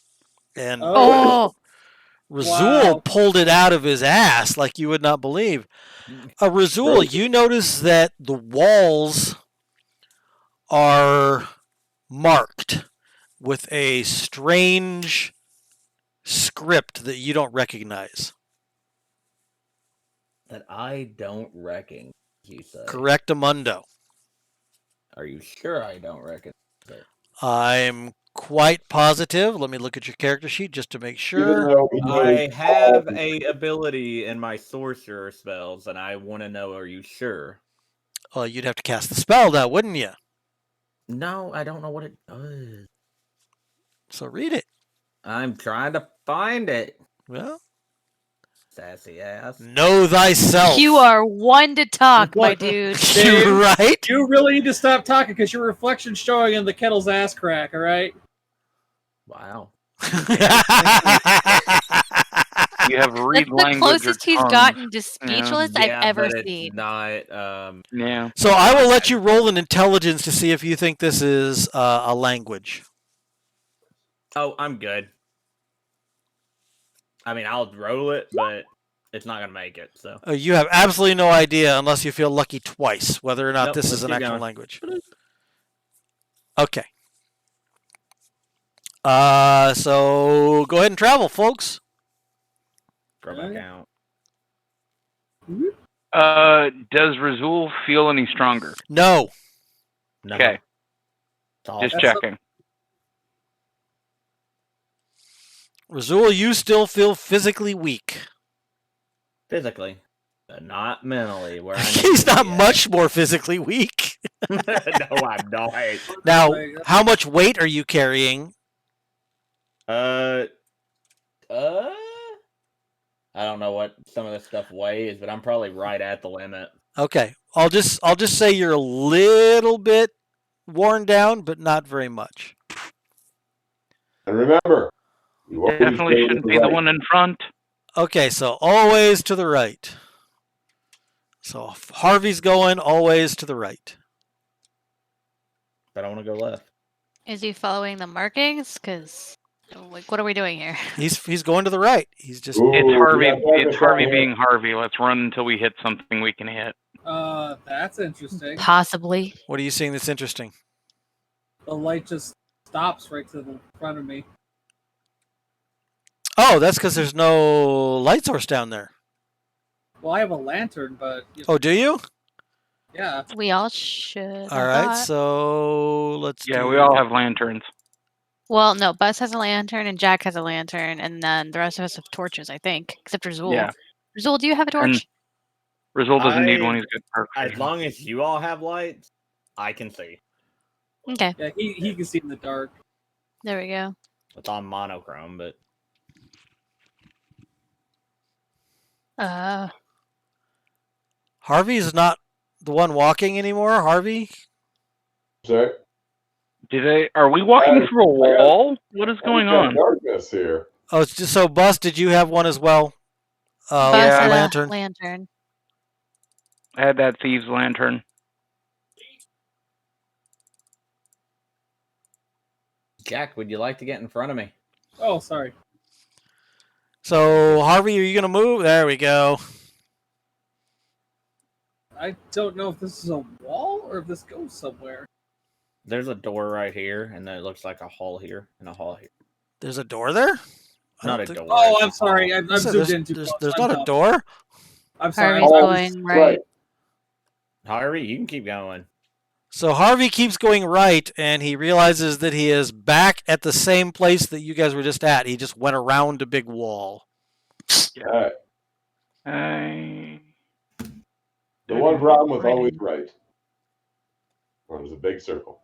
And
Oh,
Razul
Wow.
pulled it out of his ass like you would not believe. Razul,
Right.
you notice that the walls are marked with a strange script that you don't recognize.
That I don't reckon, you say.
Correctamundo.
Are you sure I don't reckon it?
I'm quite positive. Let me look at your character sheet just to make
Even
sure.
though he
I
knows
have
all-
a ability in my sorcerer spells, and I want to know, are you sure?
Well, you'd have to cast the spell now, wouldn't you?
No, I don't know what it does.
So read it.
I'm trying to find it.
Well,
Sassy ass.
know thyself.
you are one to talk, my
What?
dude.
You're right.
You really need to stop talking because your reflection's showing in the kettle's ass crack, alright?
Wow.
You have read
That's the
language
closest
or
he's
tongues.
gotten to speechless I've
Yeah,
ever
but it's
seen.
not.
Yeah.
So I will let you roll an intelligence to see if you think this is a language.
Oh, I'm good. I mean, I'll roll it, but it's not gonna make it. So
You have absolutely no idea unless you feel lucky twice whether or not
Nope,
this
let's
is an
keep
actual
going.
language. Okay. So go ahead and travel, folks.
from my count.
Does Razul feel any stronger?
No.
No.
Okay,
It's all
just
That's
checking.
Razul, you still feel physically weak.
physically, but not mentally. Where I need
He's
to
not
be at.
much more physically weak.
No, I'm not.
Now,
Like,
how much weight are you carrying?
I don't know what some of this stuff weighs, but I'm probably right at the limit.
Okay. I'll just say you're a little bit worn down, but not very much.
And remember, you always
Definitely
go to
shouldn't
the
be the
right.
one in front.
Okay, so always to the right. So Harvey's going always to the right.
But I want to go left.
Is he following the markings? Because, like, what are we doing here?
He's going to the right. He's just
Ooh,
It's
we
Harvey.
got darkness
It's Harvey
down here.
being Harvey. Let's run until we hit something we can hit.
that's interesting.
Possibly.
What are you seeing that's interesting?
The light just stops right to the front of me.
Oh, that's because there's no light source down there.
Well, I have a lantern, but
Oh, do you?
yeah.
We all should.
All right, so let's
Yeah,
do...
we all have lanterns.
Well, no, Buzz has a lantern and Jack has a lantern, and then the rest of us have torches, I think, except Razul.
Yeah.
Razul, do you have a torch?
And Razul doesn't need
I-
one. He's got perk
As
vision.
long as you all have lights, I can see.
Okay,
Yeah, he can see in the dark.
there we go.
It's on monochrome, but
Harvey's not the one walking anymore, Harvey?
Sorry?
Are we walking
I-
through a wall? What is going
We've got
on?
darkness here.
Oh, it's just so Bus, did you have one as well?
Buzz
yeah.
had
Lantern.
a lantern.
I had that thieves' lantern.
Jack, would you like to get in front of me?
Oh, sorry.
So, Harvey, are you going to move? There we go.
I don't know if this is a wall or if this goes somewhere.
There's a door right here, and then it looks like a hall here and a hall here.
There's a door there? I
Not
don't
a
think-
door.
Oh,
it's
I'm
a
sorry.
hall.
I'm
So
zoomed
there's
in too
there's,
close.
there's
I'm
not a
dumb.
door?
I'm sorry.
Harvey's
I was-
going right.
Harvey, you can keep going.
So Harvey keeps going right, and he realizes that he is back at the same place that you guys were just at. He just went around a big wall.
All right. The one problem with always right. Well, there's a big circle.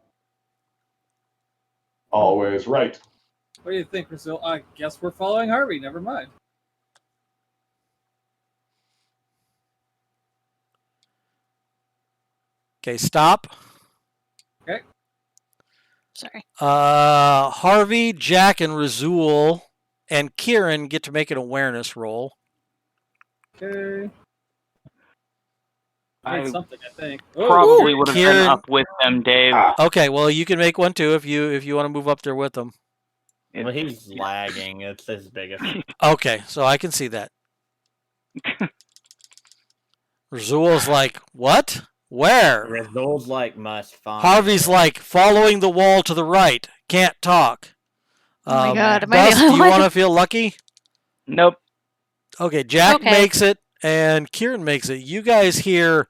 Always right.
What do you think, Brazil? I guess we're following Harvey. Never mind.
Okay, stop.
Sorry.
Harvey, Jack, and Razul and Kieran get to make an awareness roll.
Okay. I
I
did something, I think.
probably would have
Kieran-
been up with them, Dave.
Ah,
Okay, well you can make one too if you want to move up there with them.
Well, he's lagging. It's his biggest.
Okay, so I can see that. Razul's like, what? Where?
Rizul's like must find.
Harvey's like, following the wall to the right. Can't talk.
Oh my God, am I the
Gus, do
only
you
one?
want to feel lucky?
Nope.
Okay, Jack
Okay.
makes it, and Kieran makes it. You guys hear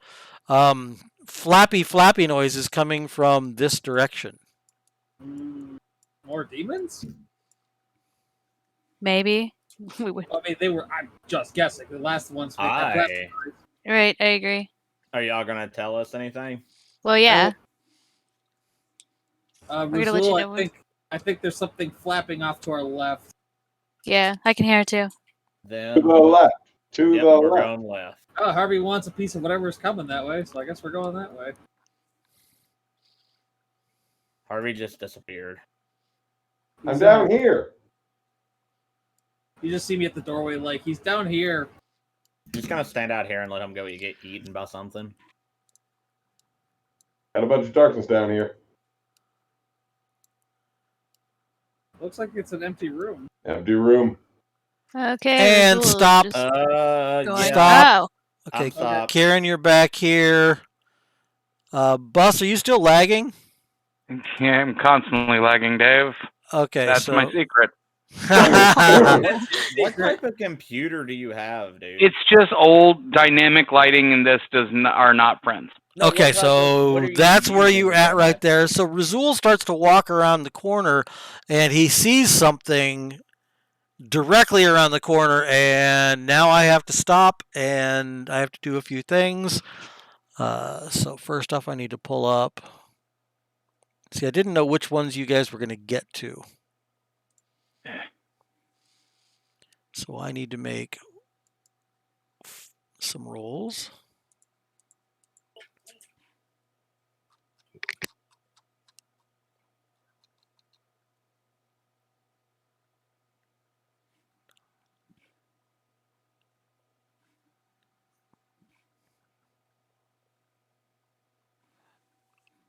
flappy noises coming from this direction.
More demons?
Maybe. We would.
I mean, they were. I'm just guessing. The last ones. We had
Right, I agree.
Are y'all gonna tell us anything?
Well, yeah.
We're
gonna let you know when.
I think there's something flapping off to our left.
Yeah, I can hear it too.
Then
To the left. To
Yep,
the
we're
left.
going left.
Oh, Harvey wants a piece of whatever's coming that way, so I guess we're going that way.
Harvey just disappeared.
I'm down here.
You just see me at the doorway, like he's down here.
Just gonna stand out here and let him go get eaten by something.
Got a bunch of darkness down here.
Looks like it's an empty room.
Empty room.
Okay.
And
Razul is
stop.
just
Yeah.
going-
Stop.
Oh,
Okay,
Stop.
Kieran, you're back here. Bus, are you still lagging?
Yeah, I'm constantly lagging, Dave.
Okay,
That's
so
my secret.
What type of computer do you have, dude?
It's just old dynamic lighting, and this are not friends.
No, what
okay,
type of-
so
what are you
that's where
using
you're at
for
right
that?
there. So Razul starts to walk around the corner, and he sees something directly around the corner, and now I have to stop, and I have to do a few things. So first off, I need to pull up. See, I didn't know which ones you guys were going to get to. So I need to make some rolls.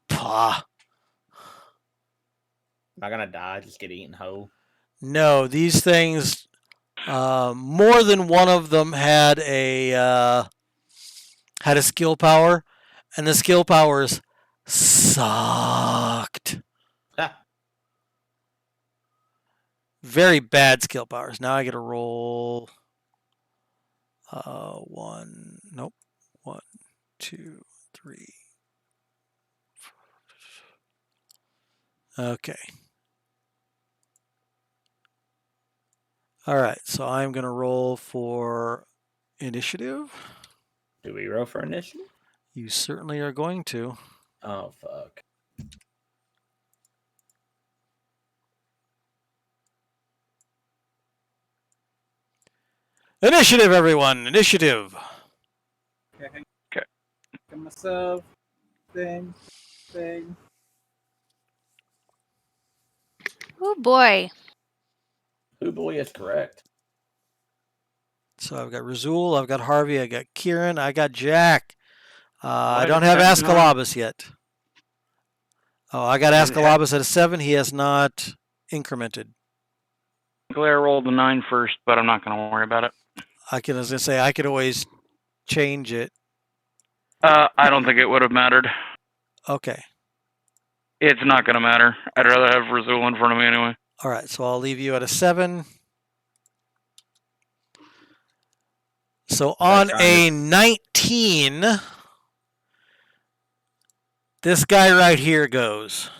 Pah.
Am I gonna die? Just get eaten whole.
No, these things, more than one of them had a skill power, and the skill powers sucked. Very bad skill powers. Now I get to roll. One, nope. 1, 2, 3. Okay. All right, so I'm going to roll for initiative.
Do we roll for initiative?
You certainly are going to.
Oh fuck.
Initiative, everyone! Initiative!
Okay.
Okay.
Get myself. Thing.
oh boy.
Who boy is correct?
So I've got Razul, I've got Harvey, I got Kieran, I got Jack. I
What
don't
is
have
that
Ascalabus yet. Oh, I got
Doesn't have-
Ascalabus at a 7. He has not incremented.
Glare rolled a 9 first, but I'm not going to worry about it.
I was going to say, I could always change it.
I don't think it would have mattered.
Okay.
It's not going to matter. I'd rather have Razul in front of me anyway.
All right, so I'll leave you at a 7. So on a 19, this guy right here goes.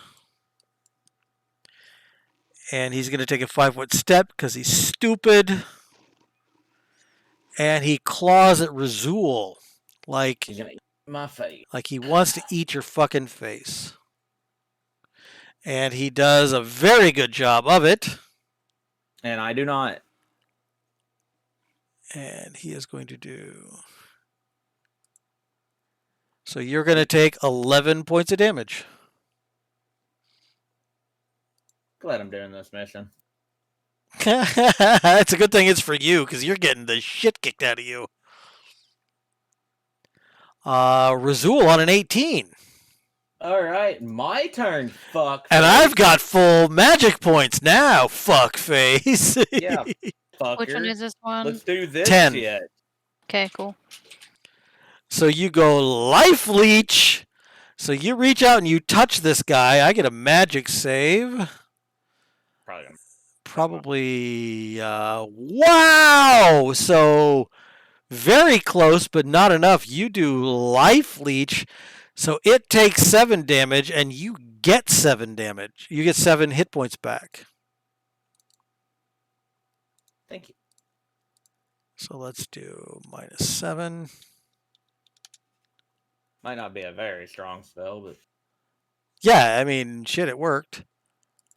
And he's going to take a 5-foot step because he's stupid. And he claws at Razul like
He's gonna eat my face.
he wants to eat your fucking face. And he does a very good job of it.
And I do not.
And he is going to do... So you're going to take 11 points of damage.
Glad I'm doing this mission.
It's a good thing it's for you, because you're getting the shit kicked out of you. Razul on an 18.
All right, my turn. Fuck.
And
face.
I've got full magic points now, fuck face.
Yeah, fucker.
Which one is this one?
Let's do this
10.
shit.
Okay, cool.
So you go life leech. So you reach out and you touch this guy. I get a magic save.
Probably.
Probably, wow! So very close, but not enough. You do life leech. So it takes 7 damage and you get 7 damage. You get 7 hit points back.
Thank you.
So let's do -7.
Might not be a very strong spell, but
Yeah, I mean, shit, it worked.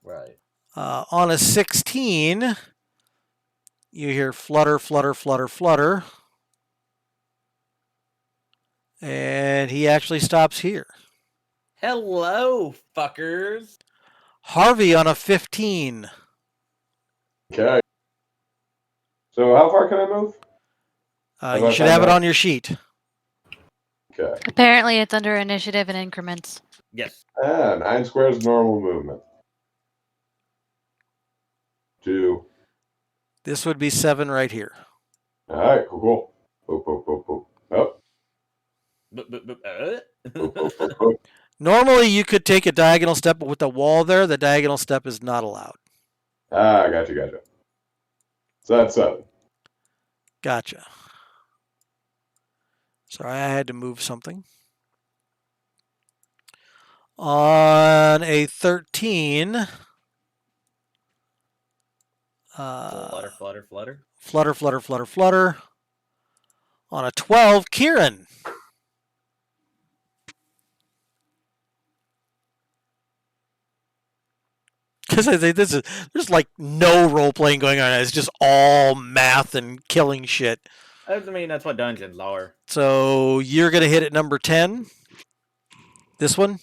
right.
On a 16, you hear flutter, flutter, flutter, flutter. And he actually stops here.
Hello, fuckers.
Harvey on a 15.
Okay. So how far can I move?
You should have it on your sheet.
Okay.
Apparently, it's under initiative and increments.
Yes.
9 squares normal movement. 2.
This would be 7 right here.
All right, cool. Boop, boop, boop, boop. Oh,
Boop, boop, boop,
boop, boop, boop, boop.
Normally, you could take a diagonal step, but with the wall there, the diagonal step is not allowed.
Gotcha. So that's 7.
Gotcha. Sorry, I had to move something. On a 13,
flutter, flutter, flutter.
flutter, flutter, flutter, flutter. On a 12, Kieran. Because I think there's like no role playing going on. It's just all math and killing shit.
I mean, that's what dungeons are.
So you're gonna hit at number 10. This one.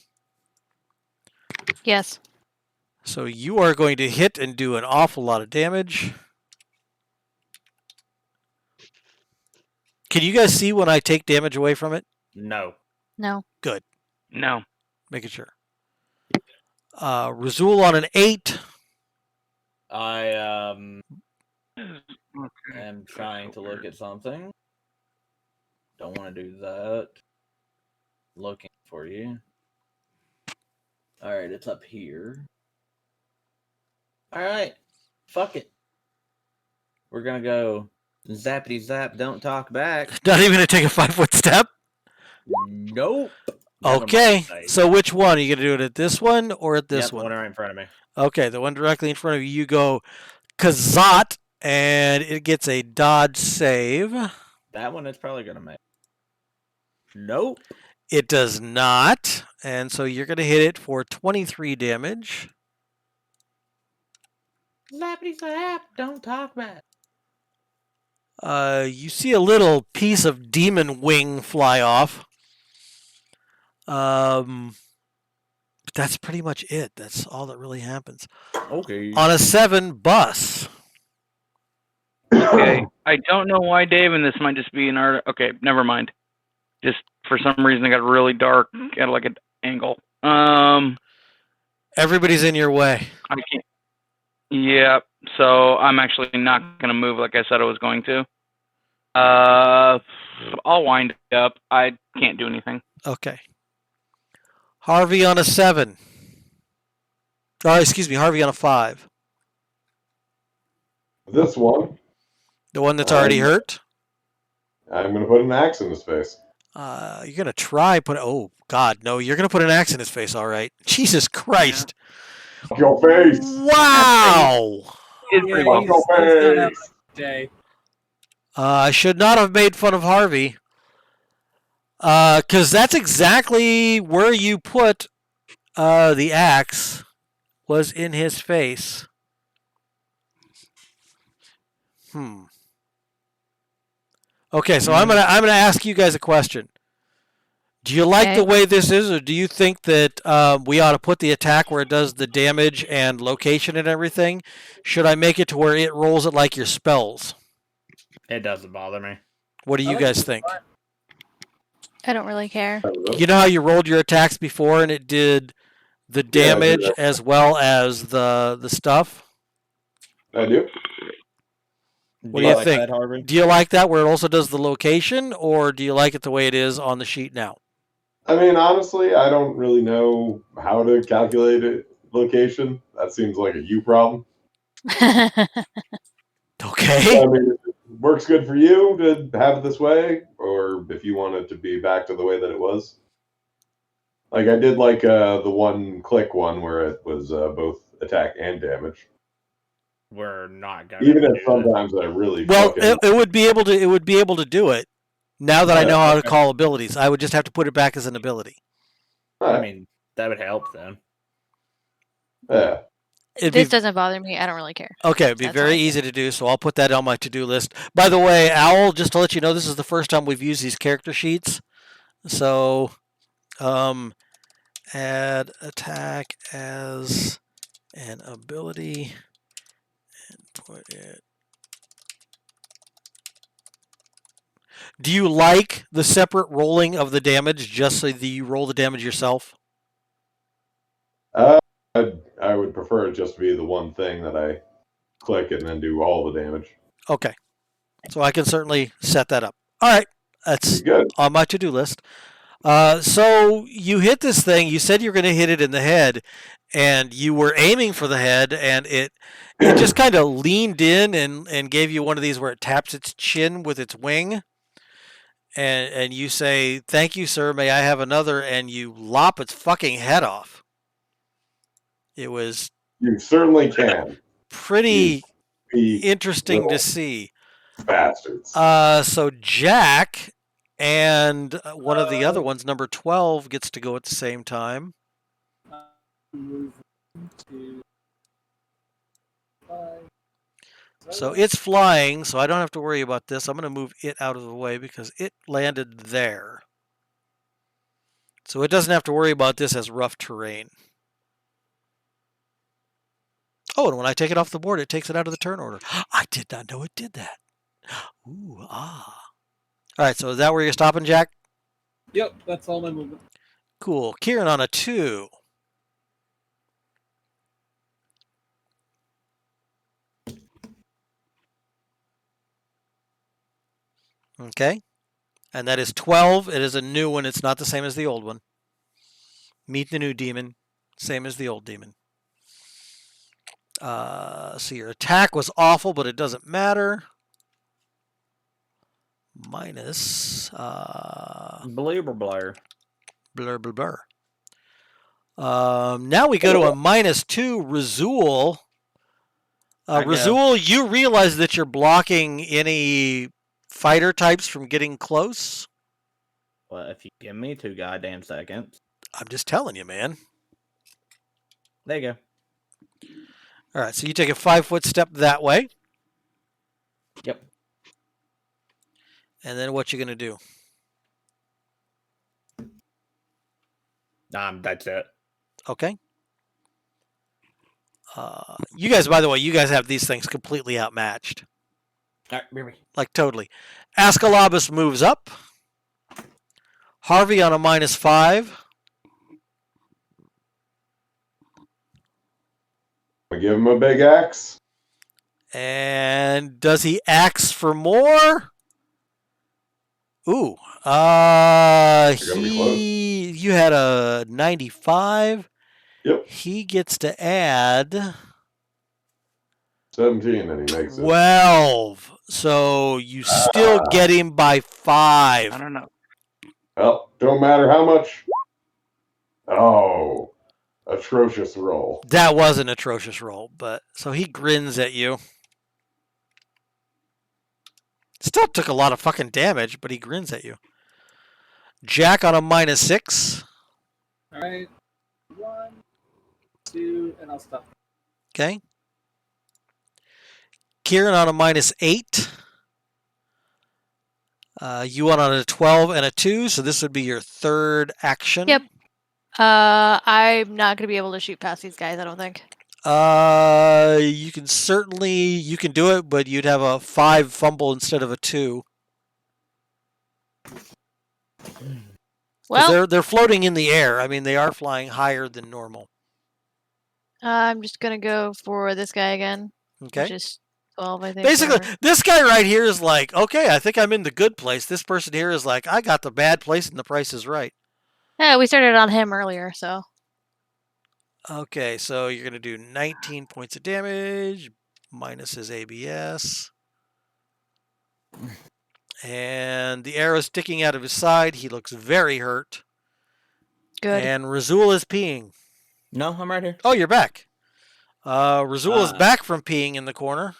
Yes.
So you are going to hit and do an awful lot of damage. Can you guys see when I take damage away from it?
No.
No.
Good.
No.
Making sure. Razul on an 8.
I am trying to look at something. Don't want to do that. Looking for you. Alright, it's up here. Alright. Fuck it. We're gonna go zappity zap, don't talk back.
Not even gonna take a 5-foot step.
Nope. Never
Okay.
mind.
So which one? Are you gonna do it at this one or at this
Yep, the
one?
one right in front of me.
Okay, the one directly in front of you. You go Kazat, and it gets a dodge save.
That one it's probably gonna make. Nope.
It does not, and so you're going to hit it for 23 damage.
Zappity zap, don't talk back.
You see a little piece of demon wing fly off. But that's pretty much it. That's all that really happens.
Okay.
On a 7, Bus.
Okay. I don't know why, Dave, and this might just be an art. Okay, never mind. Just for some reason, it got really dark at like an angle.
Everybody's in your way.
I can't. Yeah. So I'm actually not gonna move like I said I was going to. I'll wind up. I can't do anything.
Okay. Harvey on a 7. Oh, excuse me, Harvey on a 5.
This one,
The one that's already hurt.
I'm going to put an axe in his face.
You're gonna try put. Oh God, no! You're gonna put an axe in his face. All right. Jesus Christ!
Fuck your face!
It's
Wow!
pretty
Fuck
well.
your face!
Day.
I should not have made fun of Harvey. Because that's exactly where you put the axe was in his face. Okay, so I'm gonna ask you guys a question. Do you like the way this is, or do you think that we ought to put the attack where it does the damage and location and everything? Should I make it to where it rolls it like your spells?
It doesn't bother me.
What do you guys think?
I don't really care.
You know how you rolled your attacks before and it did the
Yeah, I do
damage
that.
as well as the stuff?
I do.
What do you
like
think?
that, Harvey?
Do you like that where it also does the location, or do you like it the way it is on the sheet now?
I mean, honestly, I don't really know how to calculate it location. That seems like a you problem.
Okay.
I mean, if it works good for you to have it this way, or if you want it to be back to the way that it was. Like I did like the one click one where it was both attack and damage.
We're not going
Even
to
if
do that.
sometimes I really
Well,
fucking
it would be able to do it. Now that I know how to
Okay.
call abilities, I would just have to put it back as an ability.
I mean, that would help then.
yeah.
It'd be
This doesn't bother me. I don't really care.
okay. It'd be
That's all
very
I
easy to do, so I'll put that on my to-do list. By the way, Owl, just to let you know, this is the first time we've used these character sheets. So, add attack as an ability and put it. Do you like the separate rolling of the damage just so that you roll the damage yourself?
I would prefer it just to be the one thing that I click and then do all the damage.
Okay. So I can certainly set that up. All right. That's
Good.
on my to-do list. So you hit this thing. You said you were going to hit it in the head, and you were aiming for the head, and it just kind of leaned in and gave you one of these where it taps its chin with its wing. And you say, "Thank you, sir. May I have another?" And you lop its fucking head off. It was
You certainly can.
pretty
You
interesting to
little
see.
bastards.
So Jack and one of the other ones, number 12, gets to go at the same time.
Move 1, 2, 5.
So it's flying, so I don't have to worry about this. I'm going to move it out of the way because it landed there. So it doesn't have to worry about this as rough terrain. Oh, and when I take it off the board, it takes it out of the turn order. I did not know it did that. Ooh, ah. All right, so is that where you're stopping, Jack?
Yep, that's all my movement.
Cool. Kieran on a 2. Okay. And that is 12. It is a new one. It's not the same as the old one. Meet the new demon. Same as the old demon. So your attack was awful, but it doesn't matter. Minus
Blur, blur.
blur, blur, blur. Now we go to a -2. Razul. Razul, you realize that you're blocking any fighter types from getting close?
Well, if you give me 2 goddamn seconds.
I'm just telling you, man.
There you go.
All right, so you take a 5-foot step that way.
Yep.
And then what you gonna do?
That's it.
Okay. You guys, by the way, you guys have these things completely outmatched.
All right, baby.
Like, totally. Ascalabus moves up. Harvey on a -5.
I give him a big axe.
And does he axe for more? Ooh.
You're gonna be close.
You had a 95.
Yep.
He gets to add
17 and he makes it.
12. So you still get him by 5.
I don't know.
Well, don't matter how much. Oh, atrocious roll.
That was an atrocious roll, but so he grins at you. Still took a lot of fucking damage, but he grins at you. Jack on a -6.
Alright. 1, 2, and I'll stop.
Okay. Kieran on a -8. You went on a 12 and a 2, so this would be your third action.
Yep. I'm not going to be able to shoot past these guys, I don't think.
You can do it, but you'd have a 5 fumble instead of a 2.
Well,
they're floating in the air. I mean, they are flying higher than normal.
I'm just gonna go for this guy again, which
Okay.
is 12, I think.
Basically,
or-
this guy right here is like, okay, I think I'm in the good place. This person here is like, I got the bad place and the price is right.
Yeah, we started on him earlier, so
Okay, so you're going to do 19 points of damage minus his ABS. And the arrow sticking out of his side. He looks very hurt.
good.
And Razul is peeing.
No, I'm right here.
Oh, you're back. Razul is
Ah.
back from peeing in the corner.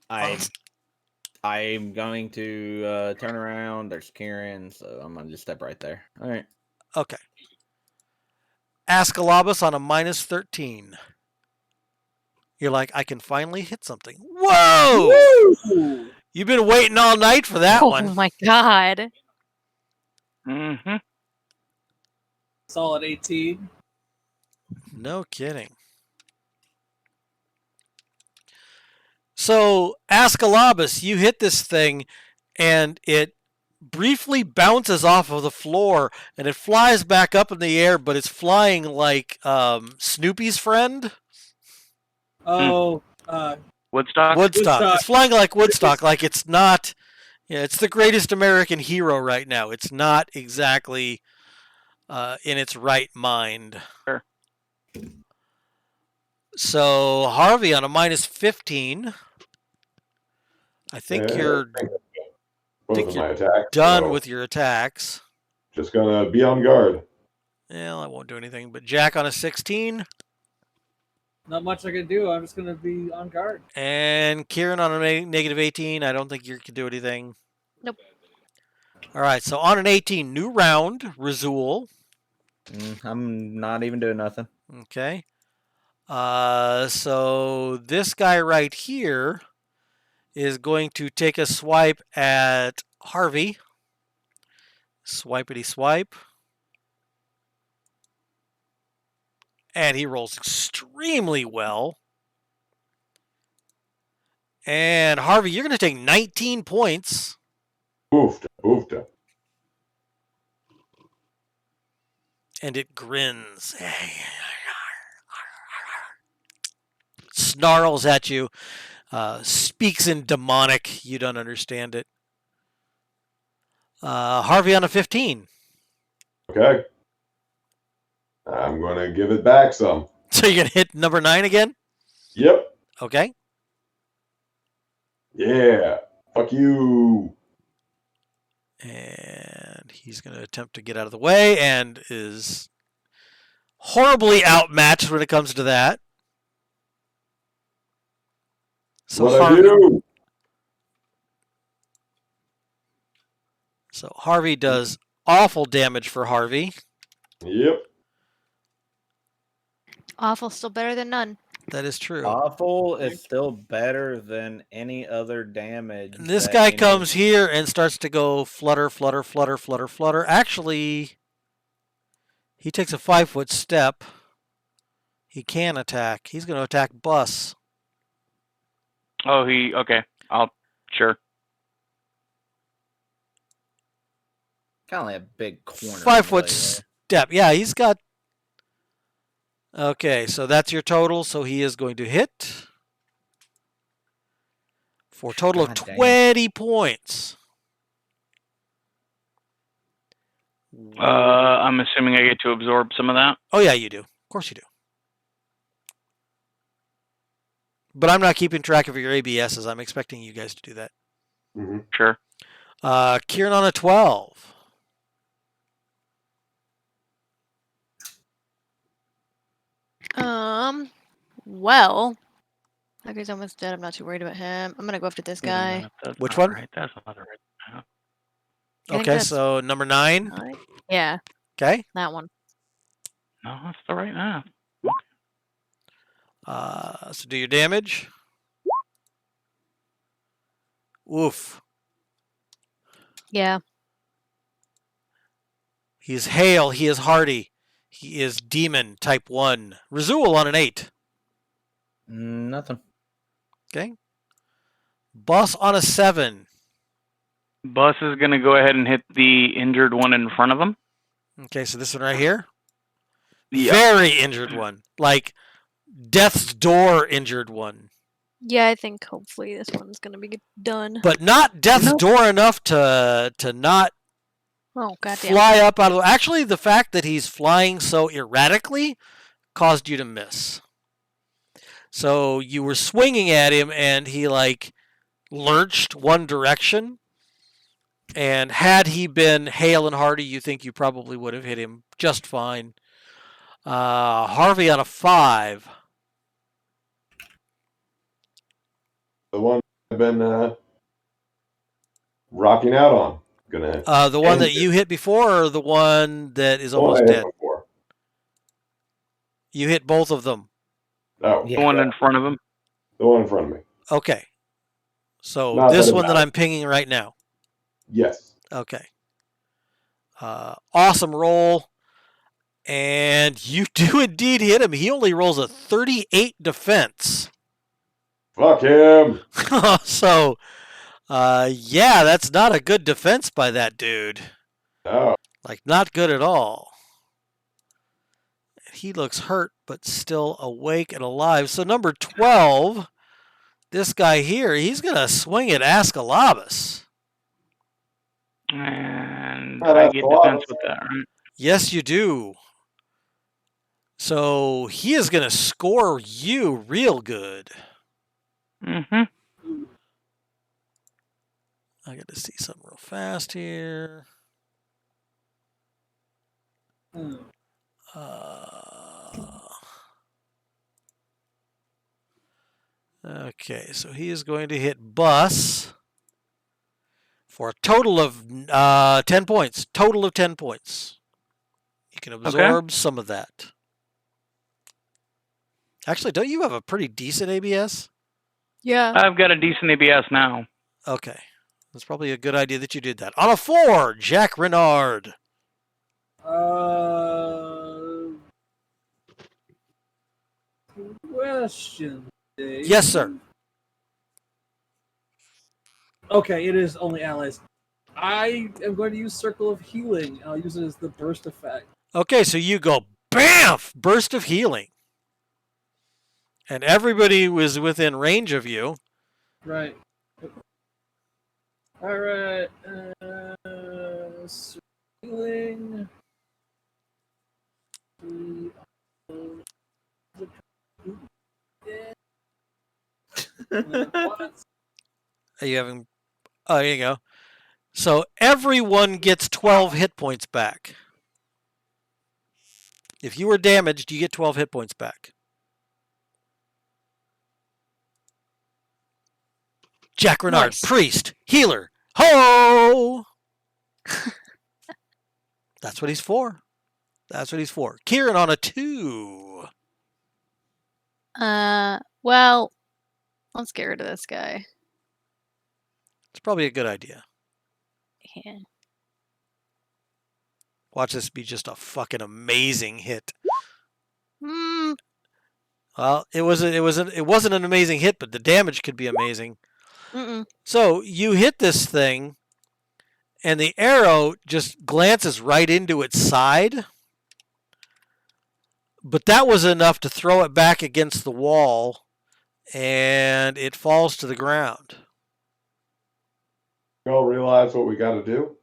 I'm going to turn around. There's Kieran, so I'm gonna just step right there. All right.
Okay. Ascalabus on a minus 13. You're like, I can finally hit something. Whoa!
Ooh.
You've been waiting all night for that
Oh
one.
my god.
Mm-hmm.
Solid 18.
No kidding. So, Ascalabus, you hit this thing, and it briefly bounces off of the floor, and it flies back up in the air, but it's flying like Snoopy's friend.
Oh,
Woodstock.
Woodstock. It's flying like Woodstock, like it's not. Yeah, it's the greatest American hero right now. It's not exactly in its right mind.
Sure.
So Harvey on a minus 15. I think
Yeah,
you're
both
think
of
you're
my attacks.
done
so
with your attacks.
Just gonna be on guard.
Well, I won't do anything. But Jack on a 16.
not much I can do. I'm just gonna be on guard.
And Kieran on a negative 18. I don't think you can do anything.
Nope.
All right, so on an 18, new round, Razul.
I'm not even doing nothing.
Okay. So this guy right here is going to take a swipe at Harvey. Swipety swipe. And he rolls extremely well. And Harvey, you're going to take 19 points.
Oofta, oofta.
And it grins. Snarls at you. Speaks in demonic. You don't understand it. Harvey on a 15.
Okay. I'm gonna give it back some.
So you're going to hit number 9 again?
Yep.
Okay.
Yeah. Fuck you.
And he's going to attempt to get out of the way and is horribly outmatched when it comes to that. So
What I
Harvey,
do?
so Harvey does awful damage for Harvey.
Yep.
Awful, still better than none.
That is true.
Awful is still better than any other damage.
And this
that
guy
any-
comes here and starts to go flutter, flutter, flutter, flutter, flutter. Actually, he takes a 5-foot step. He can attack. He's going to attack Bus.
Oh, okay. Sure.
Kind of like a big corner.
5-foot
really,
step. Yeah, he's got. Okay, so that's your total. So he is going to hit for a total of
God damn.
20 points.
I'm assuming I get to absorb some of that.
Oh, yeah, you do. Of course you do. But I'm not keeping track of your ABSs. I'm expecting you guys to do that.
Mm-hmm.
Sure.
Kieran on a 12.
Well, that guy's almost dead. I'm not too worried about him. I'm gonna go after this guy.
That's
Which
not
one?
Right. That's not the right.
I think
Okay,
that's
so number 9.
nine. Yeah,
Okay.
that one.
No, that's the right math.
So do your damage. Oof.
Yeah.
He is hale. He is hardy. He is demon type 1. Razul on an 8.
Nothing.
Okay. Boss on a 7.
Bus is going to go ahead and hit the injured one in front of him.
Okay, so this one right here.
Yeah.
Very injured one. Like death's door injured one.
Yeah, I think hopefully this one's gonna be done.
But not death's
Nope.
door enough to not
Oh goddamn!
fly up out of. Actually, the fact that he's flying so erratically caused you to miss. So you were swinging at him, and he like lurched one direction. And had he been hale and hearty, you think you probably would have hit him just fine. Harvey on a 5.
The one I've been rocking out on. Gonna
The one
end
that you hit before, or the one that is
the one I
almost
hit
dead?
before.
You hit both of them.
Oh,
Yeah.
The one in front of him.
the one in front of me.
Okay. So
Not
this
that it
one that
matters.
I'm pinging right now.
Yes.
Okay. Awesome roll. And you do indeed hit him. He only rolls a 38 defense.
Fuck him.
So, yeah, that's not a good defense by that dude.
No.
Like, not good at all. He looks hurt, but still awake and alive. So, number 12, this guy here, he's going to swing at Ascalabus.
And
Oh,
I
that's
get
a lot.
defense with that, right?
Yes, you do. So, he is going to score you real good.
Mm-hmm.
I got to see something real fast here.
Hmm.
Okay, so he is going to hit Bus for a total of 10 points. Total of 10 points. You can absorb some of that. Actually, don't you have a pretty decent ABS?
Yeah.
I've got a decent ABS now.
Okay. That's probably a good idea that you did that. On a 4, Jack Renard.
Question. Dave.
Yes, sir.
Okay, it is only allies. I am going to use Circle of Healing. I'll use it as the burst effect.
Okay, so you go BAMF! Burst of healing. And everybody was within range of you.
Right. Alright. Healing.
Are you having... Oh, there you go. So everyone gets 12 hit points back. If you were damaged, you get 12 hit points back. Jack Renard,
Nice.
priest, healer, ho! That's what he's for. That's what he's for. Kieran on a 2.
Well, let's get rid of this guy.
It's probably a good idea.
Yeah.
Watch this be just a fucking amazing hit.
Mm,
Well, it wasn't an amazing hit, but the damage could be amazing.
mm-mm.
So you hit this thing, and the arrow just glances right into its side. But that was enough to throw it back against the wall, and it falls to the ground.
You all realize what we got to do?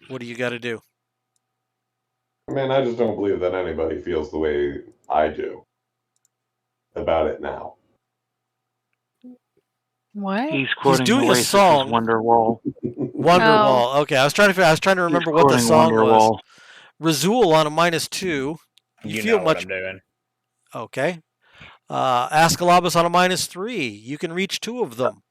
What do you got to do?
I mean, I just don't believe that anybody feels the way I do about it now.
What?
He's quoting
doing a
Oasis's
song.
Wonderwall.
Wonderwall. Okay, I was trying to remember what the
He's
song
quoting
was.
Wonderwall.
Razul on a -2.
You
feel
know
much
what I'm doing.
okay. Ascalabus on a -3. You can reach 2 of them.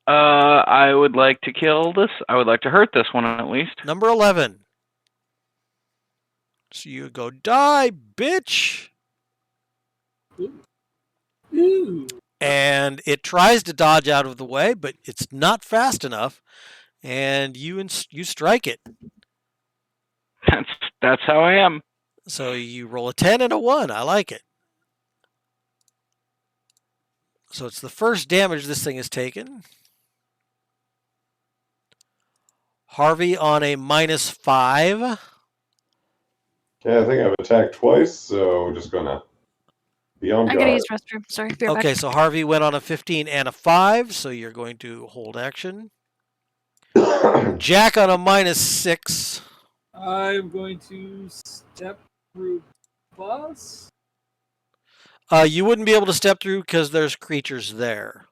I would like to kill this. I would like to hurt this one at least.
Number 11. So you go, die, bitch.
Ooh.
And it tries to dodge out of the way, but it's not fast enough. And you strike it.
That's how I am.
So you roll a 10 and a 1. I like it. So it's the first damage this thing has taken. Harvey on a -5.
Okay, I think I've attacked twice, so just gonna be on
I'm gonna
guard.
use restroom. Sorry, be right
Okay,
back.
so Harvey went on a 15 and a 5, so you're going to hold action. Jack on a -6.
I'm going to step through bus.
You wouldn't be able to step through because there's creatures there.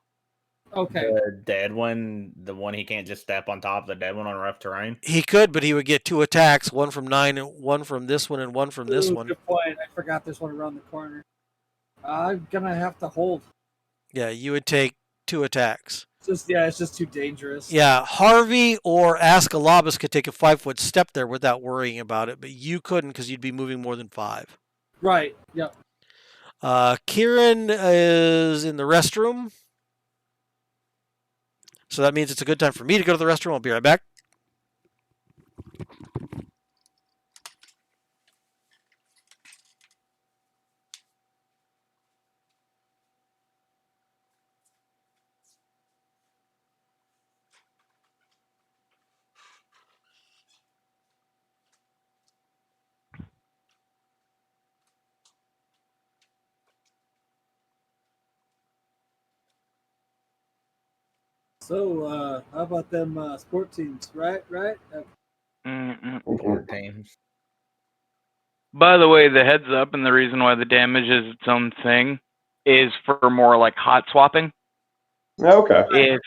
Okay.
The dead one, the one he can't just step on top of the dead one on rough terrain.
He could, but he would get 2 attacks, one from 9, and one from this one, and one from this
Ooh,
one.
good point. I forgot there's one around the corner. I'm gonna have to hold.
Yeah, you would take 2 attacks.
It's just too dangerous.
Yeah, Harvey or Ascalabus could take a 5-foot step there without worrying about it, but you couldn't because you'd be moving more than 5.
Right. Yep.
Kieran is in the restroom. So that means it's a good time for me to go to the restroom. I'll be right back.
So, how about them sport teams? Right.
Mm-mm.
4 teams.
By the way, the heads up and the reason why the damage is its own thing is for more like hot swapping.
Okay.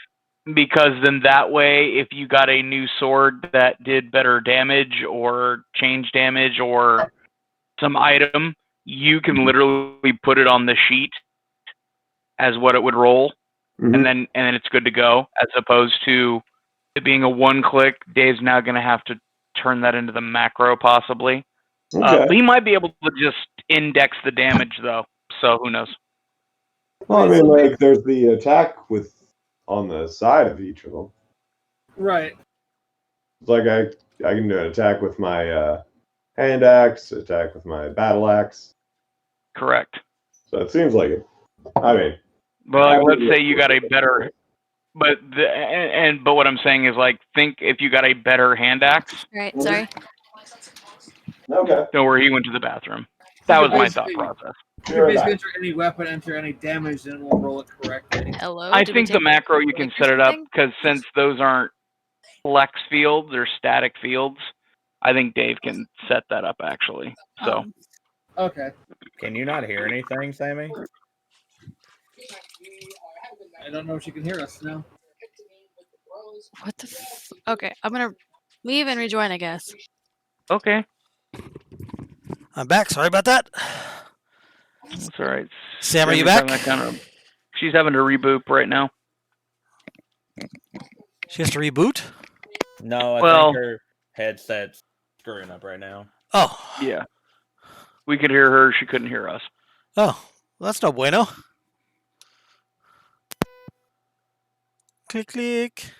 Because then that way, if you got a new sword that did better damage or change damage or some item, you can literally put it on the sheet as what it would roll, and then it's good to go. As opposed to it being a one-click, Dave's now going to have to turn that into the macro possibly.
Okay.
He might be able to just index the damage though, so who knows?
Well, I mean, like, there's the attack with on the side of each of them.
Right.
It's like I can do an attack with my hand axe, attack with my battle axe.
Correct.
So it seems like it. I mean,
But let's say you got a better, but what I'm saying is like think if you got a better hand axe.
Right. Sorry.
okay.
Don't worry, he went to the bathroom. That was my thought process.
You can basically enter any weapon, enter any damage, and it will roll it correctly.
Hello.
I
did we
think the
take
macro you can
break or
set it up
something?
because since those aren't flex fields or static fields, I think Dave can set that up actually. So
Okay.
Can you not hear anything, Sammy?
I don't know if she can hear us now.
What the? Okay, I'm gonna leave and rejoin. I guess.
okay,
I'm back. Sorry about that.
that's all right.
Sam, are you
Sammy's
back?
having a she's having to reboot right now.
She has to reboot?
No, I
Well-
think her headset's screwing up right now.
Oh.
Yeah, we could hear her. She couldn't hear us.
Oh, well, that's no bueno. Click, click.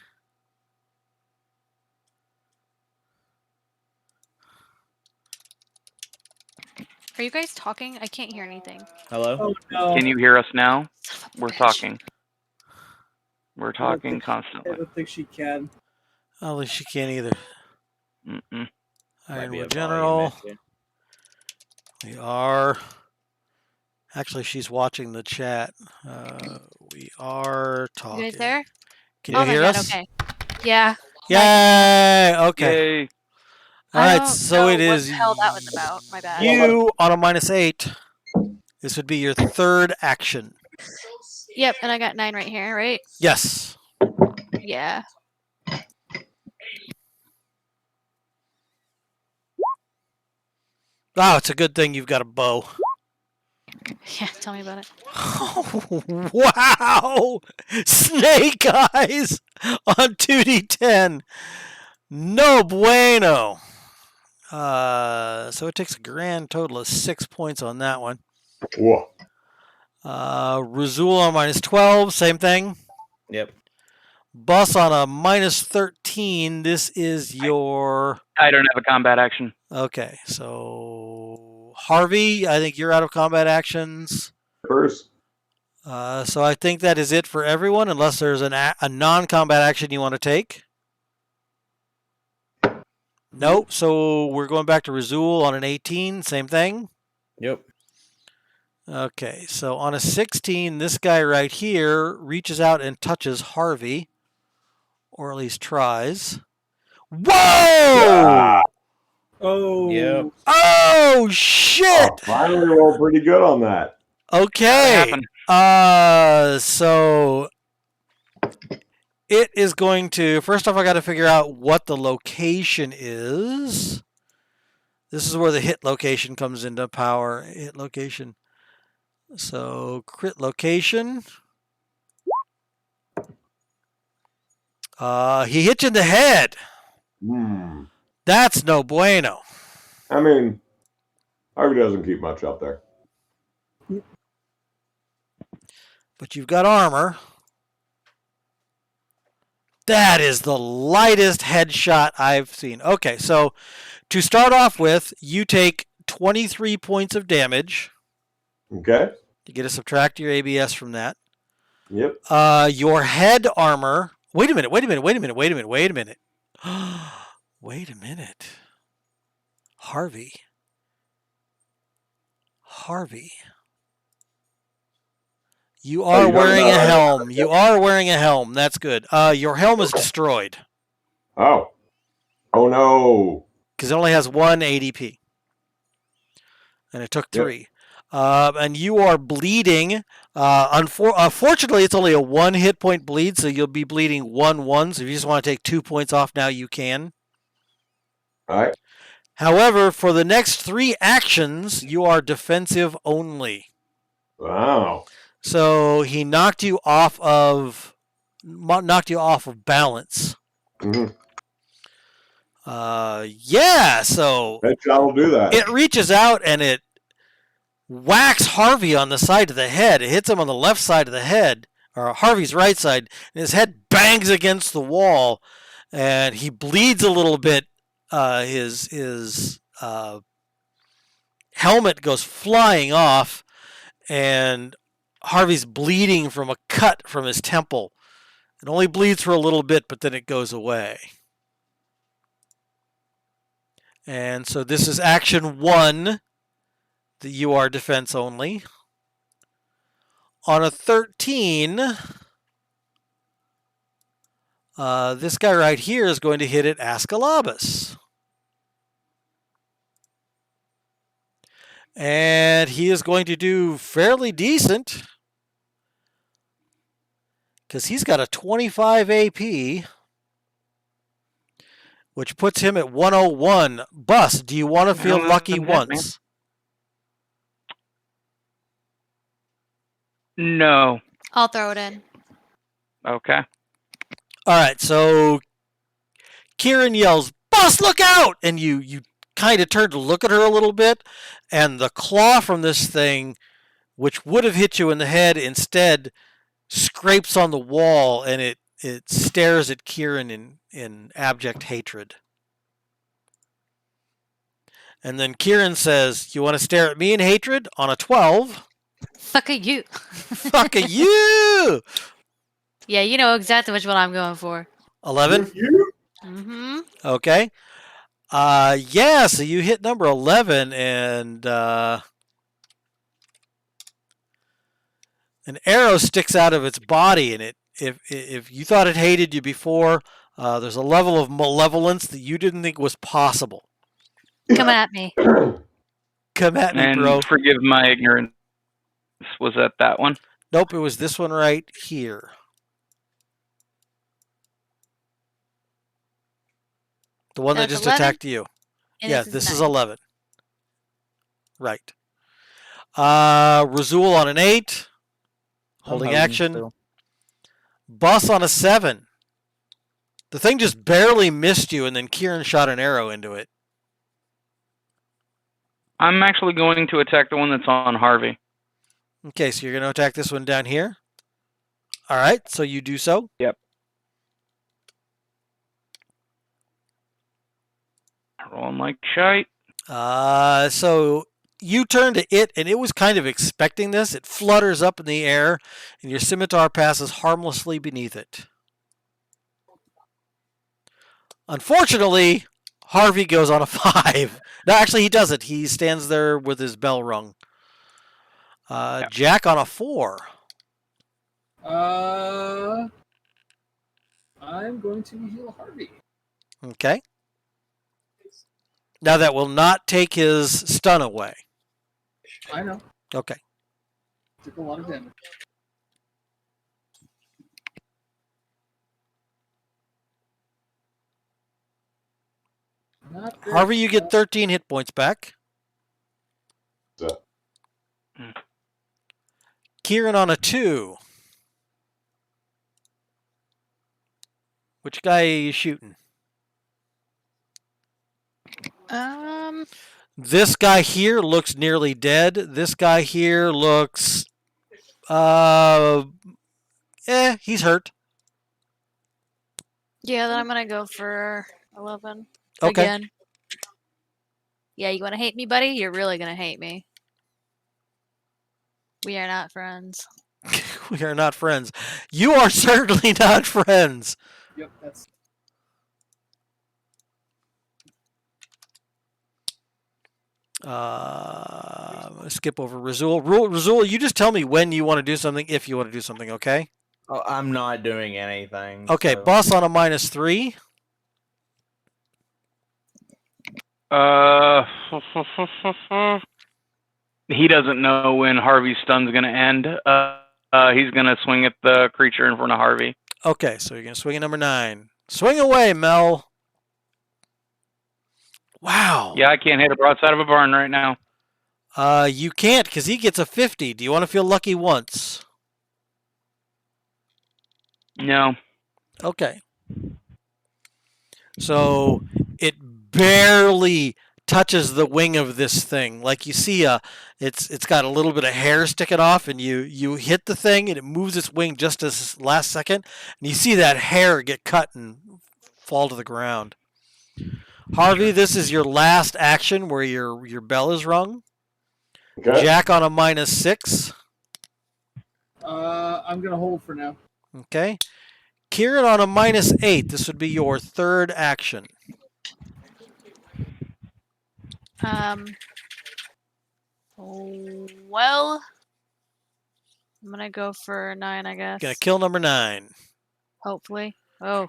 Are you guys talking? I can't hear anything.
Hello?
Oh no.
Can you hear us now?
Son of a
We're
bitch.
talking. We're
I
talking
don't
constantly.
think she can.
Oh, she can't either.
Mm-mm.
Might be a
Ironwood
volume
General.
issue.
We are. Actually, she's watching the chat. We are talking.
You guys there?
Can you
Oh my
hear
god.
us?
Okay. Yeah.
Yay! Okay.
Yay!
All
I
right.
don't
So
know
it
what
is
the hell that was about. My bad.
you on a -8. This would be your third action.
Yep, and I got 9 right here, right?
Yes.
Yeah.
Oh, it's a good thing you've got a bow.
Yeah, tell me about it.
Wow! Snake eyes on 2d10. No bueno. So it takes a grand total of 6 points on that one.
Whoa.
Razul on -12, same thing.
Yep.
Bus on a -13. This is your.
I don't have a combat action.
Okay, so Harvey, I think you're out of combat actions.
First.
So I think that is it for everyone, unless there's a non-combat action you want to take. Nope. So we're going back to Razul on an 18. Same thing.
Yep.
Okay. So on a 16, this guy right here reaches out and touches Harvey, or at least tries. Whoa!
Ah,
Oh.
Yep.
Oh shit!
oh, finally rolled pretty good on that.
Okay.
happened?
So it is going to. First off, I got to figure out what the location is. This is where the hit location comes into power. Hit location. So crit location. He hit you in the head.
Hmm.
That's no bueno.
I mean, Harvey doesn't keep much up there.
But you've got armor. That is the lightest headshot I've seen. Okay, so to start off with, you take 23 points of damage.
Okay.
You get to subtract your ABS from that.
Yep.
Your head armor. Wait a minute. Wait a minute. Harvey. You are
you're
wearing
talking
a
about-
helm. You are wearing a helm. That's good. Your helm is destroyed
Oh. Oh no.
because it only has 1 ADP. And it took 3. And you are bleeding. Unfortunately, it's only a 1 hit point bleed, so you'll be bleeding 1-1. So if you just want to take 2 points off now, you can.
All right.
However, for the next 3 actions, you are defensive only.
Wow.
So he knocked you off of balance.
Mm-hmm.
Yeah, so
Bet you will do that.
it reaches out and it whacks Harvey on the side of the head. It hits him on the left side of the head, or Harvey's right side, and his head bangs against the wall, and he bleeds a little bit. His helmet goes flying off, and Harvey's bleeding from a cut from his temple. It only bleeds for a little bit, but then it goes away. And so this is action 1. That you are defense only. On a 13, this guy right here is going to hit at Ascalabus. And he is going to do fairly decent because he's got a 25 AP, which puts him at 101. Bus, do you want to feel lucky once?
No.
I'll throw it in.
Okay.
All right, so Kieran yells, "Bus, look out!" And you kind of turn to look at her a little bit, and the claw from this thing, which would have hit you in the head, instead scrapes on the wall, and it stares at Kieran in abject hatred. And then Kieran says, "You want to stare at me in hatred?" On a 12.
Fuck you.
Fuck you!
Yeah, you know exactly which one I'm going for.
11?
You?
Mm-hmm.
Okay. Yeah, so you hit number 11, and an arrow sticks out of its body, and if you thought it hated you before, there's a level of malevolence that you didn't think was possible.
Coming at me.
Come at me,
And
bro.
forgive my ignorance. Was that one?
Nope, it was this one right here. The one that
That's
just
11?
attacked you.
And
Yeah, this is
9.
11. Right. Razul on an 8. Holding action.
Still.
Bus on a 7. The thing just barely missed you, and then Kieran shot an arrow into it.
I'm actually going to attack the one that's on Harvey.
Okay, so you're going to attack this one down here. All right, so you do so.
Yep. Rolling like shite.
So you turn to it, and it was kind of expecting this. It flutters up in the air, and your scimitar passes harmlessly beneath it. Unfortunately, Harvey goes on a 5. No, actually, he doesn't. He stands there with his bell rung. Jack on a 4.
I'm going to heal Harvey.
Okay. Now that will not take his stun away.
I know.
Okay.
Took a lot of damage. Not very
Harvey, you get 13 hit points back.
So,
Kieran on a 2. Which guy are you shooting? This guy here looks nearly dead. This guy here looks he's hurt.
Yeah, then I'm gonna go for 11
Okay.
again. Yeah, you want to hate me, buddy? You're really gonna hate me. We are not friends.
We are not friends. You are certainly not friends.
Yep, that's.
I'm gonna skip over Razul. Razul, you just tell me when you want to do something, if you want to do something, okay?
Oh, I'm not doing anything.
Okay,
so-
boss on a -3.
He doesn't know when Harvey's stun's going to end. He's going to swing at the creature in front of Harvey.
Okay, so you're gonna swing at number 9. Swing away, Mel. Wow.
Yeah, I can't hit a broadside of a barn right now.
You can't because he gets a 50. Do you want to feel lucky once?
No.
Okay. So it barely touches the wing of this thing. Like you see, it's got a little bit of hair sticking off, and you hit the thing, and it moves its wing just as last second, and you see that hair get cut and fall to the ground. Harvey, this is your last action where your bell is rung.
okay.
Jack on a -6.
I'm gonna hold for now.
Okay. Kieran on a -8. This would be your third action.
Well, I'm gonna go for 9, I guess.
Gonna kill number 9.
Hopefully. Oh,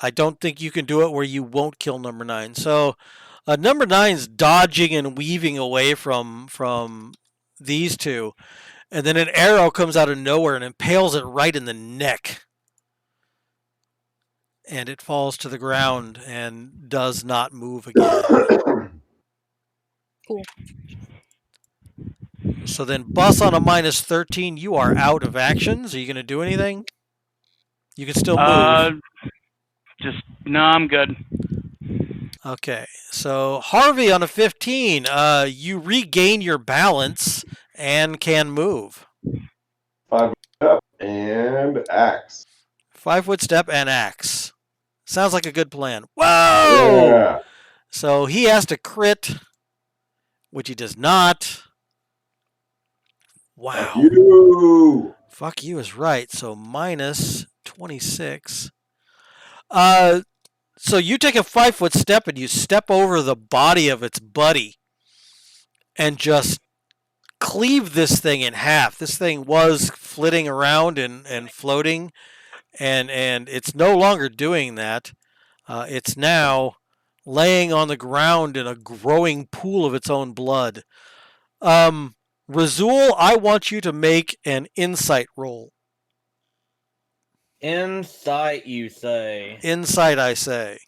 I don't think you can do it where you won't kill number 9. So number 9's dodging and weaving away from these two, and then an arrow comes out of nowhere and impales it right in the neck. And it falls to the ground and does not move again.
cool.
So then Bus on a -13, you are out of actions. Are you going to do anything? You can still move.
No, I'm good.
Okay, so Harvey on a 15, you regain your balance and can move.
5 up and axe.
5-foot step and axe. Sounds like a good plan. Whoa!
Yeah.
So he has to crit, which he does not. Wow.
Fuck you.
Fuck you is right. So -26. So you take a 5-foot step and you step over the body of its buddy and just cleave this thing in half. This thing was flitting around and floating, and it's no longer doing that. It's now laying on the ground in a growing pool of its own blood. Razul, I want you to make an insight roll.
Insight, you say?
Insight, I say.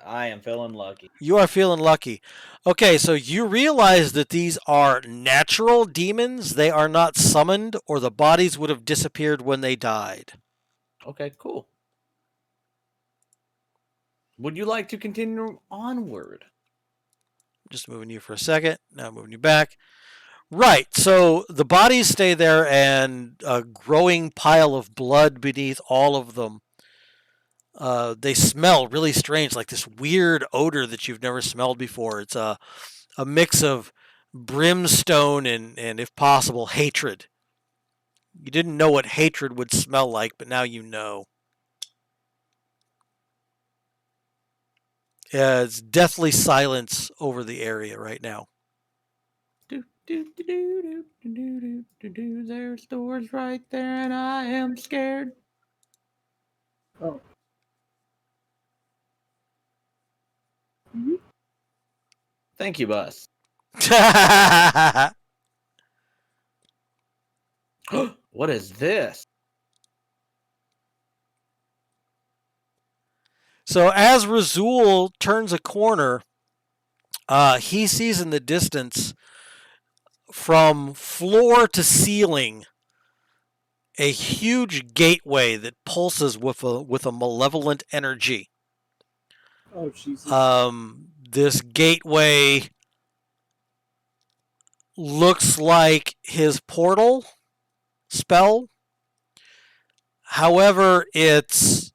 I am feeling lucky.
You are feeling lucky. Okay, so you realize that these are natural demons. They are not summoned, or the bodies would have disappeared when they died.
Okay, cool. Would you like to continue onward?
Just moving you for a second. Now moving you back. Right, so the bodies stay there, and a growing pile of blood beneath all of them. They smell really strange, like this weird odor that you've never smelled before. It's a mix of brimstone and, if possible, hatred. You didn't know what hatred would smell like, but now you know. It's deathly silence over the area right now.
There's doors right there, and I am scared.
Oh.
Thank you, Bus. What is this?
So as Razul turns a corner, he sees in the distance, from floor to ceiling, a huge gateway that pulses with a malevolent energy.
Oh, Jesus.
This gateway looks like his portal spell. However, it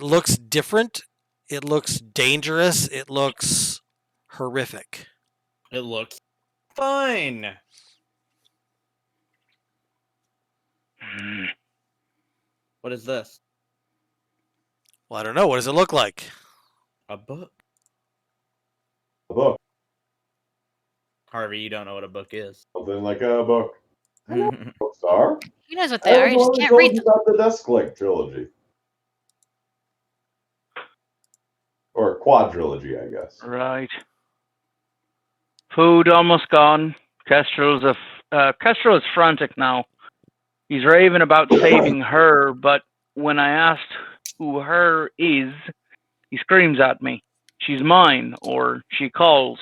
looks different. It looks dangerous. It looks horrific.
It looks fine. What is this?
Well, I don't know. What does it look like?
A book.
A book.
Harvey, you don't know what a book is.
Something like a book. Bookstar?
He knows what
I
they are. You just
already
can't
told
read
you
them.
about the Dusklight trilogy. Or quadrilogy, I guess.
Right. Food almost gone. Kestrel is frantic now. He's raving about saving her, but when I asked who her is, he screams at me. She's mine, or she calls.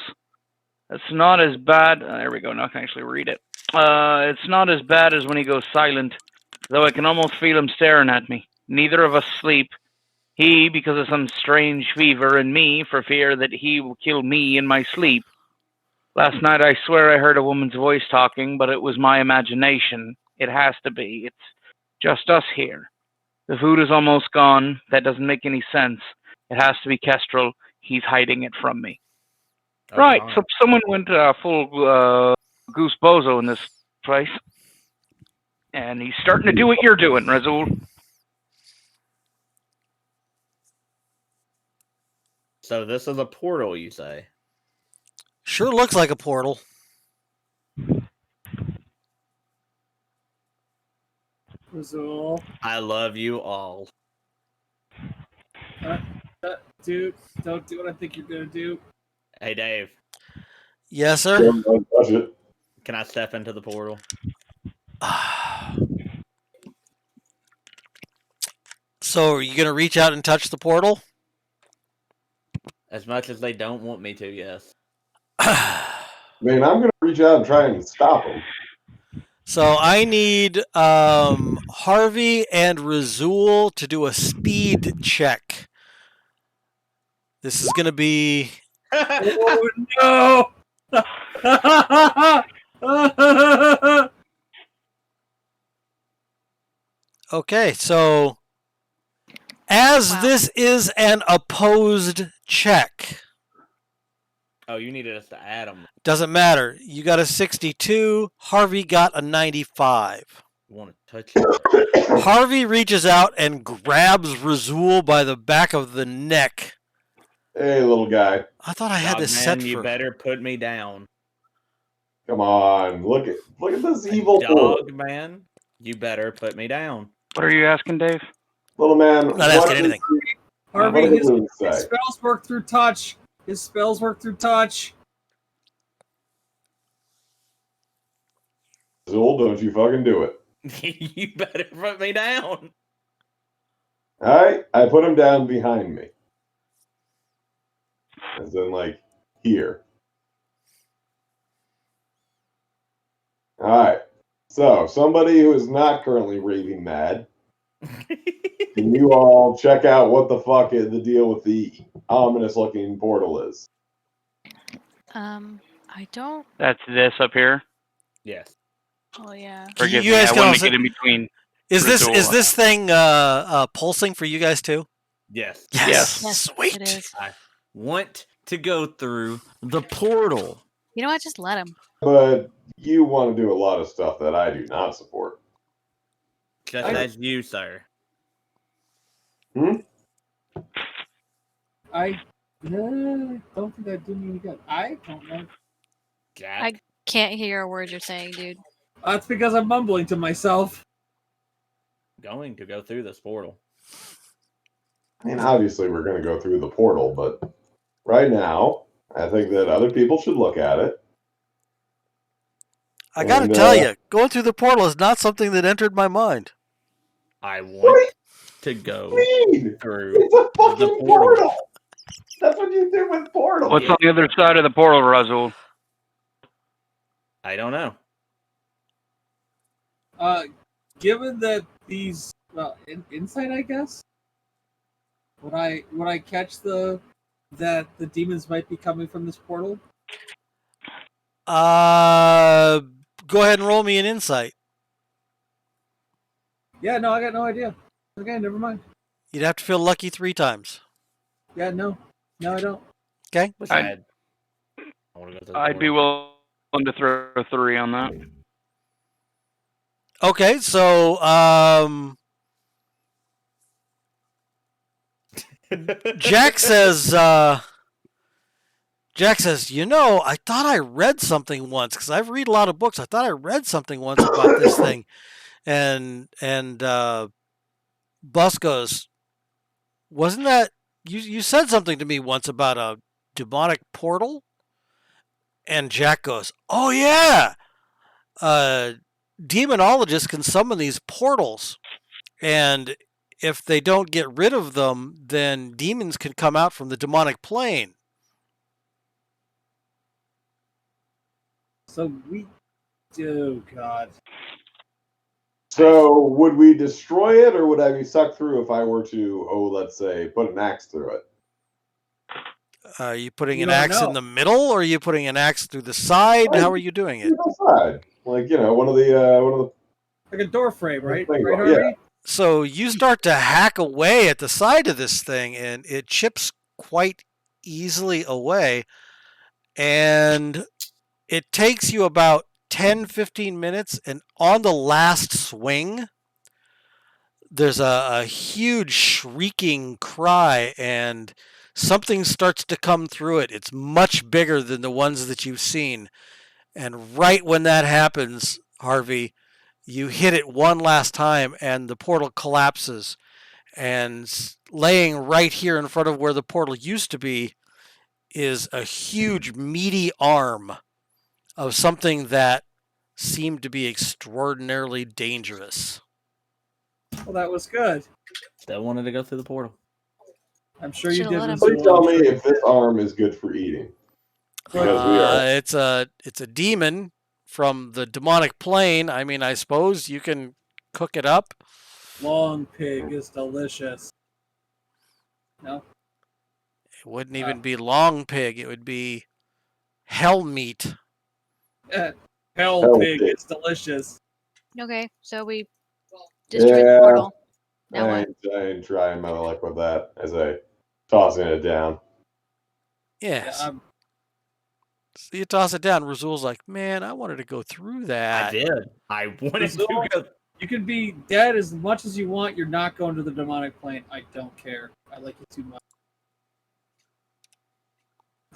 It's not as bad. There we go. Now I can actually read it. It's not as bad as when he goes silent, though I can almost feel him staring at me. Neither of us sleep. He, because of some strange fever, and me, for fear that he will kill me in my sleep. Last night I swear I heard a woman's voice talking, but it was my imagination. It has to be. It's just us here. The food is almost gone. That doesn't make any sense. It has to be Kestrel. He's hiding it from me.
Oh,
Right,
God.
so someone went full Goose Bozo in this place. And he's starting to do what you're doing, Razul.
So this is a portal, you say?
Sure looks like a portal.
Razul.
I love you all.
Dude, don't do what I think you're gonna do.
Hey, Dave,
Yes, sir.
Don't touch it.
can I step into the portal?
So, are you going to reach out and touch the portal?
As much as they don't want me to, yes.
I mean, I'm going to reach out and try and stop him.
So, I need Harvey and Razul to do a speed check. This is going to be...
Oh no!
Okay, so as
Wow.
this is an opposed check,
Oh, you needed us to add them.
doesn't matter. You got a 62, Harvey got a 95.
You want to touch it?
Harvey reaches out and grabs Razul by the back of the neck.
Hey, little guy.
I thought I had
Dog
this
man,
set
you
for...
better put me down.
Come on. Look at this evil
Dog man, you better put me down.
What are you asking, Dave?
little man.
Not asking anything.
Harvey,
What
his
does it say?
spells work through touch. His spells work through touch.
Zul, don't you fucking do it.
You better put me down.
Alright, I put him down behind me. As in, like, here. Alright. So, somebody who is not currently raving mad, can you all check out what the fuck is the deal with the ominous looking portal is?
I don't.
That's this up here.
Yes.
Oh yeah.
Forgive
You
me,
guys
I
can
wanted
also-
to get in between.
Is
Razul.
this thing pulsing for you guys too?
Yes.
Yes.
Yes,
Sweet.
it is.
Want to go through the portal.
You know what? Just let him.
But you want to do a lot of stuff that I do not support.
Just as you, sir.
I Don't think that did me any good. I don't know.
Jack.
Can't hear a word you're saying, dude.
That's because I'm mumbling to myself.
Going to go through this portal.
I mean, obviously, we're going to go through the portal, but right now, I think that other people should look at it.
I got to tell you, going through the portal is not something that entered my mind.
I want to go through
It's a fucking
the portal.
That's what you do with portals.
What's on the other side of the portal, Razul?
I don't know.
Given that these insight, I guess. Would I catch that the demons might be coming from this portal?
Go ahead and roll me an insight.
Yeah, no, I got no idea. Okay, never mind.
You'd have to feel lucky 3 times.
Yeah, no, I don't.
Okay.
I want to go to the
I'd be
portal.
willing to throw a 3 on that.
Okay, so Jack says, you know, I thought I read something once, because I've read a lot of books. I thought I read something once about this thing. And Bus goes, wasn't that, you said something to me once about a demonic portal? And Jack goes, oh yeah, demonologists can summon these portals. And if they don't get rid of them, then demons can come out from the demonic plane.
So oh god.
So, would we destroy it, or would I be sucked through if I were to, let's say, put an axe through it?
Are you putting
You
an
don't
axe
know.
in the middle, or are you putting an axe through the side? How are you doing it?
Side. Like, one of the
Like a door frame, right?
Thing,
Right,
yeah.
Harvey?
So you start to hack away at the side of this thing, and it chips quite easily away. And it takes you about 10-15 minutes, and on the last swing, there's a huge shrieking cry, and something starts to come through it. It's much bigger than the ones that you've seen. And right when that happens, Harvey, you hit it one last time, and the portal collapses. And laying right here in front of where the portal used to be is a huge, meaty arm of something that seemed to be extraordinarily dangerous.
Well, that was good.
Still wanted to go through the portal.
I'm sure you
Should've
did.
let him.
Please tell me if this arm is good for eating. Because we are.
It's a demon from the demonic plane. I mean, I suppose you can cook it up.
Long pig is delicious. No?
It wouldn't even be long pig. It would be hell meat.
Hell pig is delicious.
Okay, so we destroyed the
Yeah.
portal. Now what?
I ain't trying my luck with that as I tossing it down.
Yes.
Yeah,
So you toss it down. Razul's like, man, I wanted to go through that.
I did. I wanted to
Razul?
go.
you can be dead as much as you want. You're not going to the demonic plane. I don't care. I like you too much.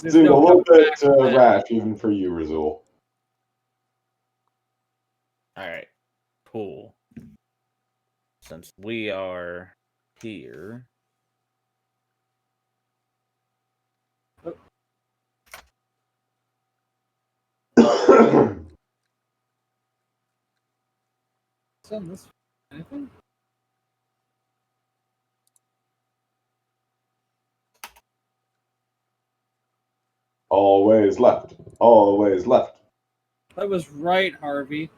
There's
Seems a
no
little
coming
bit
back from that.
rash, even for you, Razul.
All right. Cool. Since we are here.
Send this. Anything?
Always left. Always left.
That was right, Harvey.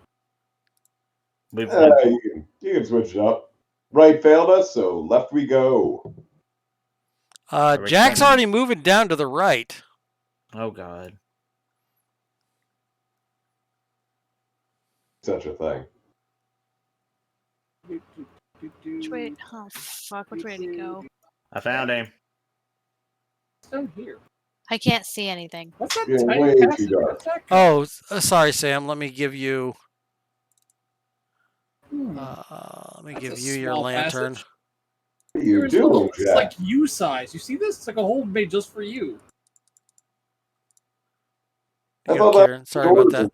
We've
You can switch it up. Right failed us, so left we go.
Jack's already moving down to the right.
Oh God.
Such a thing.
Which way? Oh fuck! Which way did he go?
I found him.
It's down here.
I can't see anything.
What's that?
Yeah,
tiny
way too
passive
dark.
attack?
Oh, sorry, Sam. Let me give you.
Hmm.
Let me
That's
give
a
you your
small
lantern.
passage.
What are you
Yours little.
doing,
It's
Jack?
like you size. You see this? It's like a hole made just for you.
I
You
thought
go,
that
Kieran.
was
Sorry about
yours.
that.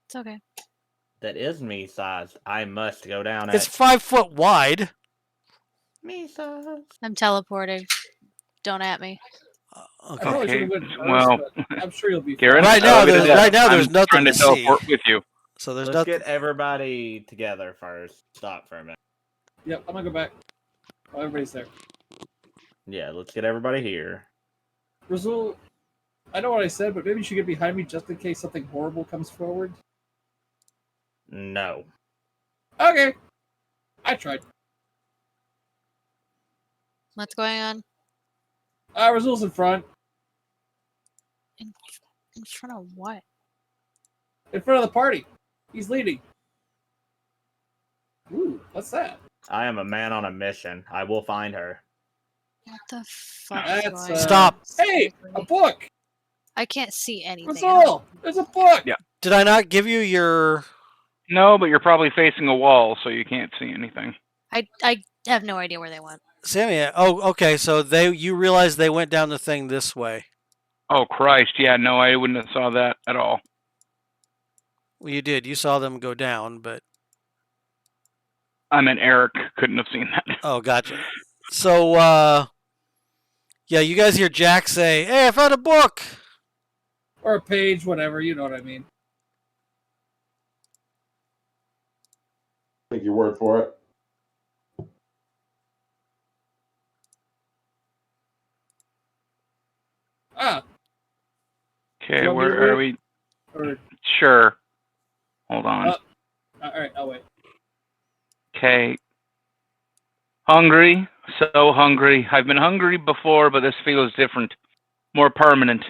It's okay.
That is me size. I must go down
It's
at
5 foot wide.
me size.
I'm teleporting. Don't at me.
I
Okay.
probably should have
Okay,
went first,
well,
but I'm sure you'll be
Kieran,
fine.
Right now,
I'll leave it at that.
there's
I'm
nothing
trying
to
to
see.
teleport with you.
So there's
Let's
nothing.
get everybody together first. Stop for a minute.
Yep, I'm gonna go back. Oh, everybody's there.
Yeah, let's get everybody here.
Brazil, I know what I said, but maybe you should get behind me just in case something horrible comes forward.
No.
Okay. I tried.
What's going on?
Brazil's in front.
In front of what?
In front of the party. He's leading. Ooh, what's that?
I am a man on a mission. I will find her.
What the fuck is
That's,
going on?
Stop.
Hey, a book!
I can't see anything.
Brazil! There's a book!
Yeah.
Did I not give you your?
No, but you're probably facing a wall, so you can't see anything.
I have no idea where they went.
Sammy? Oh, okay. So you realize they went down the thing this way.
Oh, Christ. Yeah, no, I wouldn't have saw that at all.
Well, you did. You saw them go down, but
I meant Eric couldn't have seen that.
oh, gotcha. So, yeah, you guys hear Jack say, "Hey, I found a book."
Or a page, whatever, you know what I mean.
Take your word for it.
Ah,
Okay,
You want me to
where are
read
we?
or...
Sure. Hold on.
Alright, I'll wait.
Okay. Hungry, so hungry. I've been hungry before, but this feels different, more permanent.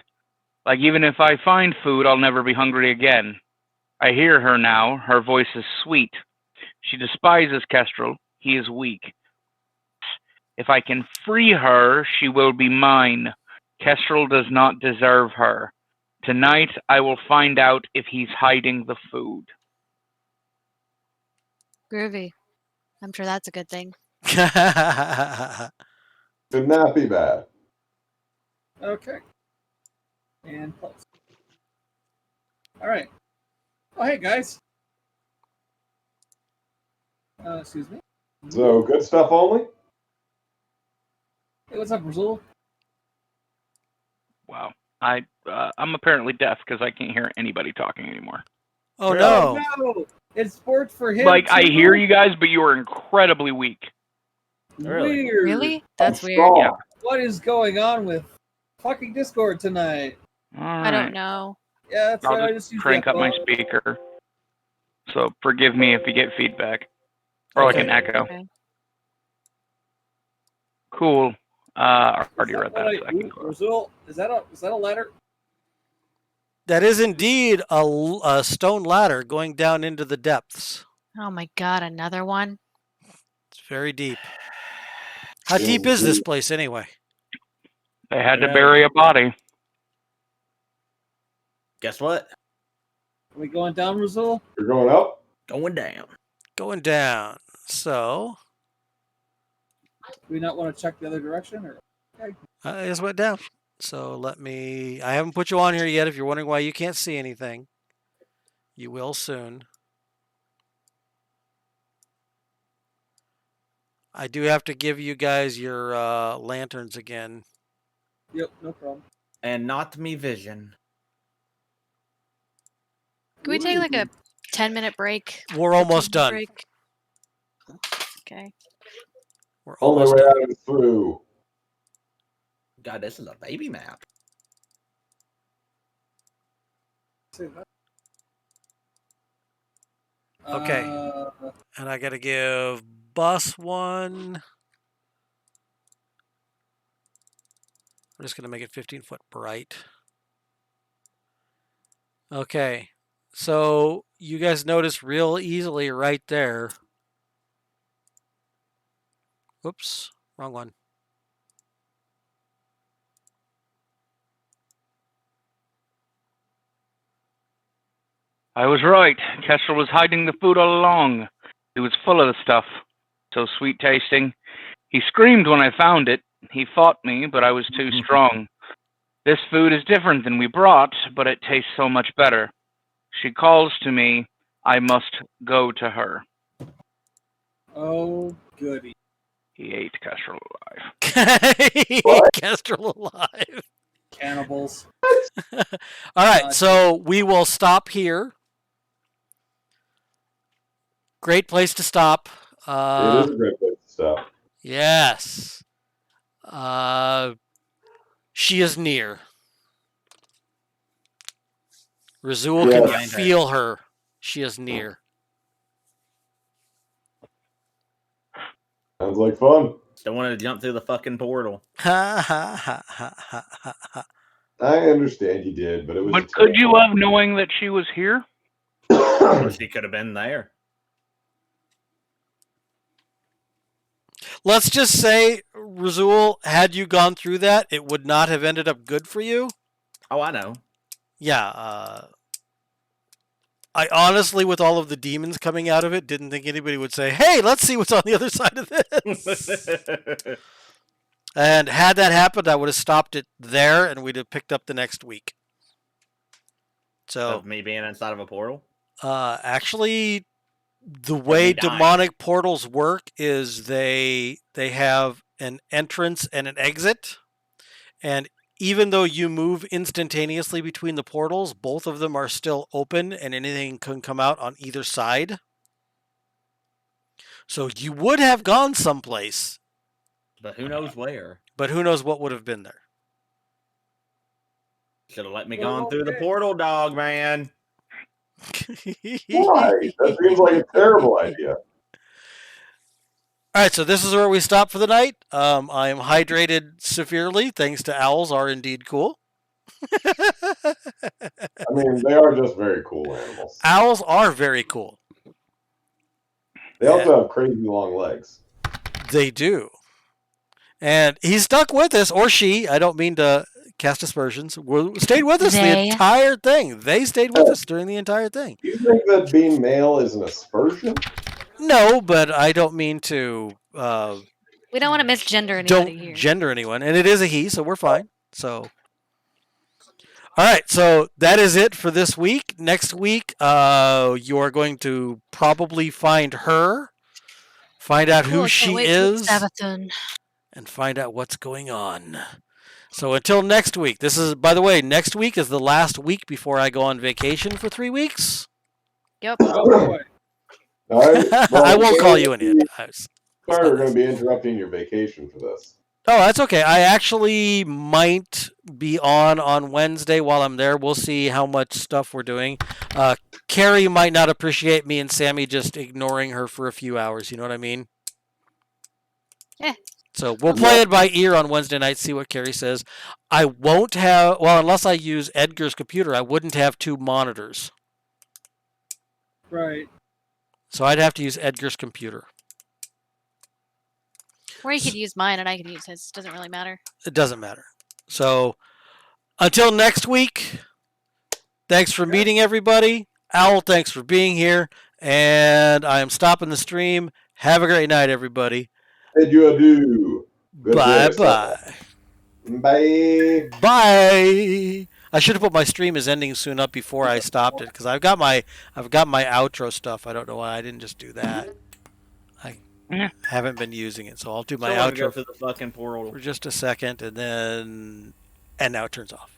Like even if I find food, I'll never be hungry again. I hear her now. Her voice is sweet. She despises Kestrel. He is weak. If I can free her, she will be mine. Kestrel does not deserve her. Tonight, I will find out if he's hiding the food.
Groovy. I'm sure that's a good thing.
Could not be bad.
Okay. And close. Alright. Oh, hey, guys. Excuse me.
So good stuff only.
Hey, what's up, Brazil?
Wow. I'm apparently deaf because I can't hear anybody talking anymore.
Oh
Really?
no!
No! It's sport for him,
Like, I
too.
hear you guys, but you are incredibly weak.
Really?
Weird.
Really? That's
I'm
weird.
strong.
Yeah.
What is going on with fucking Discord tonight?
I don't know.
Yeah, that's
I'll
right. I
just
just used
crank
that
up my
phone.
speaker. So forgive me if you get feedback. Or like
Okay.
an echo.
Okay.
Cool. I already
Is
read
what
that, so I can
ooh,
go.
Brazil, is that a letter?
That is indeed a stone ladder going down into the depths.
Oh my god, another one?
It's very deep. How
Yes,
deep is this
indeed.
place anyway?
They had to
Yeah.
bury a body.
Guess what?
Are we going down, Brazil?
You're going up?
Going down.
Going down. So,
Do we not want to check the other direction? Or
I just went down. So I haven't put you on here yet. If you're wondering why you can't see anything, you will soon. I do have to give you guys your lanterns again.
Yep, no problem.
And not me vision.
Can we take like a 10-minute break?
We're almost
15-minute
done.
break? Okay.
We're
Only
almost
way
done.
out is through.
God, this is a baby map.
Say that.
Okay. And I got to give Bus one. I'm just going to make it 15 foot bright. Okay. So you guys notice real easily right there. Whoops. Wrong one.
I was right. Kestrel was hiding the food all along. He was full of the stuff. So sweet tasting. He screamed when I found it. He fought me, but I was too strong. This food is different than we brought, but it tastes so much better. She calls to me. I must go to her.
Oh, goody.
He ate Kestrel alive.
Kestrel alive.
Cannibals.
All right, so we will stop here. Great place to stop.
It is a great place to stop.
Yes. She is near. Razul
Yeah.
can feel her. She is near.
Sounds like fun.
Still wanted to jump through the fucking portal.
Ha ha ha ha ha ha ha.
I understand you did, but it was.
But could you have, knowing that she was here?
Or she could have been there.
Let's just say, Razul, had you gone through that, it would not have ended up good for you.
Oh, I know.
Yeah. I honestly, with all of the demons coming out of it, didn't think anybody would say, hey, let's see what's on the other side of this. And had that happened, I would have stopped it there and we'd have picked up the next week. So,
Of me being inside of a portal?
actually, the way demonic portals work is they have an entrance and an exit. And even though you move instantaneously between the portals, both of them are still open and anything can come out on either side. So you would have gone someplace.
But who knows where?
But who knows what would have been there.
Should have let me gone through the portal, dog, man.
Why? That seems like a terrible idea.
All right, so this is where we stop for the night. I am hydrated severely. Thanks to owls are indeed cool.
I mean, they are just very cool animals.
Owls are very cool.
They also have crazy long legs.
They do. And he stuck with us, or she. I don't mean to cast aspersions. Stayed with us the entire thing. They stayed with us during the entire thing.
Do you think that being male is an aspersion?
No, but I don't mean to.
We don't want to misgender anybody
Don't
here.
gender anyone, and it is a he, so we're fine. So, all right, so that is it for this week. Next week, you are going to probably find her, find out who she is, and find out what's going on. So until next week, this is, by the way, next week is the last week before I go on vacation for 3 weeks.
Yep.
Oh, boy.
All right. Well,
I won't call you an idiot.
Sorry, we're going to be interrupting your vacation for this.
Oh, that's okay. I actually might be on Wednesday while I'm there. We'll see how much stuff we're doing. Carrie might not appreciate me and Sammy just ignoring her for a few hours. You know what I mean?
Yeah.
So we'll play it by ear on Wednesday night, see what Carrie says. I won't have, well, unless I use Edgar's computer, I wouldn't have 2 monitors.
Right.
So I'd have to use Edgar's computer.
Or you could use mine and I could use his. Doesn't really matter.
It doesn't matter. So until next week, thanks for meeting everybody. Owl, thanks for being here. And I am stopping the stream. Have a great night, everybody.
Adieu, adieu.
Bye-bye.
Bye.
Bye. I should have put my stream is ending soon up before I stopped it because I've got my outro stuff. I don't know why I didn't just do that. I haven't been using it, so I'll do my outro
for the fucking portal
for just a second, and then now it turns off.